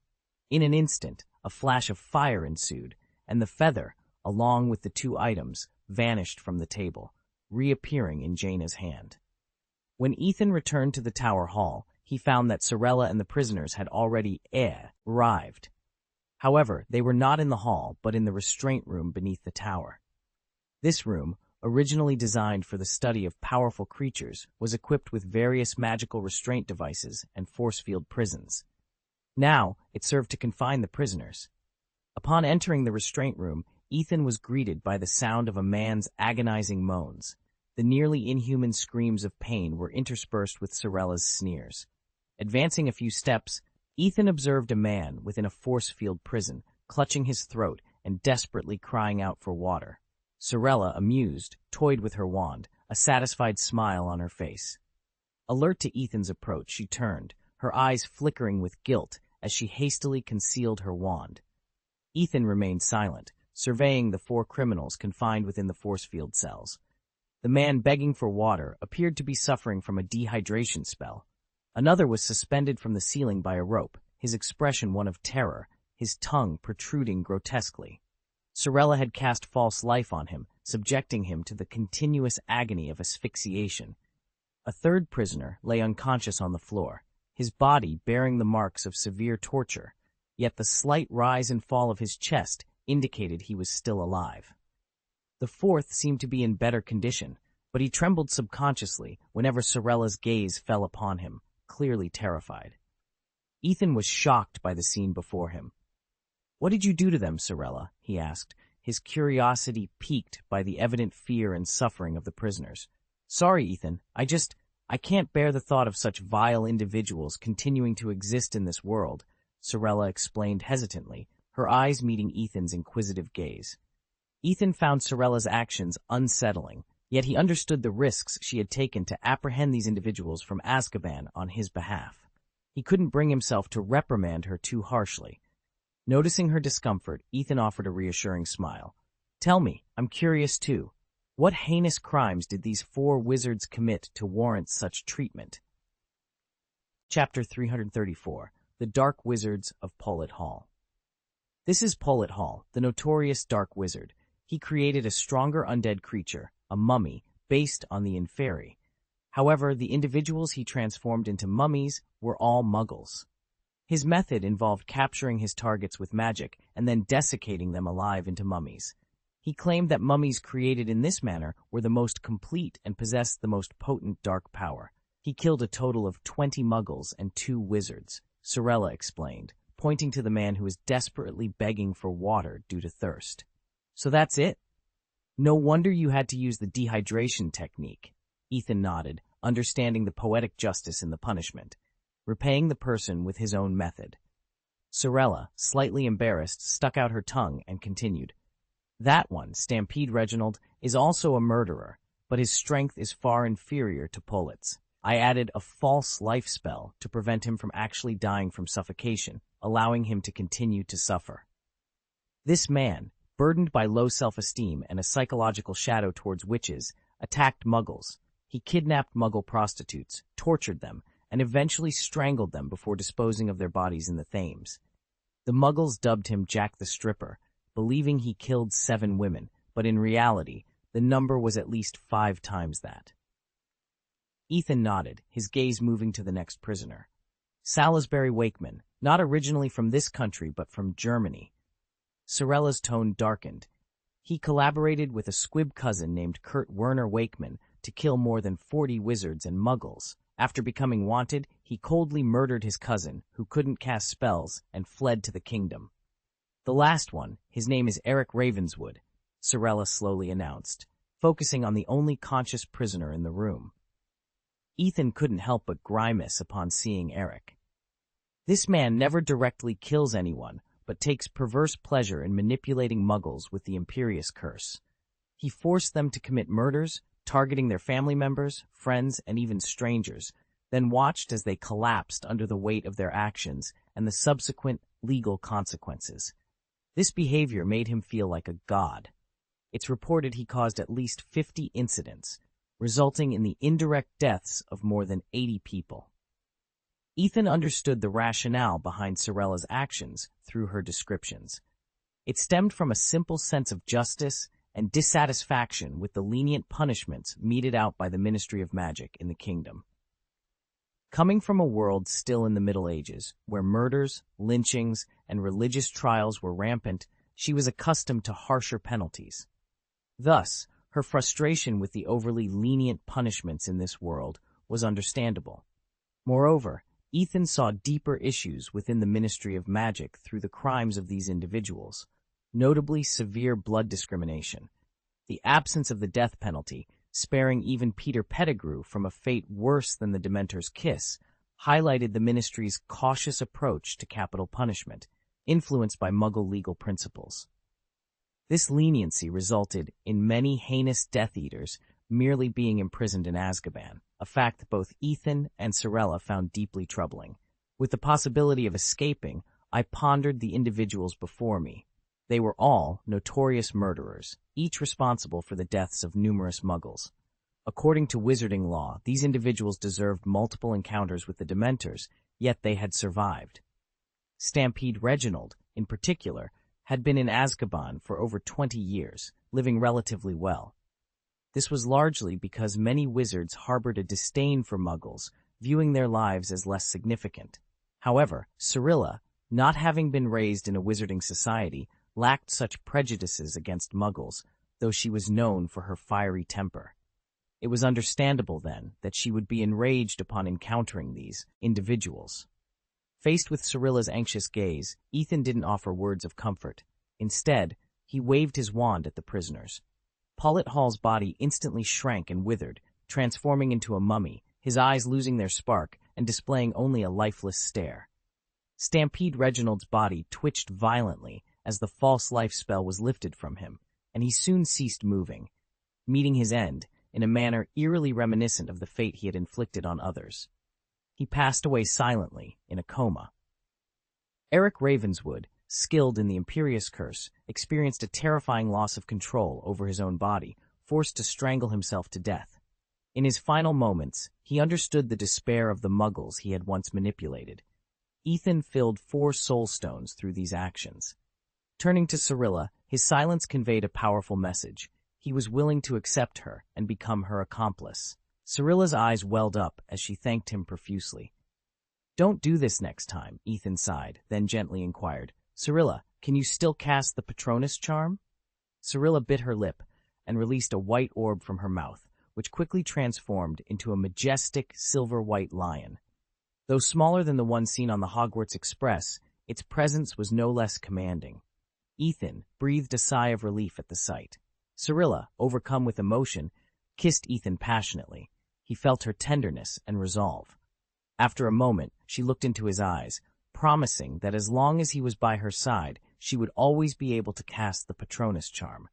In an instant, a flash of fire ensued, and the feather, along with the two items, vanished from the table, reappearing in Jaina's hand. When Ethan returned to the Tower Hall, he found that Sorella and the prisoners had already arrived. However, they were not in the hall, but in the restraint room beneath the tower. This room, originally designed for the study of powerful creatures, was equipped with various magical restraint devices and force field prisons. Now, it served to confine the prisoners. Upon entering the restraint room, Ethan was greeted by the sound of a man's agonizing moans. The nearly inhuman screams of pain were interspersed with Sorella's sneers. Advancing a few steps, Ethan observed a man within a force field prison, clutching his throat and desperately crying out for water. Sorella, amused, toyed with her wand, a satisfied smile on her face. Alert to Ethan's approach, she turned, her eyes flickering with guilt as she hastily concealed her wand. Ethan remained silent, surveying the 4 criminals confined within the force field cells. The man begging for water appeared to be suffering from a dehydration spell. Another was suspended from the ceiling by a rope, his expression one of terror, his tongue protruding grotesquely. Sorella had cast false life on him, subjecting him to the continuous agony of asphyxiation. A third prisoner lay unconscious on the floor, his body bearing the marks of severe torture, yet the slight rise and fall of his chest indicated he was still alive. The fourth seemed to be in better condition, but he trembled subconsciously whenever Sorella's gaze fell upon him, clearly terrified. Ethan was shocked by the scene before him. "What did you do to them, Sorella?" he asked, his curiosity piqued by the evident fear and suffering of the prisoners. "Sorry, Ethan, I can't bear the thought of such vile individuals continuing to exist in this world," Sorella explained hesitantly, her eyes meeting Ethan's inquisitive gaze. Ethan found Sorella's actions unsettling, yet he understood the risks she had taken to apprehend these individuals from Azkaban on his behalf. He couldn't bring himself to reprimand her too harshly. Noticing her discomfort, Ethan offered a reassuring smile. "Tell me, I'm curious too. What heinous crimes did these 4 wizards commit to warrant such treatment?" Chapter 334. The Dark Wizards of Pullet Hall. This is Pullet Hall, the notorious Dark Wizard. He created a stronger undead creature, a mummy, based on the Inferi. However, the individuals he transformed into mummies were all muggles. His method involved capturing his targets with magic and then desiccating them alive into mummies. He claimed that mummies created in this manner were the most complete and possessed the most potent dark power. He killed a total of 20 muggles and 2 wizards, Sorella explained, pointing to the man who was desperately begging for water due to thirst. "So that's it? No wonder you had to use the dehydration technique." Ethan nodded, understanding the poetic justice in the punishment, repaying the person with his own method. Sorella, slightly embarrassed, stuck out her tongue and continued. "That one, Stampede Reginald, is also a murderer, but his strength is far inferior to Pullet's. I added a false life spell to prevent him from actually dying from suffocation, allowing him to continue to suffer. This man, burdened by low self-esteem and a psychological shadow towards witches, attacked muggles. He kidnapped muggle prostitutes, tortured them, and eventually strangled them before disposing of their bodies in the Thames. The muggles dubbed him Jack the Stripper, believing he killed 7 women, but in reality, the number was at least 5 times that." Ethan nodded, his gaze moving to the next prisoner. Salisbury Wakeman, not originally from this country but from Germany. Sorella's tone darkened. He collaborated with a squib cousin named Kurt Werner Wakeman to kill more than 40 wizards and muggles. After becoming wanted, he coldly murdered his cousin, who couldn't cast spells, and fled to the kingdom. "The last one, his name is Eric Ravenswood," Sorella slowly announced, focusing on the only conscious prisoner in the room. Ethan couldn't help but grimace upon seeing Eric. This man never directly kills anyone, but takes perverse pleasure in manipulating muggles with the Imperious Curse. He forced them to commit murders, targeting their family members, friends, and even strangers, then watched as they collapsed under the weight of their actions and the subsequent legal consequences. This behavior made him feel like a god. It's reported he caused at least 50 incidents, resulting in the indirect deaths of more than 80 people. Ethan understood the rationale behind Sorella's actions through her descriptions. It stemmed from a simple sense of justice and dissatisfaction with the lenient punishments meted out by the Ministry of Magic in the kingdom. Coming from a world still in the Middle Ages, where murders, lynchings, and religious trials were rampant, she was accustomed to harsher penalties. Thus, her frustration with the overly lenient punishments in this world was understandable. Moreover, Ethan saw deeper issues within the Ministry of Magic through the crimes of these individuals, notably severe blood discrimination, the absence of the death penalty, sparing even Peter Pettigrew from a fate worse than the Dementor's kiss, highlighted the Ministry's cautious approach to capital punishment, influenced by Muggle legal principles. This leniency resulted in many heinous Death Eaters merely being imprisoned in Azkaban, a fact that both Ethan and Sorella found deeply troubling. With the possibility of escaping, I pondered the individuals before me. They were all notorious murderers, each responsible for the deaths of numerous Muggles. According to wizarding law, these individuals deserved multiple encounters with the Dementors, yet they had survived. Stampede Reginald, in particular, had been in Azkaban for over 20 years, living relatively well. This was largely because many wizards harbored a disdain for Muggles, viewing their lives as less significant. However, Sorella, not having been raised in a wizarding society, lacked such prejudices against Muggles, though she was known for her fiery temper. It was understandable, then, that she would be enraged upon encountering these individuals. Faced with Cirilla's anxious gaze, Ethan didn't offer words of comfort. Instead, he waved his wand at the prisoners. Paulette Hall's body instantly shrank and withered, transforming into a mummy, his eyes losing their spark and displaying only a lifeless stare. Stampede Reginald's body twitched violently as the false life spell was lifted from him, and he soon ceased moving, meeting his end in a manner eerily reminiscent of the fate he had inflicted on others. He passed away silently, in a coma. Eric Ravenswood, skilled in the Imperious Curse, experienced a terrifying loss of control over his own body, forced to strangle himself to death. In his final moments, he understood the despair of the Muggles he had once manipulated. Ethan filled 4 soul stones through these actions. Turning to Cirilla, his silence conveyed a powerful message. He was willing to accept her and become her accomplice. Cirilla's eyes welled up as she thanked him profusely. "Don't do this next time," Ethan sighed, then gently inquired, "Cirilla, can you still cast the Patronus charm?" Cirilla bit her lip and released a white orb from her mouth, which quickly transformed into a majestic silver-white lion. Though smaller than the one seen on the Hogwarts Express, its presence was no less commanding. Ethan breathed a sigh of relief at the sight. Cirilla, overcome with emotion, kissed Ethan passionately. He felt her tenderness and resolve. After a moment, she looked into his eyes, promising that as long as he was by her side, she would always be able to cast the Patronus charm.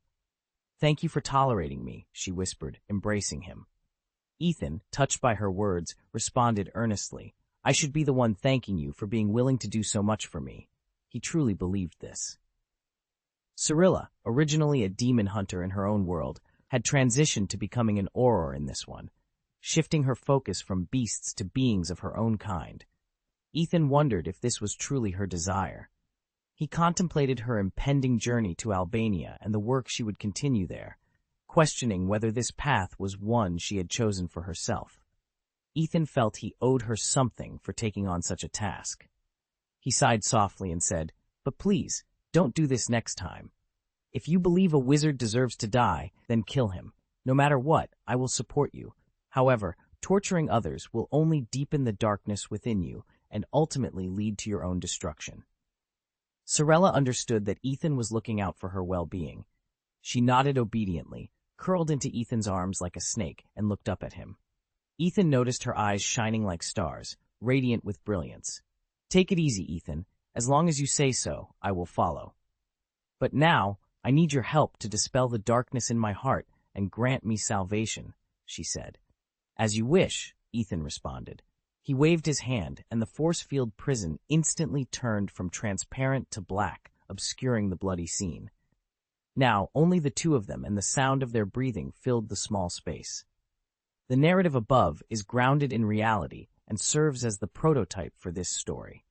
"Thank you for tolerating me," she whispered, embracing him. Ethan, touched by her words, responded earnestly, "I should be the one thanking you for being willing to do so much for me." He truly believed this. Cirilla, originally a demon hunter in her own world, had transitioned to becoming an auror in this one, shifting her focus from beasts to beings of her own kind. Ethan wondered if this was truly her desire. He contemplated her impending journey to Albania and the work she would continue there, questioning whether this path was one she had chosen for herself. Ethan felt he owed her something for taking on such a task. He sighed softly and said, "But please, don't do this next time. If you believe a wizard deserves to die, then kill him. No matter what, I will support you. However, torturing others will only deepen the darkness within you and ultimately lead to your own destruction." Cirilla understood that Ethan was looking out for her well-being. She nodded obediently, curled into Ethan's arms like a snake, and looked up at him. Ethan noticed her eyes shining like stars, radiant with brilliance. "Take it easy, Ethan. As long as you say so, I will follow. But now, I need your help to dispel the darkness in my heart and grant me salvation," she said. "As you wish," Ethan responded. He waved his hand, and the force field prison instantly turned from transparent to black, obscuring the bloody scene. Now, only the two of them and the sound of their breathing filled the small space. The narrative above is grounded in reality and serves as the prototype for this story.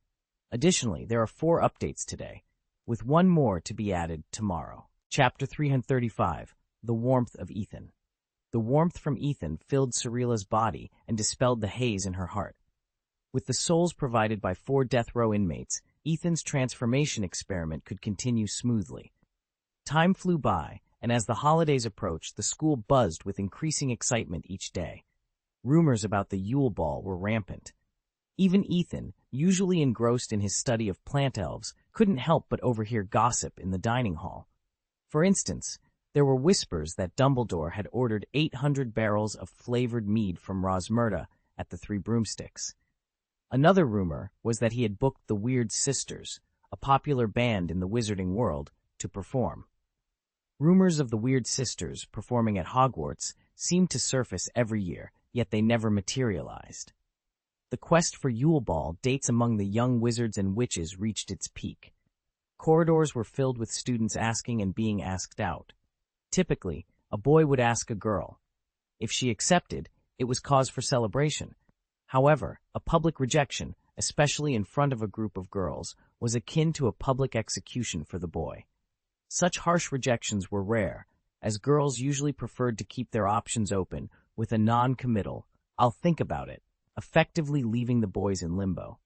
Additionally, there are 4 updates today, with one more to be added tomorrow. Chapter 335, The Warmth of Ethan. The warmth from Ethan filled Cirilla's body and dispelled the haze in her heart. With the souls provided by 4 death row inmates, Ethan's transformation experiment could continue smoothly. Time flew by, and as the holidays approached, the school buzzed with increasing excitement each day. Rumors about the Yule Ball were rampant. Even Ethan, usually engrossed in his study of plant elves, couldn't help but overhear gossip in the dining hall. For instance, there were whispers that Dumbledore had ordered 800 barrels of flavored mead from Rosmerta at the Three Broomsticks. Another rumor was that he had booked the Weird Sisters, a popular band in the wizarding world, to perform. Rumors of the Weird Sisters performing at Hogwarts seemed to surface every year, yet they never materialized. The quest for Yule Ball dates among the young wizards and witches reached its peak. Corridors were filled with students asking and being asked out. Typically, a boy would ask a girl. If she accepted, it was cause for celebration. However, a public rejection, especially in front of a group of girls, was akin to a public execution for the boy. Such harsh rejections were rare, as girls usually preferred to keep their options open with a non-committal, "I'll think about it," effectively leaving the boys in limbo.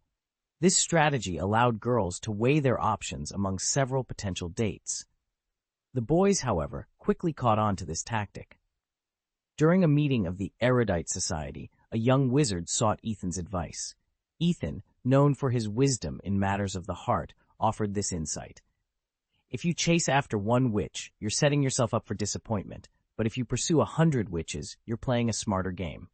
This strategy allowed girls to weigh their options among several potential dates. The boys, however, quickly caught on to this tactic. During a meeting of the Erudite Society, a young wizard sought Ethan's advice. Ethan, known for his wisdom in matters of the heart, offered this insight. If you chase after one witch, you're setting yourself up for disappointment, but if you pursue 100 witches, you're playing a smarter game.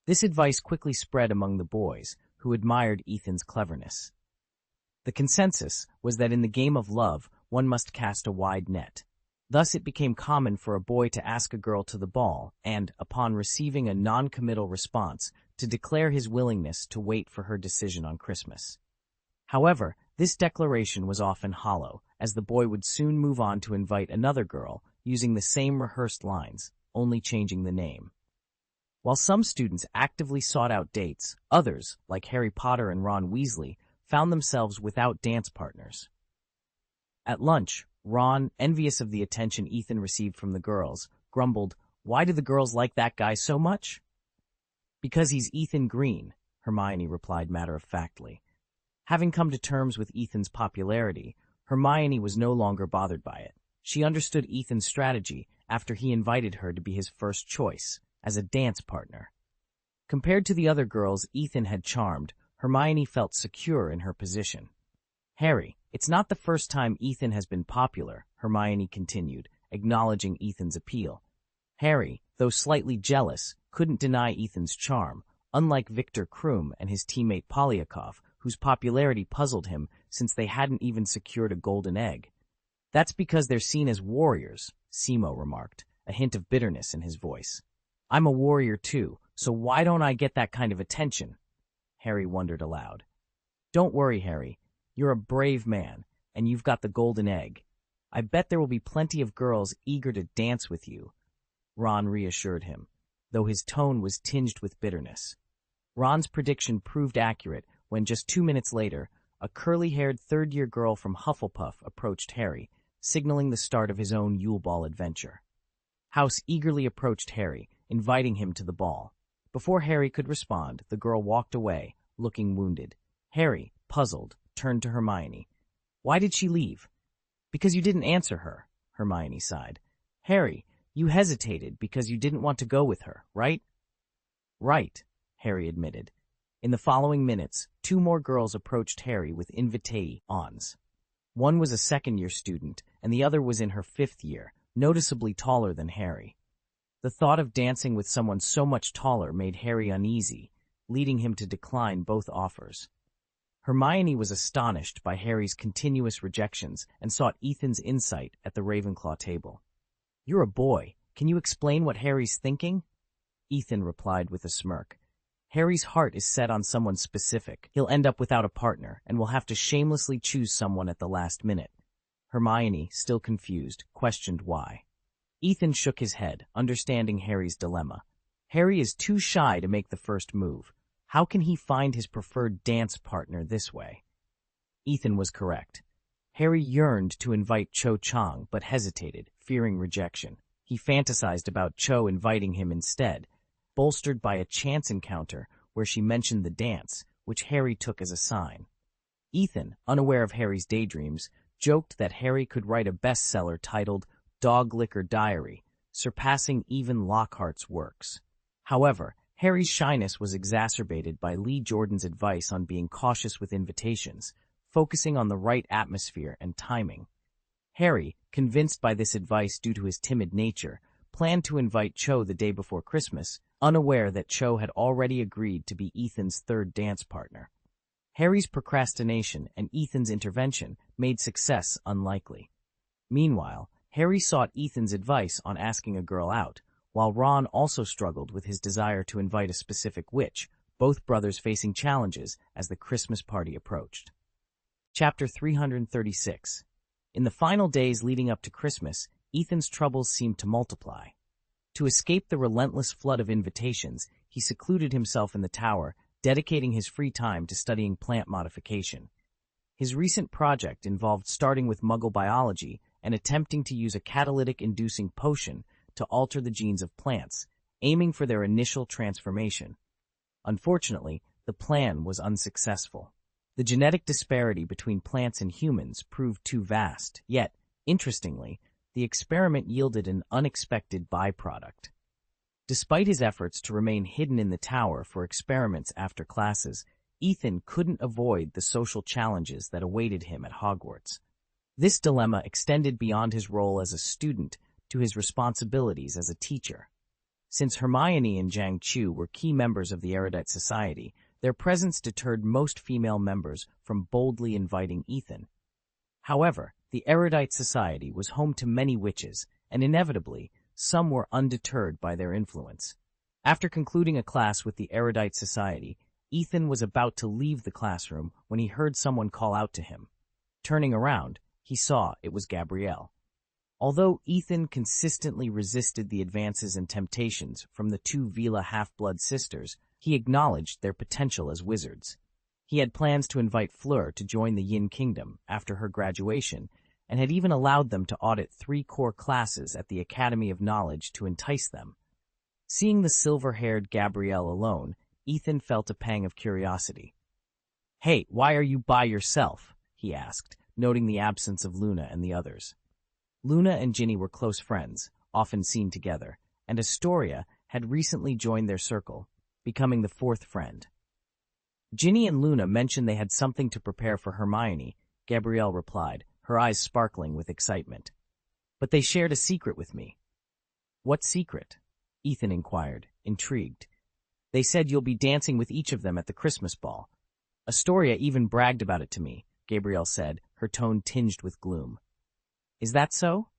This advice quickly spread among the boys, who admired Ethan's cleverness. The consensus was that in the game of love, one must cast a wide net. Thus it became common for a boy to ask a girl to the ball and, upon receiving a non-committal response, to declare his willingness to wait for her decision on Christmas. However, this declaration was often hollow, as the boy would soon move on to invite another girl, using the same rehearsed lines, only changing the name. While some students actively sought out dates, others, like Harry Potter and Ron Weasley, found themselves without dance partners. At lunch, Ron, envious of the attention Ethan received from the girls, grumbled, "Why do the girls like that guy so much?" "Because he's Ethan Green," Hermione replied matter-of-factly. Having come to terms with Ethan's popularity, Hermione was no longer bothered by it. She understood Ethan's strategy after he invited her to be his first choice, as a dance partner. Compared to the other girls Ethan had charmed, Hermione felt secure in her position. "Harry, it's not the first time Ethan has been popular," Hermione continued, acknowledging Ethan's appeal. Harry, though slightly jealous, couldn't deny Ethan's charm, unlike Viktor Krum and his teammate Polyakov, whose popularity puzzled him since they hadn't even secured a golden egg. "That's because they're seen as warriors," Simo remarked, a hint of bitterness in his voice. "I'm a warrior too, so why don't I get that kind of attention?" Harry wondered aloud. "Don't worry, Harry. You're a brave man, and you've got the golden egg. I bet there will be plenty of girls eager to dance with you," Ron reassured him, though his tone was tinged with bitterness. Ron's prediction proved accurate when just 2 minutes later, a curly-haired third-year girl from Hufflepuff approached Harry, signaling the start of his own Yule Ball adventure. House eagerly approached Harry, inviting him to the ball. Before Harry could respond, the girl walked away, looking wounded. Harry, puzzled, turned to Hermione. "Why did she leave?" "Because you didn't answer her," Hermione sighed. "Harry, you hesitated because you didn't want to go with her, right?" "Right," Harry admitted. In the following minutes, 2 more girls approached Harry with invitee-ons. One was a second-year student, and the other was in her 5th year, noticeably taller than Harry. The thought of dancing with someone so much taller made Harry uneasy, leading him to decline both offers. Hermione was astonished by Harry's continuous rejections and sought Ethan's insight at the Ravenclaw table. "You're a boy. Can you explain what Harry's thinking?" Ethan replied with a smirk. "Harry's heart is set on someone specific. He'll end up without a partner and will have to shamelessly choose someone at the last minute." Hermione, still confused, questioned why. Ethan shook his head, understanding Harry's dilemma. Harry is too shy to make the first move. How can he find his preferred dance partner this way? Ethan was correct. Harry yearned to invite Cho Chang, but hesitated, fearing rejection. He fantasized about Cho inviting him instead, bolstered by a chance encounter where she mentioned the dance, which Harry took as a sign. Ethan, unaware of Harry's daydreams, joked that Harry could write a bestseller titled Dog Liquor Diary, surpassing even Lockhart's works. However, Harry's shyness was exacerbated by Lee Jordan's advice on being cautious with invitations, focusing on the right atmosphere and timing. Harry, convinced by this advice due to his timid nature, planned to invite Cho the day before Christmas, unaware that Cho had already agreed to be Ethan's third dance partner. Harry's procrastination and Ethan's intervention made success unlikely. Meanwhile, Harry sought Ethan's advice on asking a girl out, while Ron also struggled with his desire to invite a specific witch, both brothers facing challenges as the Christmas party approached. Chapter 336. In the final days leading up to Christmas, Ethan's troubles seemed to multiply. To escape the relentless flood of invitations, he secluded himself in the tower, dedicating his free time to studying plant modification. His recent project involved starting with Muggle biology and attempting to use a catalytic-inducing potion to alter the genes of plants, aiming for their initial transformation. Unfortunately, the plan was unsuccessful. The genetic disparity between plants and humans proved too vast, yet, interestingly, the experiment yielded an unexpected byproduct. Despite his efforts to remain hidden in the tower for experiments after classes, Ethan couldn't avoid the social challenges that awaited him at Hogwarts. This dilemma extended beyond his role as a student to his responsibilities as a teacher. Since Hermione and Zhang Chu were key members of the Erudite Society, their presence deterred most female members from boldly inviting Ethan. However, the Erudite Society was home to many witches, and inevitably, some were undeterred by their influence. After concluding a class with the Erudite Society, Ethan was about to leave the classroom when he heard someone call out to him. Turning around, he saw it was Gabrielle. Although Ethan consistently resisted the advances and temptations from the two Vila half-blood sisters, he acknowledged their potential as wizards. He had plans to invite Fleur to join the Yin Kingdom after her graduation, and had even allowed them to audit 3 core classes at the Academy of Knowledge to entice them. Seeing the silver-haired Gabrielle alone, Ethan felt a pang of curiosity. "Hey, why are you by yourself?" he asked, noting the absence of Luna and the others. Luna and Ginny were close friends, often seen together, and Astoria had recently joined their circle, becoming the 4th friend. Ginny and Luna mentioned they had something to prepare for Hermione, Gabrielle replied, her eyes sparkling with excitement. "But they shared a secret with me." "What secret?" Ethan inquired, intrigued. "They said you'll be dancing with each of them at the Christmas ball. Astoria even bragged about it to me," Gabrielle said, her tone tinged with gloom. "Is that so?"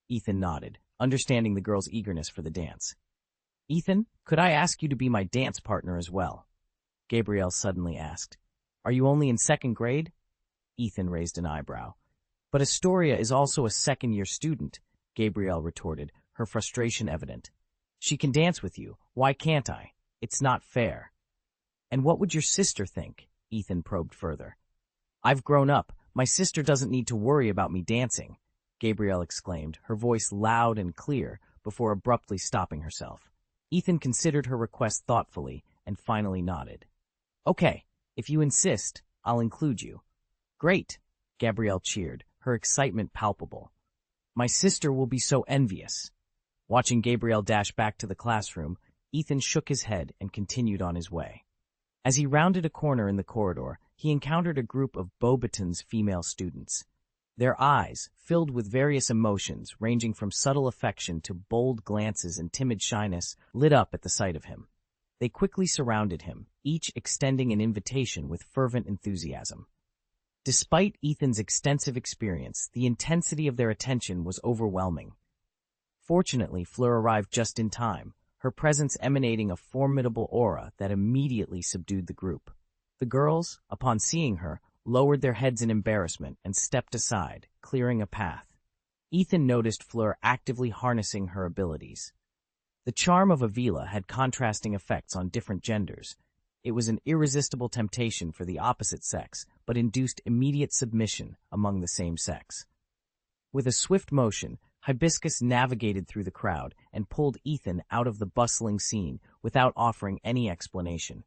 Ethan nodded, understanding the girl's eagerness for the dance. "Ethan, could I ask you to be my dance partner as well?" Gabrielle suddenly asked. "Are you only in 2nd grade?" Ethan raised an eyebrow. "But Astoria is also a 2nd-year student," Gabrielle retorted, her frustration evident. "She can dance with you. Why can't I? It's not fair." "And what would your sister think?" Ethan probed further. "I've grown up. My sister doesn't need to worry about me dancing," Gabrielle exclaimed, her voice loud and clear, before abruptly stopping herself. Ethan considered her request thoughtfully and finally nodded. "Okay, if you insist, I'll include you." "Great," Gabrielle cheered, her excitement palpable. "My sister will be so envious." Watching Gabrielle dash back to the classroom, Ethan shook his head and continued on his way. As he rounded a corner in the corridor, he encountered a group of Beauxbaton's female students. Their eyes, filled with various emotions ranging from subtle affection to bold glances and timid shyness, lit up at the sight of him. They quickly surrounded him, each extending an invitation with fervent enthusiasm. Despite Ethan's extensive experience, the intensity of their attention was overwhelming. Fortunately, Fleur arrived just in time, her presence emanating a formidable aura that immediately subdued the group. The girls, upon seeing her, lowered their heads in embarrassment and stepped aside, clearing a path. Ethan noticed Fleur actively harnessing her abilities. The charm of Avila had contrasting effects on different genders. It was an irresistible temptation for the opposite sex, but induced immediate submission among the same sex. With a swift motion, Hibiscus navigated through the crowd and pulled Ethan out of the bustling scene without offering any explanation.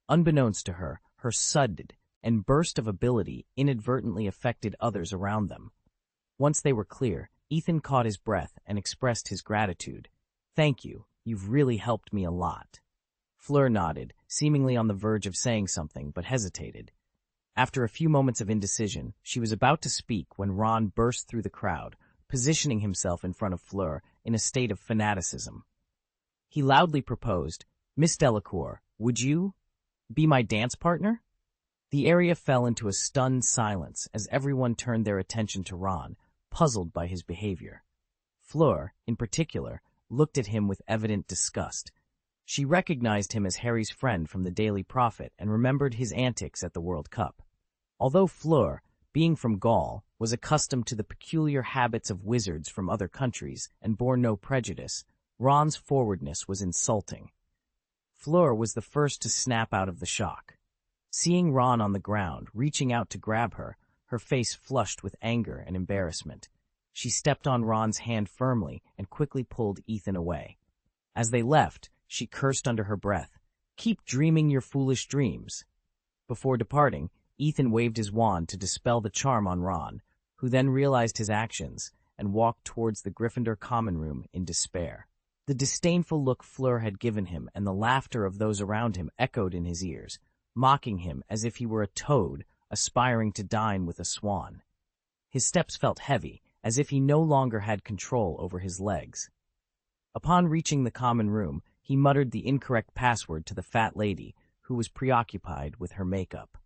Unbeknownst to her, her sudden and burst of ability inadvertently affected others around them. Once they were clear, Ethan caught his breath and expressed his gratitude. "Thank you, you've really helped me a lot." Fleur nodded, seemingly on the verge of saying something, but hesitated. After a few moments of indecision, she was about to speak when Ron burst through the crowd, positioning himself in front of Fleur in a state of fanaticism. He loudly proposed, "Miss Delacour, would you be my dance partner?" The area fell into a stunned silence as everyone turned their attention to Ron, puzzled by his behavior. Fleur, in particular, looked at him with evident disgust. She recognized him as Harry's friend from the Daily Prophet and remembered his antics at the World Cup. Although Fleur, being from Gaul, was accustomed to the peculiar habits of wizards from other countries and bore no prejudice, Ron's forwardness was insulting. Fleur was the first to snap out of the shock. Seeing Ron on the ground, reaching out to grab her, her face flushed with anger and embarrassment. She stepped on Ron's hand firmly and quickly pulled Ethan away. As they left, she cursed under her breath, "Keep dreaming your foolish dreams." Before departing, Ethan waved his wand to dispel the charm on Ron, who then realized his actions and walked towards the Gryffindor common room in despair. The disdainful look Fleur had given him and the laughter of those around him echoed in his ears, mocking him as if he were a toad aspiring to dine with a swan. His steps felt heavy, as if he no longer had control over his legs. Upon reaching the common room, he muttered the incorrect password to the fat lady, who was preoccupied with her makeup.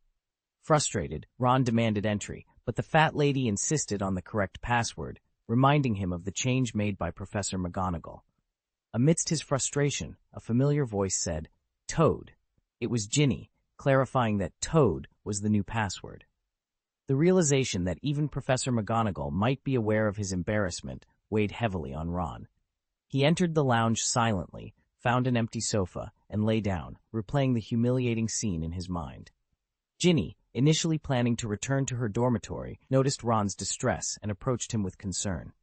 Frustrated, Ron demanded entry, but the fat lady insisted on the correct password, reminding him of the change made by Professor McGonagall. Amidst his frustration, a familiar voice said, "Toad." It was Ginny, clarifying that Toad was the new password. The realization that even Professor McGonagall might be aware of his embarrassment weighed heavily on Ron. He entered the lounge silently, found an empty sofa, and lay down, replaying the humiliating scene in his mind. Ginny, initially planning to return to her dormitory, noticed Ron's distress and approached him with concern.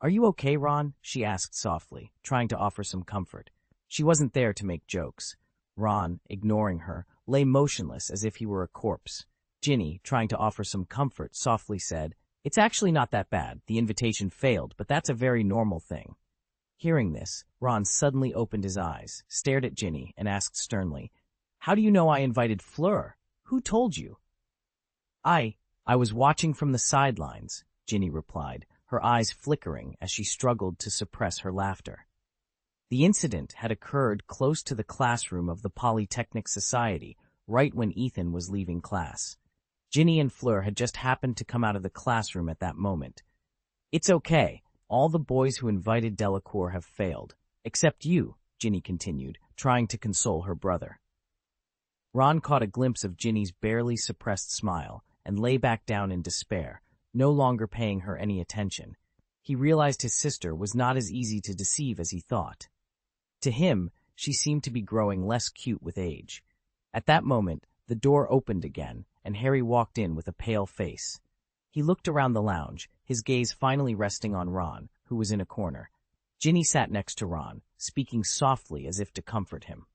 "Are you okay, Ron?" she asked softly, trying to offer some comfort. She wasn't there to make jokes. Ron, ignoring her, lay motionless as if he were a corpse. Ginny, trying to offer some comfort, softly said, "It's actually not that bad. The invitation failed, but that's a very normal thing." Hearing this, Ron suddenly opened his eyes, stared at Ginny, and asked sternly, "How do you know I invited Fleur? Who told you?" I was watching from the sidelines," Ginny replied, her eyes flickering as she struggled to suppress her laughter. The incident had occurred close to the classroom of the Polytechnic Society, right when Ethan was leaving class. Ginny and Fleur had just happened to come out of the classroom at that moment. "It's okay. All the boys who invited Delacour have failed. Except you," Ginny continued, trying to console her brother. Ron caught a glimpse of Ginny's barely suppressed smile and lay back down in despair, no longer paying her any attention. He realized his sister was not as easy to deceive as he thought. To him, she seemed to be growing less cute with age. At that moment, the door opened again, and Harry walked in with a pale face. He looked around the lounge, his gaze finally resting on Ron, who was in a corner. Ginny sat next to Ron, speaking softly as if to comfort him.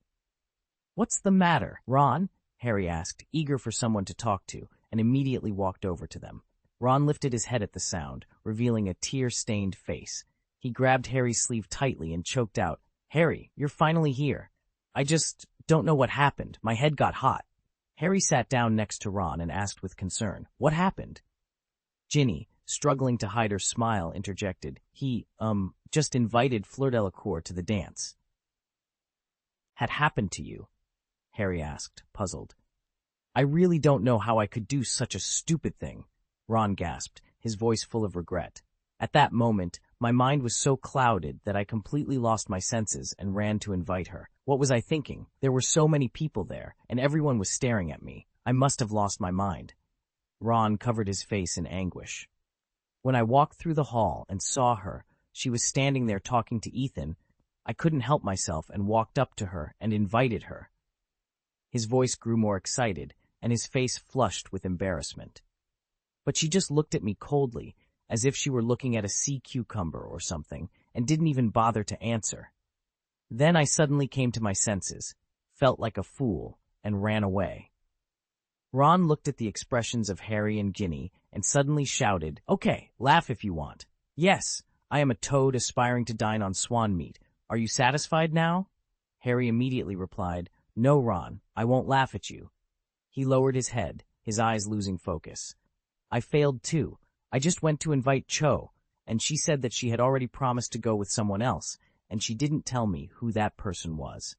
"What's the matter, Ron?" Harry asked, eager for someone to talk to, and immediately walked over to them. Ron lifted his head at the sound, revealing a tear-stained face. He grabbed Harry's sleeve tightly and choked out, "Harry, you're finally here. I just don't know what happened. My head got hot." Harry sat down next to Ron and asked with concern, "What happened?" Ginny, struggling to hide her smile, interjected, "He, just invited Fleur Delacour to the dance." "Had happened to you?" Harry asked, puzzled. "I really don't know how I could do such a stupid thing," Ron gasped, his voice full of regret. "At that moment, my mind was so clouded that I completely lost my senses and ran to invite her. What was I thinking? There were so many people there, and everyone was staring at me. I must have lost my mind." Ron covered his face in anguish. "When I walked through the hall and saw her, she was standing there talking to Ethan. I couldn't help myself and walked up to her and invited her." His voice grew more excited, and his face flushed with embarrassment. "But she just looked at me coldly, as if she were looking at a sea cucumber or something, and didn't even bother to answer. Then I suddenly came to my senses, felt like a fool, and ran away." Ron looked at the expressions of Harry and Ginny and suddenly shouted, "Okay, laugh if you want. Yes, I am a toad aspiring to dine on swan meat. Are you satisfied now?" Harry immediately replied, "No, Ron, I won't laugh at you." He lowered his head, his eyes losing focus. "I failed too. I just went to invite Cho, and she said that she had already promised to go with someone else, and she didn't tell me who that person was."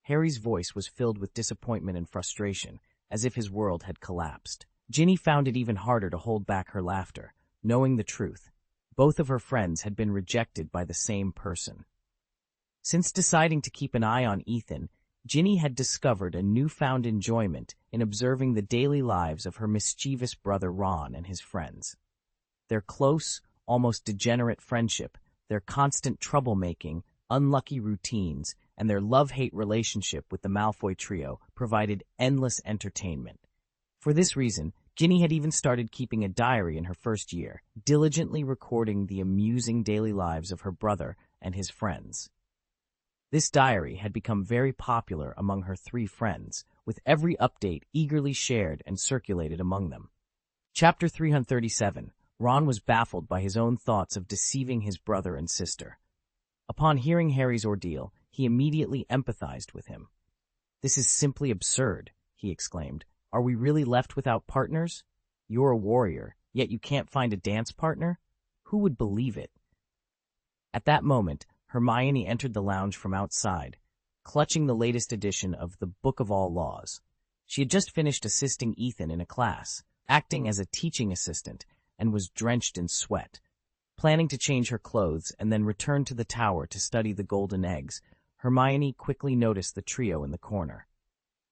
Harry's voice was filled with disappointment and frustration, as if his world had collapsed. Ginny found it even harder to hold back her laughter, knowing the truth. Both of her friends had been rejected by the same person. Since deciding to keep an eye on Ethan, Ginny had discovered a newfound enjoyment in observing the daily lives of her mischievous brother Ron and his friends. Their close, almost degenerate friendship, their constant troublemaking, unlucky routines, and their love-hate relationship with the Malfoy trio provided endless entertainment. For this reason, Ginny had even started keeping a diary in her first year, diligently recording the amusing daily lives of her brother and his friends. This diary had become very popular among her three friends, with every update eagerly shared and circulated among them. Chapter 337. Ron was baffled by his own thoughts of deceiving his brother and sister. Upon hearing Harry's ordeal, he immediately empathized with him. "This is simply absurd," he exclaimed. "Are we really left without partners? You're a warrior, yet you can't find a dance partner? Who would believe it?" At that moment, Hermione entered the lounge from outside, clutching the latest edition of the Book of All Laws. She had just finished assisting Ethan in a class, acting as a teaching assistant, and was drenched in sweat. Planning to change her clothes and then return to the tower to study the golden eggs, Hermione quickly noticed the trio in the corner.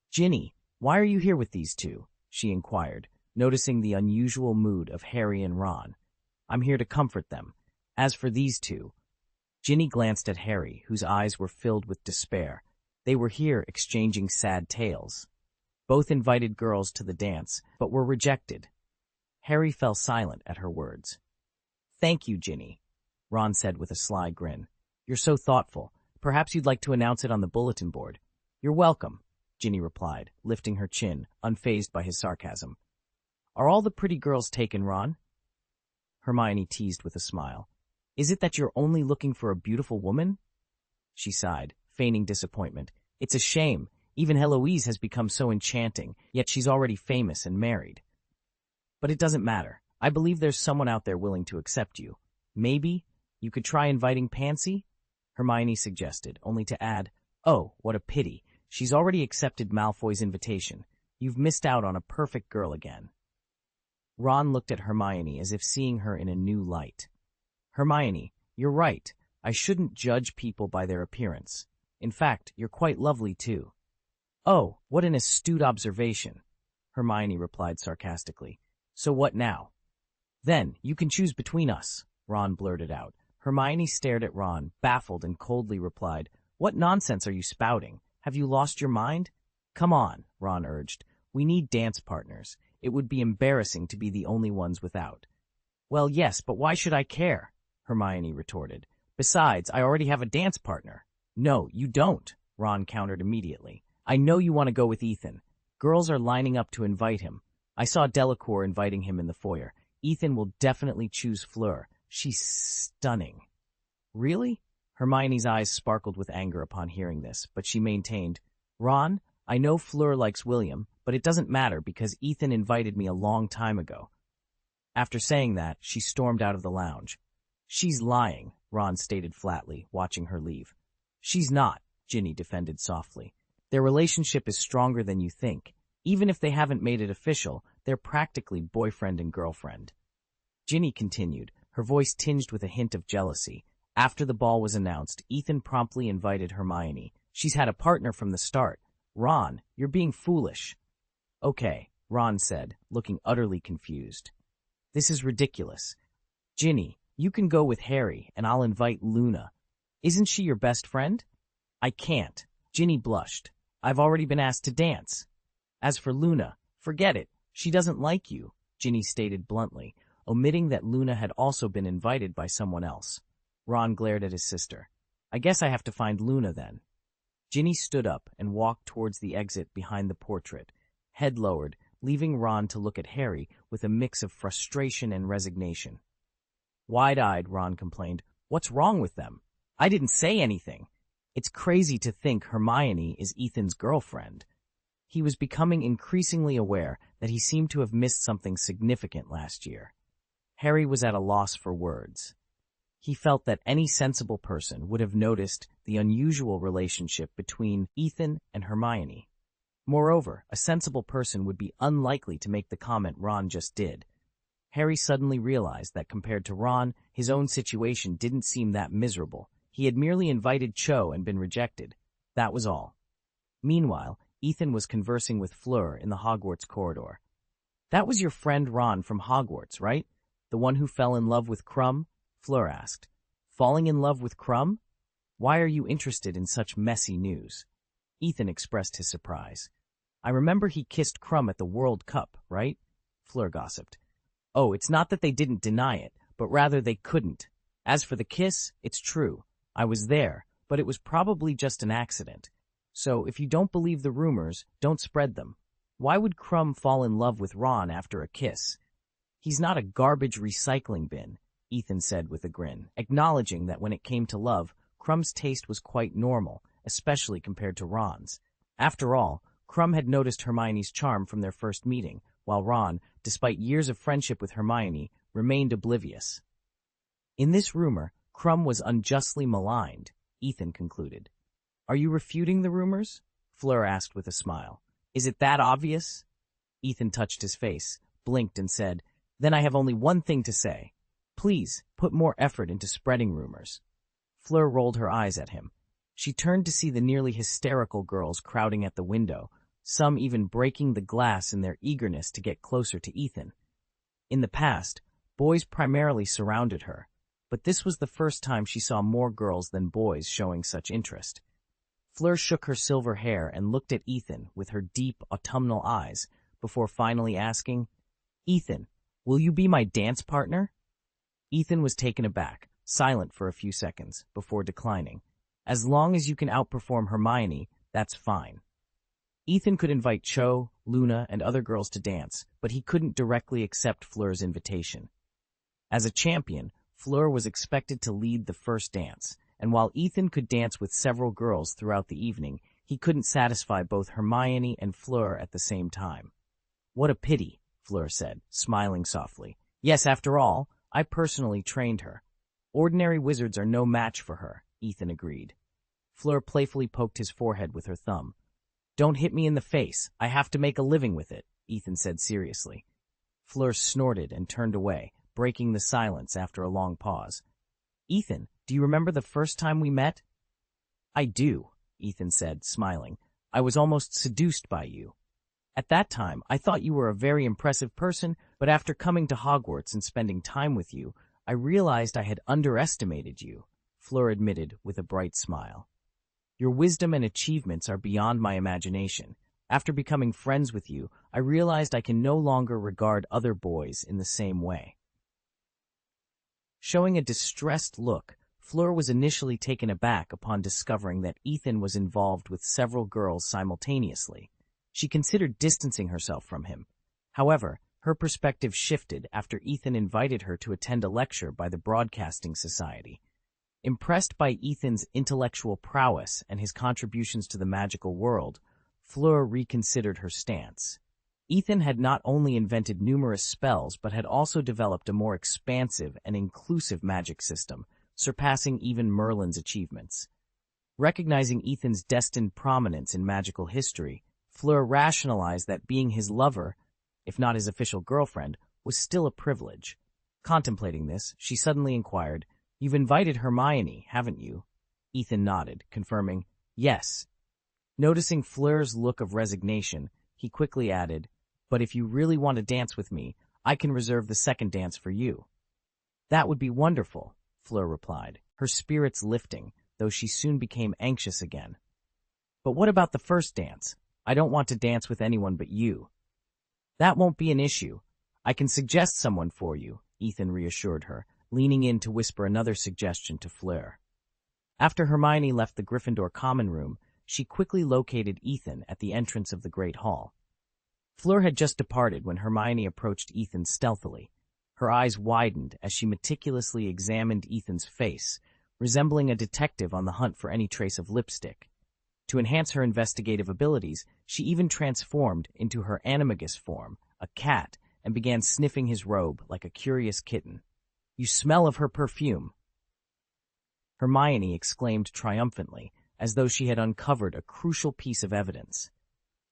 "Ginny, why are you here with these two?" she inquired, noticing the unusual mood of Harry and Ron. "I'm here to comfort them. As for these two—" Ginny glanced at Harry, whose eyes were filled with despair. They were here exchanging sad tales. Both invited girls to the dance, but were rejected. Harry fell silent at her words. "Thank you, Ginny," Ron said with a sly grin. "You're so thoughtful. Perhaps you'd like to announce it on the bulletin board." "You're welcome," Ginny replied, lifting her chin, unfazed by his sarcasm. "Are all the pretty girls taken, Ron?" Hermione teased with a smile. "Is it that you're only looking for a beautiful woman?" She sighed, feigning disappointment. "It's a shame. Even Heloise has become so enchanting, yet she's already famous and married. But it doesn't matter. I believe there's someone out there willing to accept you. Maybe you could try inviting Pansy?" Hermione suggested, only to add, "Oh, what a pity. She's already accepted Malfoy's invitation. You've missed out on a perfect girl again." Ron looked at Hermione as if seeing her in a new light. "Hermione, you're right. I shouldn't judge people by their appearance. In fact, you're quite lovely, too." "Oh, what an astute observation," Hermione replied sarcastically. "So what now?" "Then, you can choose between us," Ron blurted out. Hermione stared at Ron, baffled, and coldly replied, "What nonsense are you spouting? Have you lost your mind?" "Come on," Ron urged. "We need dance partners. It would be embarrassing to be the only ones without." "Well, yes, but why should I care?" Hermione retorted. "Besides, I already have a dance partner." "No, you don't," Ron countered immediately. "I know you want to go with Ethan. Girls are lining up to invite him. I saw Delacour inviting him in the foyer. Ethan will definitely choose Fleur. She's stunning." "Really?" Hermione's eyes sparkled with anger upon hearing this, but she maintained, "Ron, I know Fleur likes William, but it doesn't matter because Ethan invited me a long time ago." After saying that, she stormed out of the lounge. "She's lying," Ron stated flatly, watching her leave. "She's not," Ginny defended softly. "Their relationship is stronger than you think. Even if they haven't made it official, they're practically boyfriend and girlfriend." Ginny continued, her voice tinged with a hint of jealousy. After the ball was announced, Ethan promptly invited Hermione. "She's had a partner from the start. Ron, you're being foolish." "Okay," Ron said, looking utterly confused. "This is ridiculous. Ginny, you can go with Harry, and I'll invite Luna. Isn't she your best friend?" "I can't." Ginny blushed. "I've already been asked to dance." "As for Luna, forget it. She doesn't like you," Ginny stated bluntly, omitting that Luna had also been invited by someone else. Ron glared at his sister. "I guess I have to find Luna then." Ginny stood up and walked towards the exit behind the portrait, head lowered, leaving Ron to look at Harry with a mix of frustration and resignation. Wide-eyed, Ron complained, "What's wrong with them? I didn't say anything. It's crazy to think Hermione is Ethan's girlfriend." He was becoming increasingly aware that he seemed to have missed something significant last year. Harry was at a loss for words. He felt that any sensible person would have noticed the unusual relationship between Ethan and Hermione. Moreover, a sensible person would be unlikely to make the comment Ron just did. Harry suddenly realized that compared to Ron, his own situation didn't seem that miserable. He had merely invited Cho and been rejected. That was all. Meanwhile, Ethan was conversing with Fleur in the Hogwarts corridor. "That was your friend Ron from Hogwarts, right? The one who fell in love with Crumb?" Fleur asked. "Falling in love with Crumb? Why are you interested in such messy news?" Ethan expressed his surprise. "I remember he kissed Crumb at the World Cup, right?" Fleur gossiped. "Oh, it's not that they didn't deny it, but rather they couldn't. As for the kiss, it's true. I was there, but it was probably just an accident. So if you don't believe the rumors, don't spread them. Why would Crumb fall in love with Ron after a kiss? He's not a garbage recycling bin, Ethan said with a grin, acknowledging that when it came to love, Crumb's taste was quite normal, especially compared to Ron's. After all, Crumb had noticed Hermione's charm from their first meeting, while Ron, despite years of friendship with Hermione, remained oblivious. In this rumor, Crumb was unjustly maligned, Ethan concluded. Are you refuting the rumors? Fleur asked with a smile. Is it that obvious? Ethan touched his face, blinked, and said, Then I have only one thing to say. Please, put more effort into spreading rumors. Fleur rolled her eyes at him. She turned to see the nearly hysterical girls crowding at the window, some even breaking the glass in their eagerness to get closer to Ethan. In the past, boys primarily surrounded her, but this was the first time she saw more girls than boys showing such interest. Fleur shook her silver hair and looked at Ethan with her deep, autumnal eyes, before finally asking, Ethan, will you be my dance partner? Ethan was taken aback, silent for a few seconds, before declining. As long as you can outperform Hermione, that's fine. Ethan could invite Cho, Luna, and other girls to dance, but he couldn't directly accept Fleur's invitation. As a champion, Fleur was expected to lead the first dance, and while Ethan could dance with several girls throughout the evening, he couldn't satisfy both Hermione and Fleur at the same time. What a pity, Fleur said, smiling softly. Yes, after all, I personally trained her. Ordinary wizards are no match for her, Ethan agreed. Fleur playfully poked his forehead with her thumb. Don't hit me in the face. I have to make a living with it, Ethan said seriously. Fleur snorted and turned away, breaking the silence after a long pause. Ethan, do you remember the first time we met? I do, Ethan said, smiling. I was almost seduced by you. At that time, I thought you were a very impressive person, but after coming to Hogwarts and spending time with you, I realized I had underestimated you, Fleur admitted with a bright smile. Your wisdom and achievements are beyond my imagination. After becoming friends with you, I realized I can no longer regard other boys in the same way. Showing a distressed look, Fleur was initially taken aback upon discovering that Ethan was involved with several girls simultaneously. She considered distancing herself from him. However, her perspective shifted after Ethan invited her to attend a lecture by the Broadcasting Society. Impressed by Ethan's intellectual prowess and his contributions to the magical world, Fleur reconsidered her stance. Ethan had not only invented numerous spells but had also developed a more expansive and inclusive magic system, surpassing even Merlin's achievements. Recognizing Ethan's destined prominence in magical history, Fleur rationalized that being his lover, if not his official girlfriend, was still a privilege. Contemplating this, she suddenly inquired, You've invited Hermione, haven't you? Ethan nodded, confirming, Yes. Noticing Fleur's look of resignation, he quickly added, But if you really want to dance with me, I can reserve the second dance for you. That would be wonderful, Fleur replied, her spirits lifting, though she soon became anxious again. But what about the first dance? I don't want to dance with anyone but you. That won't be an issue. I can suggest someone for you, Ethan reassured her, leaning in to whisper another suggestion to Fleur. After Hermione left the Gryffindor common room, she quickly located Ethan at the entrance of the Great Hall. Fleur had just departed when Hermione approached Ethan stealthily. Her eyes widened as she meticulously examined Ethan's face, resembling a detective on the hunt for any trace of lipstick. To enhance her investigative abilities, she even transformed into her animagus form, a cat, and began sniffing his robe like a curious kitten. You smell of her perfume. Hermione exclaimed triumphantly, as though she had uncovered a crucial piece of evidence.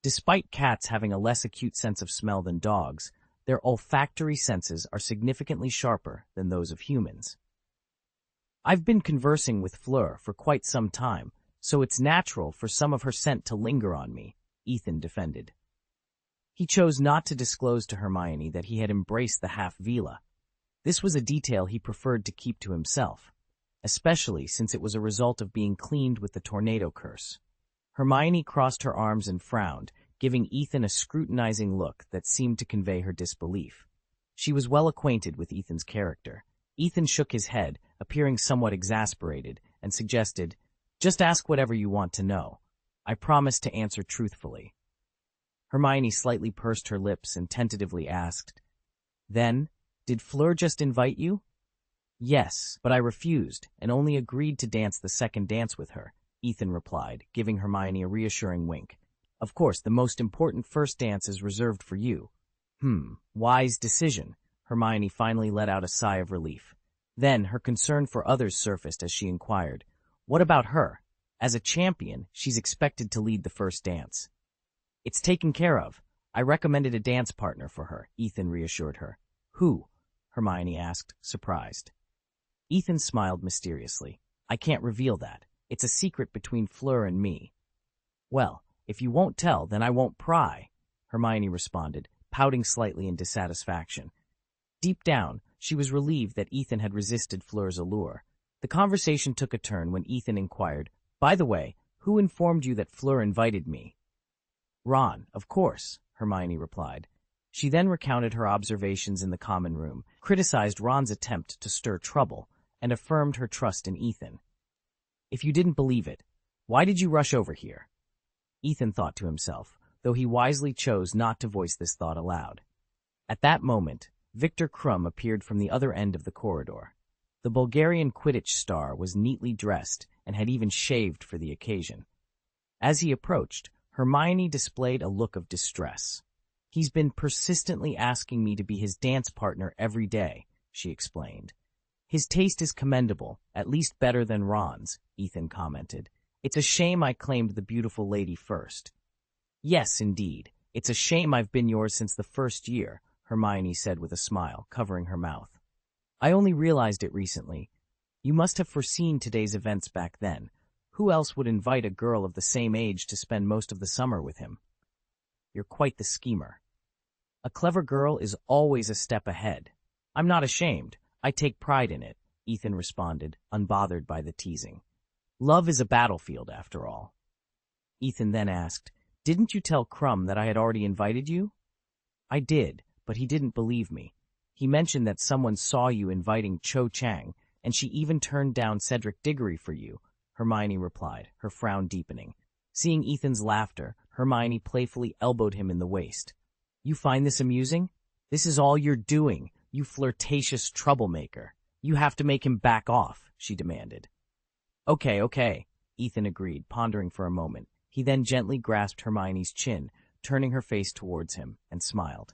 Despite cats having a less acute sense of smell than dogs, their olfactory senses are significantly sharper than those of humans. I've been conversing with Fleur for quite some time, so it's natural for some of her scent to linger on me, Ethan defended. He chose not to disclose to Hermione that he had embraced the half-vela. This was a detail he preferred to keep to himself, especially since it was a result of being cleaned with the tornado curse. Hermione crossed her arms and frowned, giving Ethan a scrutinizing look that seemed to convey her disbelief. She was well acquainted with Ethan's character. Ethan shook his head, appearing somewhat exasperated, and suggested, Just ask whatever you want to know. I promise to answer truthfully. Hermione slightly pursed her lips and tentatively asked, Then, did Fleur just invite you? Yes, but I refused and only agreed to dance the second dance with her, Ethan replied, giving Hermione a reassuring wink. Of course, the most important first dance is reserved for you. Wise decision. Hermione finally let out a sigh of relief. Then her concern for others surfaced as she inquired, What about her? As a champion, she's expected to lead the first dance. It's taken care of. I recommended a dance partner for her, Ethan reassured her. Who? Hermione asked, surprised. Ethan smiled mysteriously. I can't reveal that. It's a secret between Fleur and me. Well, if you won't tell, then I won't pry, Hermione responded, pouting slightly in dissatisfaction. Deep down, she was relieved that Ethan had resisted Fleur's allure. The conversation took a turn when Ethan inquired, By the way, who informed you that Fleur invited me? Ron, of course, Hermione replied. She then recounted her observations in the common room, criticized Ron's attempt to stir trouble, and affirmed her trust in Ethan. If you didn't believe it, why did you rush over here? Ethan thought to himself, though he wisely chose not to voice this thought aloud. At that moment, Victor Krum appeared from the other end of the corridor. The Bulgarian Quidditch star was neatly dressed and had even shaved for the occasion. As he approached, Hermione displayed a look of distress. He's been persistently asking me to be his dance partner every day, she explained. His taste is commendable, at least better than Ron's, Ethan commented. It's a shame I claimed the beautiful lady first. Yes, indeed. It's a shame I've been yours since the first year, Hermione said with a smile, covering her mouth. I only realized it recently. You must have foreseen today's events back then. Who else would invite a girl of the same age to spend most of the summer with him? You're quite the schemer. A clever girl is always a step ahead. I'm not ashamed. I take pride in it, Ethan responded, unbothered by the teasing. Love is a battlefield, after all. Ethan then asked, Didn't you tell Krum that I had already invited you? I did, but he didn't believe me. He mentioned that someone saw you inviting Cho Chang, and she even turned down Cedric Diggory for you, Hermione replied, her frown deepening. Seeing Ethan's laughter, Hermione playfully elbowed him in the waist. You find this amusing? This is all you're doing, you flirtatious troublemaker. You have to make him back off, she demanded. Okay, Ethan agreed, pondering for a moment. He then gently grasped Hermione's chin, turning her face towards him, and smiled.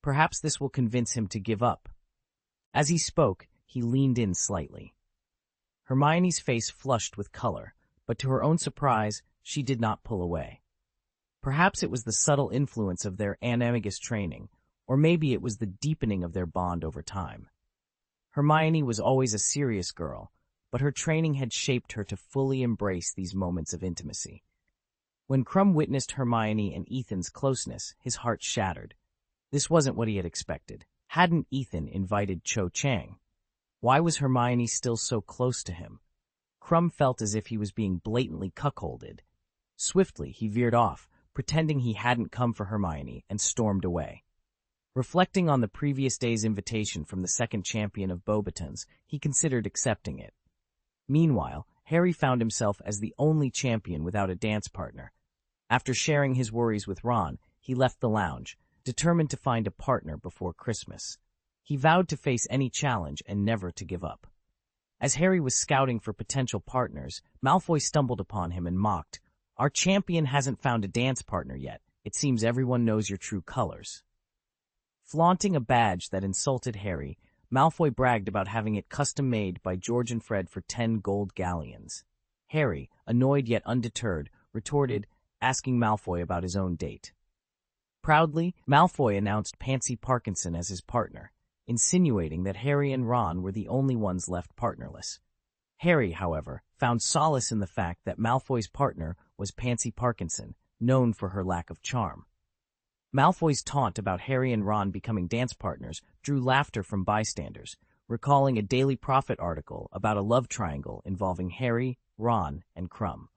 Perhaps this will convince him to give up. As he spoke, he leaned in slightly. Hermione's face flushed with color, but to her own surprise, she did not pull away. Perhaps it was the subtle influence of their animagus training, or maybe it was the deepening of their bond over time. Hermione was always a serious girl, but her training had shaped her to fully embrace these moments of intimacy. When Krum witnessed Hermione and Ethan's closeness, his heart shattered. This wasn't what he had expected. Hadn't Ethan invited Cho Chang? Why was Hermione still so close to him? Krum felt as if he was being blatantly cuckolded. Swiftly, he veered off, pretending he hadn't come for Hermione, and stormed away. Reflecting on the previous day's invitation from the second champion of Beauxbatons, he considered accepting it. Meanwhile, Harry found himself as the only champion without a dance partner. After sharing his worries with Ron, he left the lounge, determined to find a partner before Christmas. He vowed to face any challenge and never to give up. As Harry was scouting for potential partners, Malfoy stumbled upon him and mocked, Our champion hasn't found a dance partner yet. It seems everyone knows your true colors. Flaunting a badge that insulted Harry, Malfoy bragged about having it custom-made by George and Fred for 10 gold galleons. Harry, annoyed yet undeterred, retorted, asking Malfoy about his own date. Proudly, Malfoy announced Pansy Parkinson as his partner, insinuating that Harry and Ron were the only ones left partnerless. Harry, however, found solace in the fact that Malfoy's partner was Pansy Parkinson, known for her lack of charm. Malfoy's taunt about Harry and Ron becoming dance partners drew laughter from bystanders, recalling a Daily Prophet article about a love triangle involving Harry, Ron, and Krum.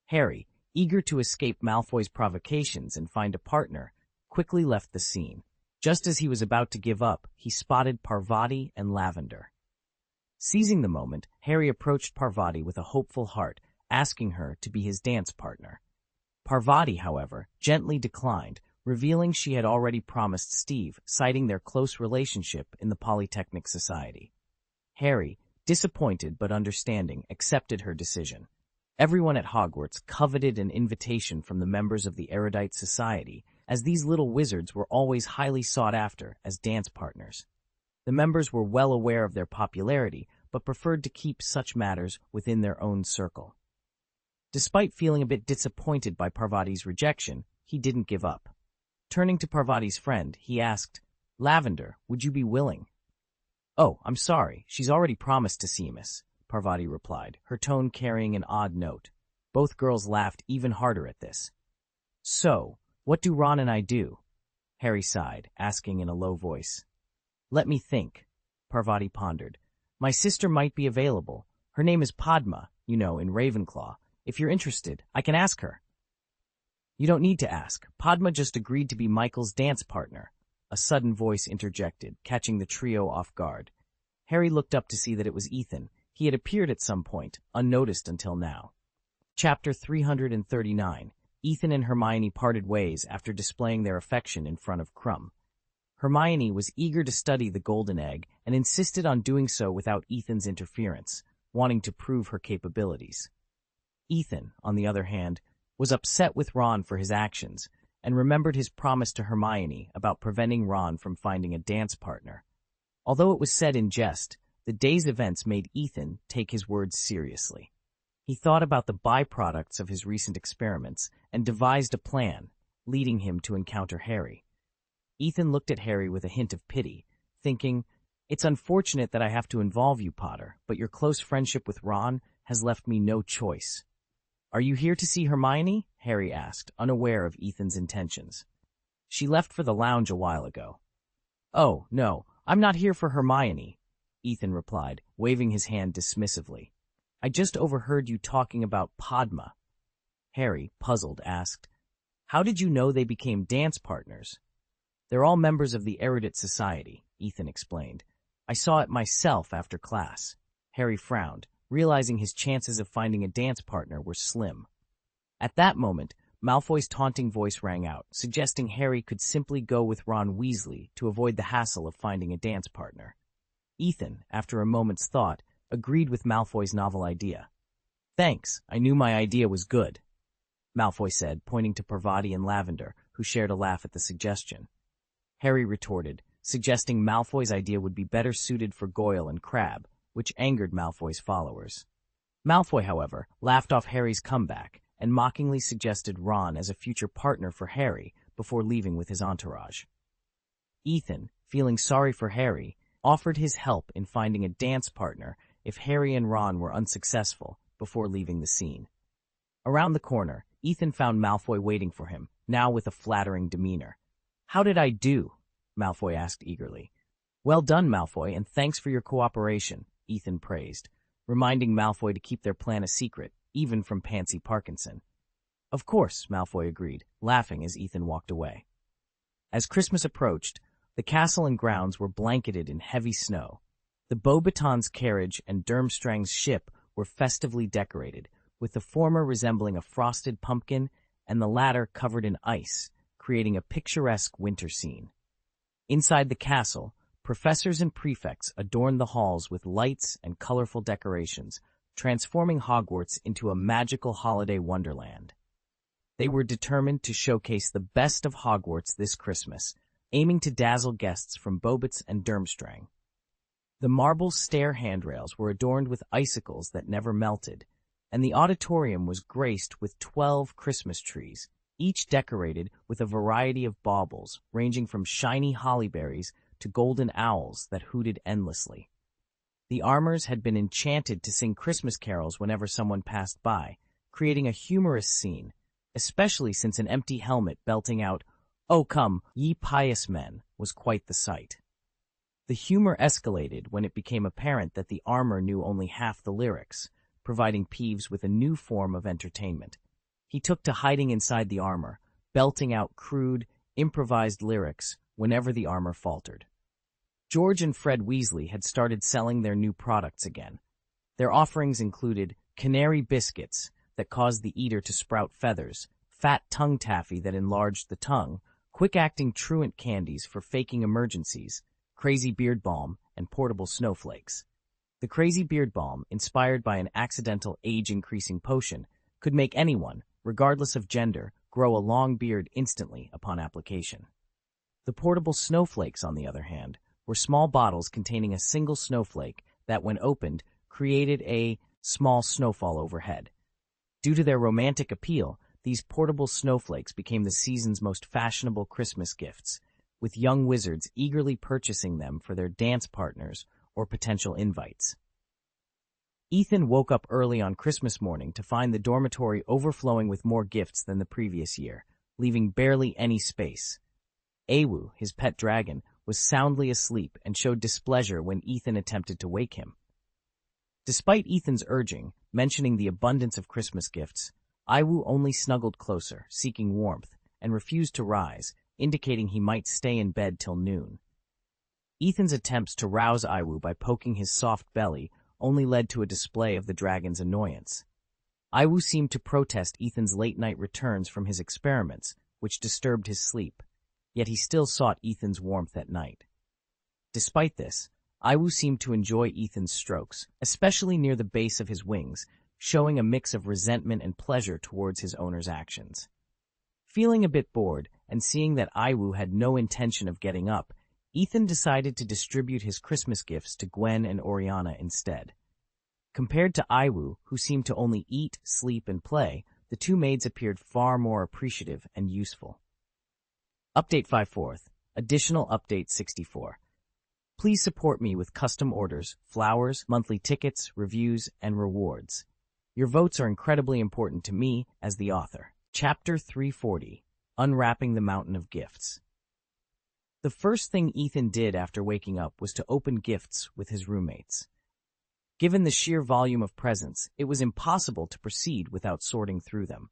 Harry, eager to escape Malfoy's provocations and find a partner, quickly left the scene. Just as he was about to give up, he spotted Parvati and Lavender. Seizing the moment, Harry approached Parvati with a hopeful heart, asking her to be his dance partner. Parvati, however, gently declined, revealing she had already promised Steve, citing their close relationship in the Polytechnic Society. Harry, disappointed but understanding, accepted her decision. Everyone at Hogwarts coveted an invitation from the members of the Erudite Society, as these little wizards were always highly sought after as dance partners. The members were well aware of their popularity, but preferred to keep such matters within their own circle. Despite feeling a bit disappointed by Parvati's rejection, he didn't give up. Turning to Parvati's friend, he asked, "Lavender, would you be willing?" "Oh, I'm sorry, she's already promised to Seamus," Parvati replied, her tone carrying an odd note. Both girls laughed even harder at this. "So, what do Ron and I do?" Harry sighed, asking in a low voice. "Let me think," Parvati pondered. "My sister might be available. Her name is Padma, in Ravenclaw. If you're interested, I can ask her." "You don't need to ask. Padma just agreed to be Michael's dance partner," a sudden voice interjected, catching the trio off guard. Harry looked up to see that it was Ethan. He had appeared at some point, unnoticed until now. Chapter 339. Ethan and Hermione parted ways after displaying their affection in front of Crumb. Hermione was eager to study the golden egg and insisted on doing so without Ethan's interference, wanting to prove her capabilities. Ethan, on the other hand, was upset with Ron for his actions and remembered his promise to Hermione about preventing Ron from finding a dance partner. Although it was said in jest, the day's events made Ethan take his words seriously. He thought about the byproducts of his recent experiments and devised a plan, leading him to encounter Harry. Ethan looked at Harry with a hint of pity, thinking, "It's unfortunate that I have to involve you, Potter, but your close friendship with Ron has left me no choice." "Are you here to see Hermione?" Harry asked, unaware of Ethan's intentions. "She left for the lounge a while ago." "Oh, no, I'm not here for Hermione," Ethan replied, waving his hand dismissively. "I just overheard you talking about Padma." Harry, puzzled, asked, "How did you know they became dance partners?" "They're all members of the Erudite Society," Ethan explained. "I saw it myself after class." Harry frowned, realizing his chances of finding a dance partner were slim. At that moment, Malfoy's taunting voice rang out, suggesting Harry could simply go with Ron Weasley to avoid the hassle of finding a dance partner. Ethan, after a moment's thought, agreed with Malfoy's novel idea. "Thanks, I knew my idea was good," Malfoy said, pointing to Parvati and Lavender, who shared a laugh at the suggestion. Harry retorted, suggesting Malfoy's idea would be better suited for Goyle and Crabbe, which angered Malfoy's followers. Malfoy, however, laughed off Harry's comeback and mockingly suggested Ron as a future partner for Harry before leaving with his entourage. Ethan, feeling sorry for Harry, offered his help in finding a dance partner if Harry and Ron were unsuccessful before leaving the scene. Around the corner, Ethan found Malfoy waiting for him, now with a flattering demeanor. "How did I do?" Malfoy asked eagerly. "Well done, Malfoy, and thanks for your cooperation," Ethan praised, reminding Malfoy to keep their plan a secret, even from Pansy Parkinson. "Of course," Malfoy agreed, laughing as Ethan walked away. As Christmas approached, the castle and grounds were blanketed in heavy snow. The Beauxbatons carriage and Durmstrang's ship were festively decorated, with the former resembling a frosted pumpkin and the latter covered in ice, creating a picturesque winter scene. Inside the castle, professors and prefects adorned the halls with lights and colorful decorations, transforming Hogwarts into a magical holiday wonderland. They were determined to showcase the best of Hogwarts this Christmas, aiming to dazzle guests from Beauxbatons and Durmstrang. The marble stair handrails were adorned with icicles that never melted, and the auditorium was graced with 12 Christmas trees, each decorated with a variety of baubles ranging from shiny hollyberries to golden owls that hooted endlessly. The armors had been enchanted to sing Christmas carols whenever someone passed by, creating a humorous scene, especially since an empty helmet belting out, "Oh come, ye pious men," was quite the sight. The humor escalated when it became apparent that the armor knew only half the lyrics, providing Peeves with a new form of entertainment. He took to hiding inside the armor, belting out crude, improvised lyrics whenever the armor faltered. George and Fred Weasley had started selling their new products again. Their offerings included canary biscuits that caused the eater to sprout feathers, fat tongue taffy that enlarged the tongue, quick-acting truant candies for faking emergencies, crazy beard balm, and portable snowflakes. The crazy beard balm, inspired by an accidental age-increasing potion, could make anyone, regardless of gender, grow a long beard instantly upon application. The portable snowflakes, on the other hand, were small bottles containing a single snowflake that, when opened, created a small snowfall overhead. Due to their romantic appeal, these portable snowflakes became the season's most fashionable Christmas gifts, with young wizards eagerly purchasing them for their dance partners or potential invites. Ethan woke up early on Christmas morning to find the dormitory overflowing with more gifts than the previous year, leaving barely any space. Awu, his pet dragon, was soundly asleep and showed displeasure when Ethan attempted to wake him. Despite Ethan's urging, mentioning the abundance of Christmas gifts, Awu only snuggled closer, seeking warmth, and refused to rise, indicating he might stay in bed till noon. Ethan's attempts to rouse Awu by poking his soft belly only led to a display of the dragon's annoyance. Awu seemed to protest Ethan's late-night returns from his experiments, which disturbed his sleep, yet he still sought Ethan's warmth at night. Despite this, Awu seemed to enjoy Ethan's strokes, especially near the base of his wings, showing a mix of resentment and pleasure towards his owner's actions. Feeling a bit bored, and seeing that Awu had no intention of getting up, Ethan decided to distribute his Christmas gifts to Gwen and Oriana instead. Compared to Awu, who seemed to only eat, sleep, and play, the two maids appeared far more appreciative and useful. Update 5/4. Additional Update 64. Please support me with custom orders, flowers, monthly tickets, reviews, and rewards. Your votes are incredibly important to me as the author. Chapter 340. Unwrapping the Mountain of Gifts. The first thing Ethan did after waking up was to open gifts with his roommates. Given the sheer volume of presents, it was impossible to proceed without sorting through them.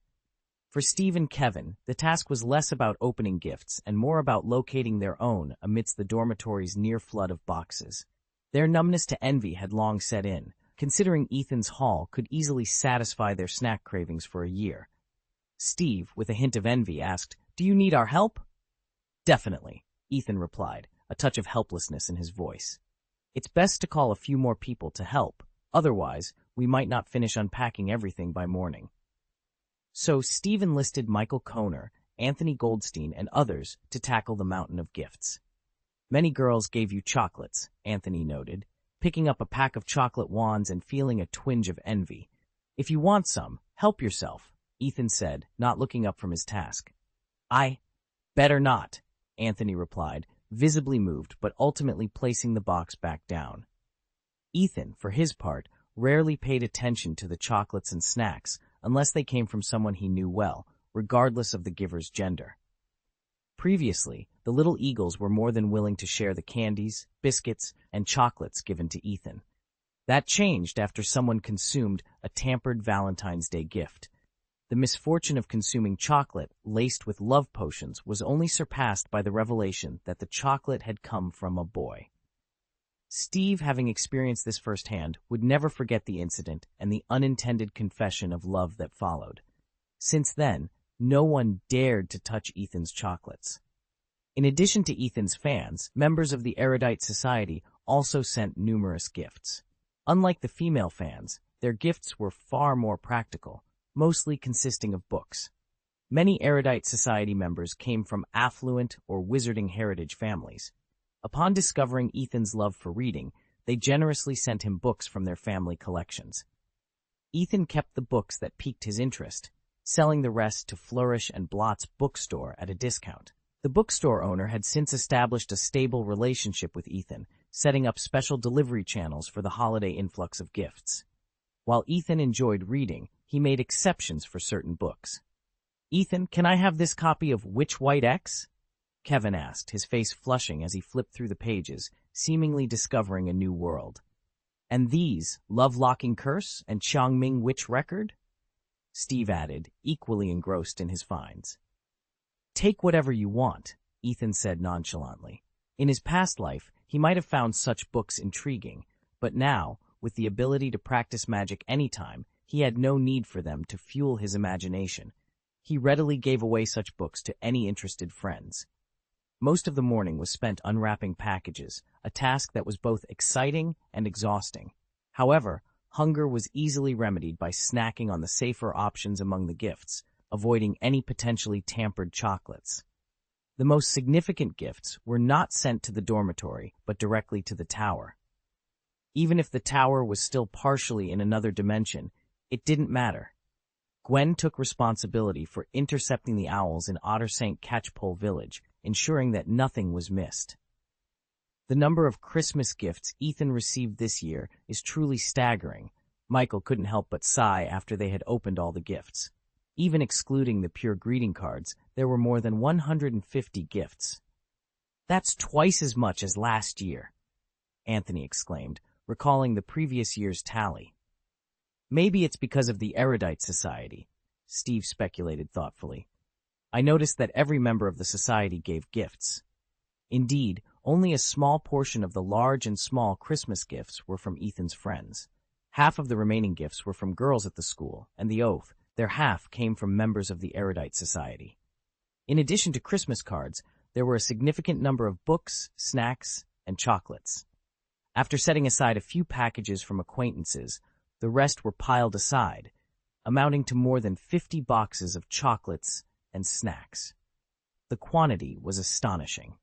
For Steve and Kevin, the task was less about opening gifts and more about locating their own amidst the dormitory's near flood of boxes. Their numbness to envy had long set in, considering Ethan's haul could easily satisfy their snack cravings for a year. Steve, with a hint of envy, asked, "Do you need our help?" "Definitely," Ethan replied, a touch of helplessness in his voice. "It's best to call a few more people to help, otherwise we might not finish unpacking everything by morning." So Steve enlisted Michael Kohner, Anthony Goldstein, and others to tackle the mountain of gifts. "Many girls gave you chocolates," Anthony noted, picking up a pack of chocolate wands and feeling a twinge of envy. "If you want some, help yourself," Ethan said, not looking up from his task. "I better not," Anthony replied, visibly moved but ultimately placing the box back down. Ethan, for his part, rarely paid attention to the chocolates and snacks unless they came from someone he knew well, regardless of the giver's gender. Previously, the little eagles were more than willing to share the candies, biscuits, and chocolates given to Ethan. That changed after someone consumed a tampered Valentine's Day gift. The misfortune of consuming chocolate laced with love potions was only surpassed by the revelation that the chocolate had come from a boy. Steve, having experienced this firsthand, would never forget the incident and the unintended confession of love that followed. Since then, no one dared to touch Ethan's chocolates. In addition to Ethan's fans, members of the Erudite Society also sent numerous gifts. Unlike the female fans, their gifts were far more practical, mostly consisting of books. Many Erudite Society members came from affluent or wizarding heritage families. Upon discovering Ethan's love for reading, they generously sent him books from their family collections. Ethan kept the books that piqued his interest, selling the rest to Flourish and Blott's bookstore at a discount. The bookstore owner had since established a stable relationship with Ethan, setting up special delivery channels for the holiday influx of gifts. While Ethan enjoyed reading, he made exceptions for certain books. "Ethan, can I have this copy of Which White X?" Kevin asked, his face flushing as he flipped through the pages, seemingly discovering a new world. "And these, Love-Locking Curse and Qiangming Witch Record?" Steve added, equally engrossed in his finds. "Take whatever you want," Ethan said nonchalantly. In his past life, he might have found such books intriguing, but now, with the ability to practice magic anytime, he had no need for them to fuel his imagination. He readily gave away such books to any interested friends. Most of the morning was spent unwrapping packages, a task that was both exciting and exhausting. However, hunger was easily remedied by snacking on the safer options among the gifts, avoiding any potentially tampered chocolates. The most significant gifts were not sent to the dormitory, but directly to the tower. Even if the tower was still partially in another dimension, it didn't matter. Gwen took responsibility for intercepting the owls in Otter St. Catchpole Village, ensuring that nothing was missed. The number of Christmas gifts Ethan received this year is truly staggering. Michael couldn't help but sigh after they had opened all the gifts. Even excluding the pure greeting cards, there were more than 150 gifts. "That's twice as much as last year," Anthony exclaimed, recalling the previous year's tally. "Maybe it's because of the Erudite Society," Steve speculated thoughtfully. "I noticed that every member of the society gave gifts." Indeed, only a small portion of the large and small Christmas gifts were from Ethan's friends. Half of the remaining gifts were from girls at the school, and the oath, their half came from members of the Erudite Society. In addition to Christmas cards, there were a significant number of books, snacks, and chocolates. After setting aside a few packages from acquaintances, the rest were piled aside, amounting to more than 50 boxes of chocolates and snacks. The quantity was astonishing.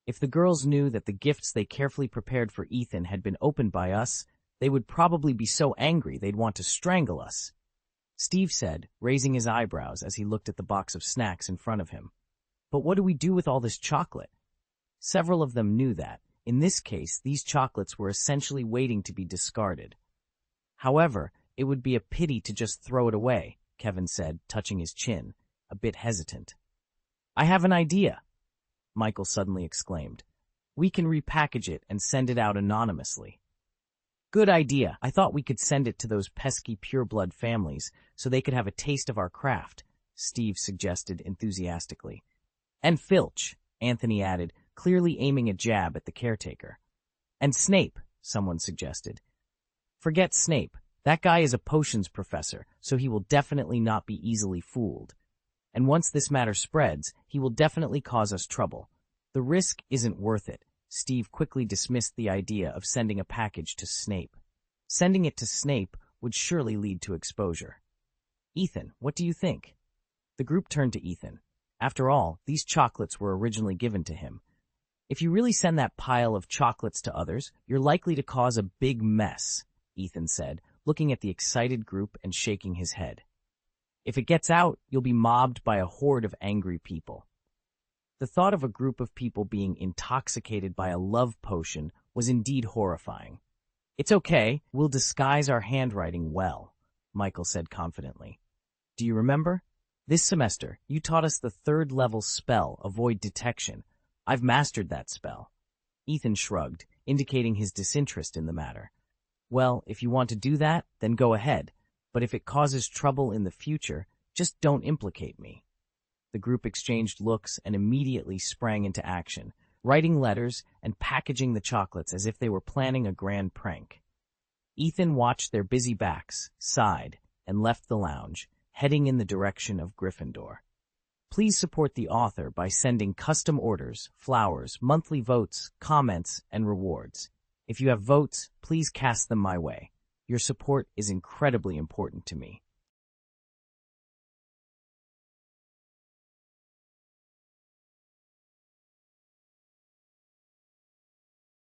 If the girls knew that the gifts they carefully prepared for Ethan had been opened by us, they would probably be so angry they'd want to strangle us, Steve said, raising his eyebrows as he looked at the box of snacks in front of him. "But what do we do with all this chocolate?" Several of them knew that, in this case, these chocolates were essentially waiting to be discarded. "However, it would be a pity to just throw it away," Kevin said, touching his chin, a bit hesitant. "I have an idea," Michael suddenly exclaimed. "We can repackage it and send it out anonymously." "Good idea. I thought we could send it to those pesky pureblood families so they could have a taste of our craft," Steve suggested enthusiastically. "And Filch," Anthony added, clearly aiming a jab at the caretaker. "And Snape," someone suggested. "Forget Snape. That guy is a potions professor, so he will definitely not be easily fooled. And once this matter spreads, he will definitely cause us trouble. The risk isn't worth it." Steve quickly dismissed the idea of sending a package to Snape. Sending it to Snape would surely lead to exposure. "Ethan, what do you think?" The group turned to Ethan. After all, these chocolates were originally given to him. "If you really send that pile of chocolates to others, you're likely to cause a big mess," Ethan said, looking at the excited group and shaking his head. "If it gets out, you'll be mobbed by a horde of angry people." The thought of a group of people being intoxicated by a love potion was indeed horrifying. "It's okay, we'll disguise our handwriting well," Michael said confidently. "Do you remember? This semester, you taught us the 3rd-level spell, Avoid Detection. I've mastered that spell." Ethan shrugged, indicating his disinterest in the matter. "Well, if you want to do that, then go ahead. But if it causes trouble in the future, just don't implicate me." The group exchanged looks and immediately sprang into action, writing letters and packaging the chocolates as if they were planning a grand prank. Ethan watched their busy backs, sighed, and left the lounge, heading in the direction of Gryffindor. Please support the author by sending custom orders, flowers, monthly votes, comments, and rewards. If you have votes, please cast them my way. Your support is incredibly important to me.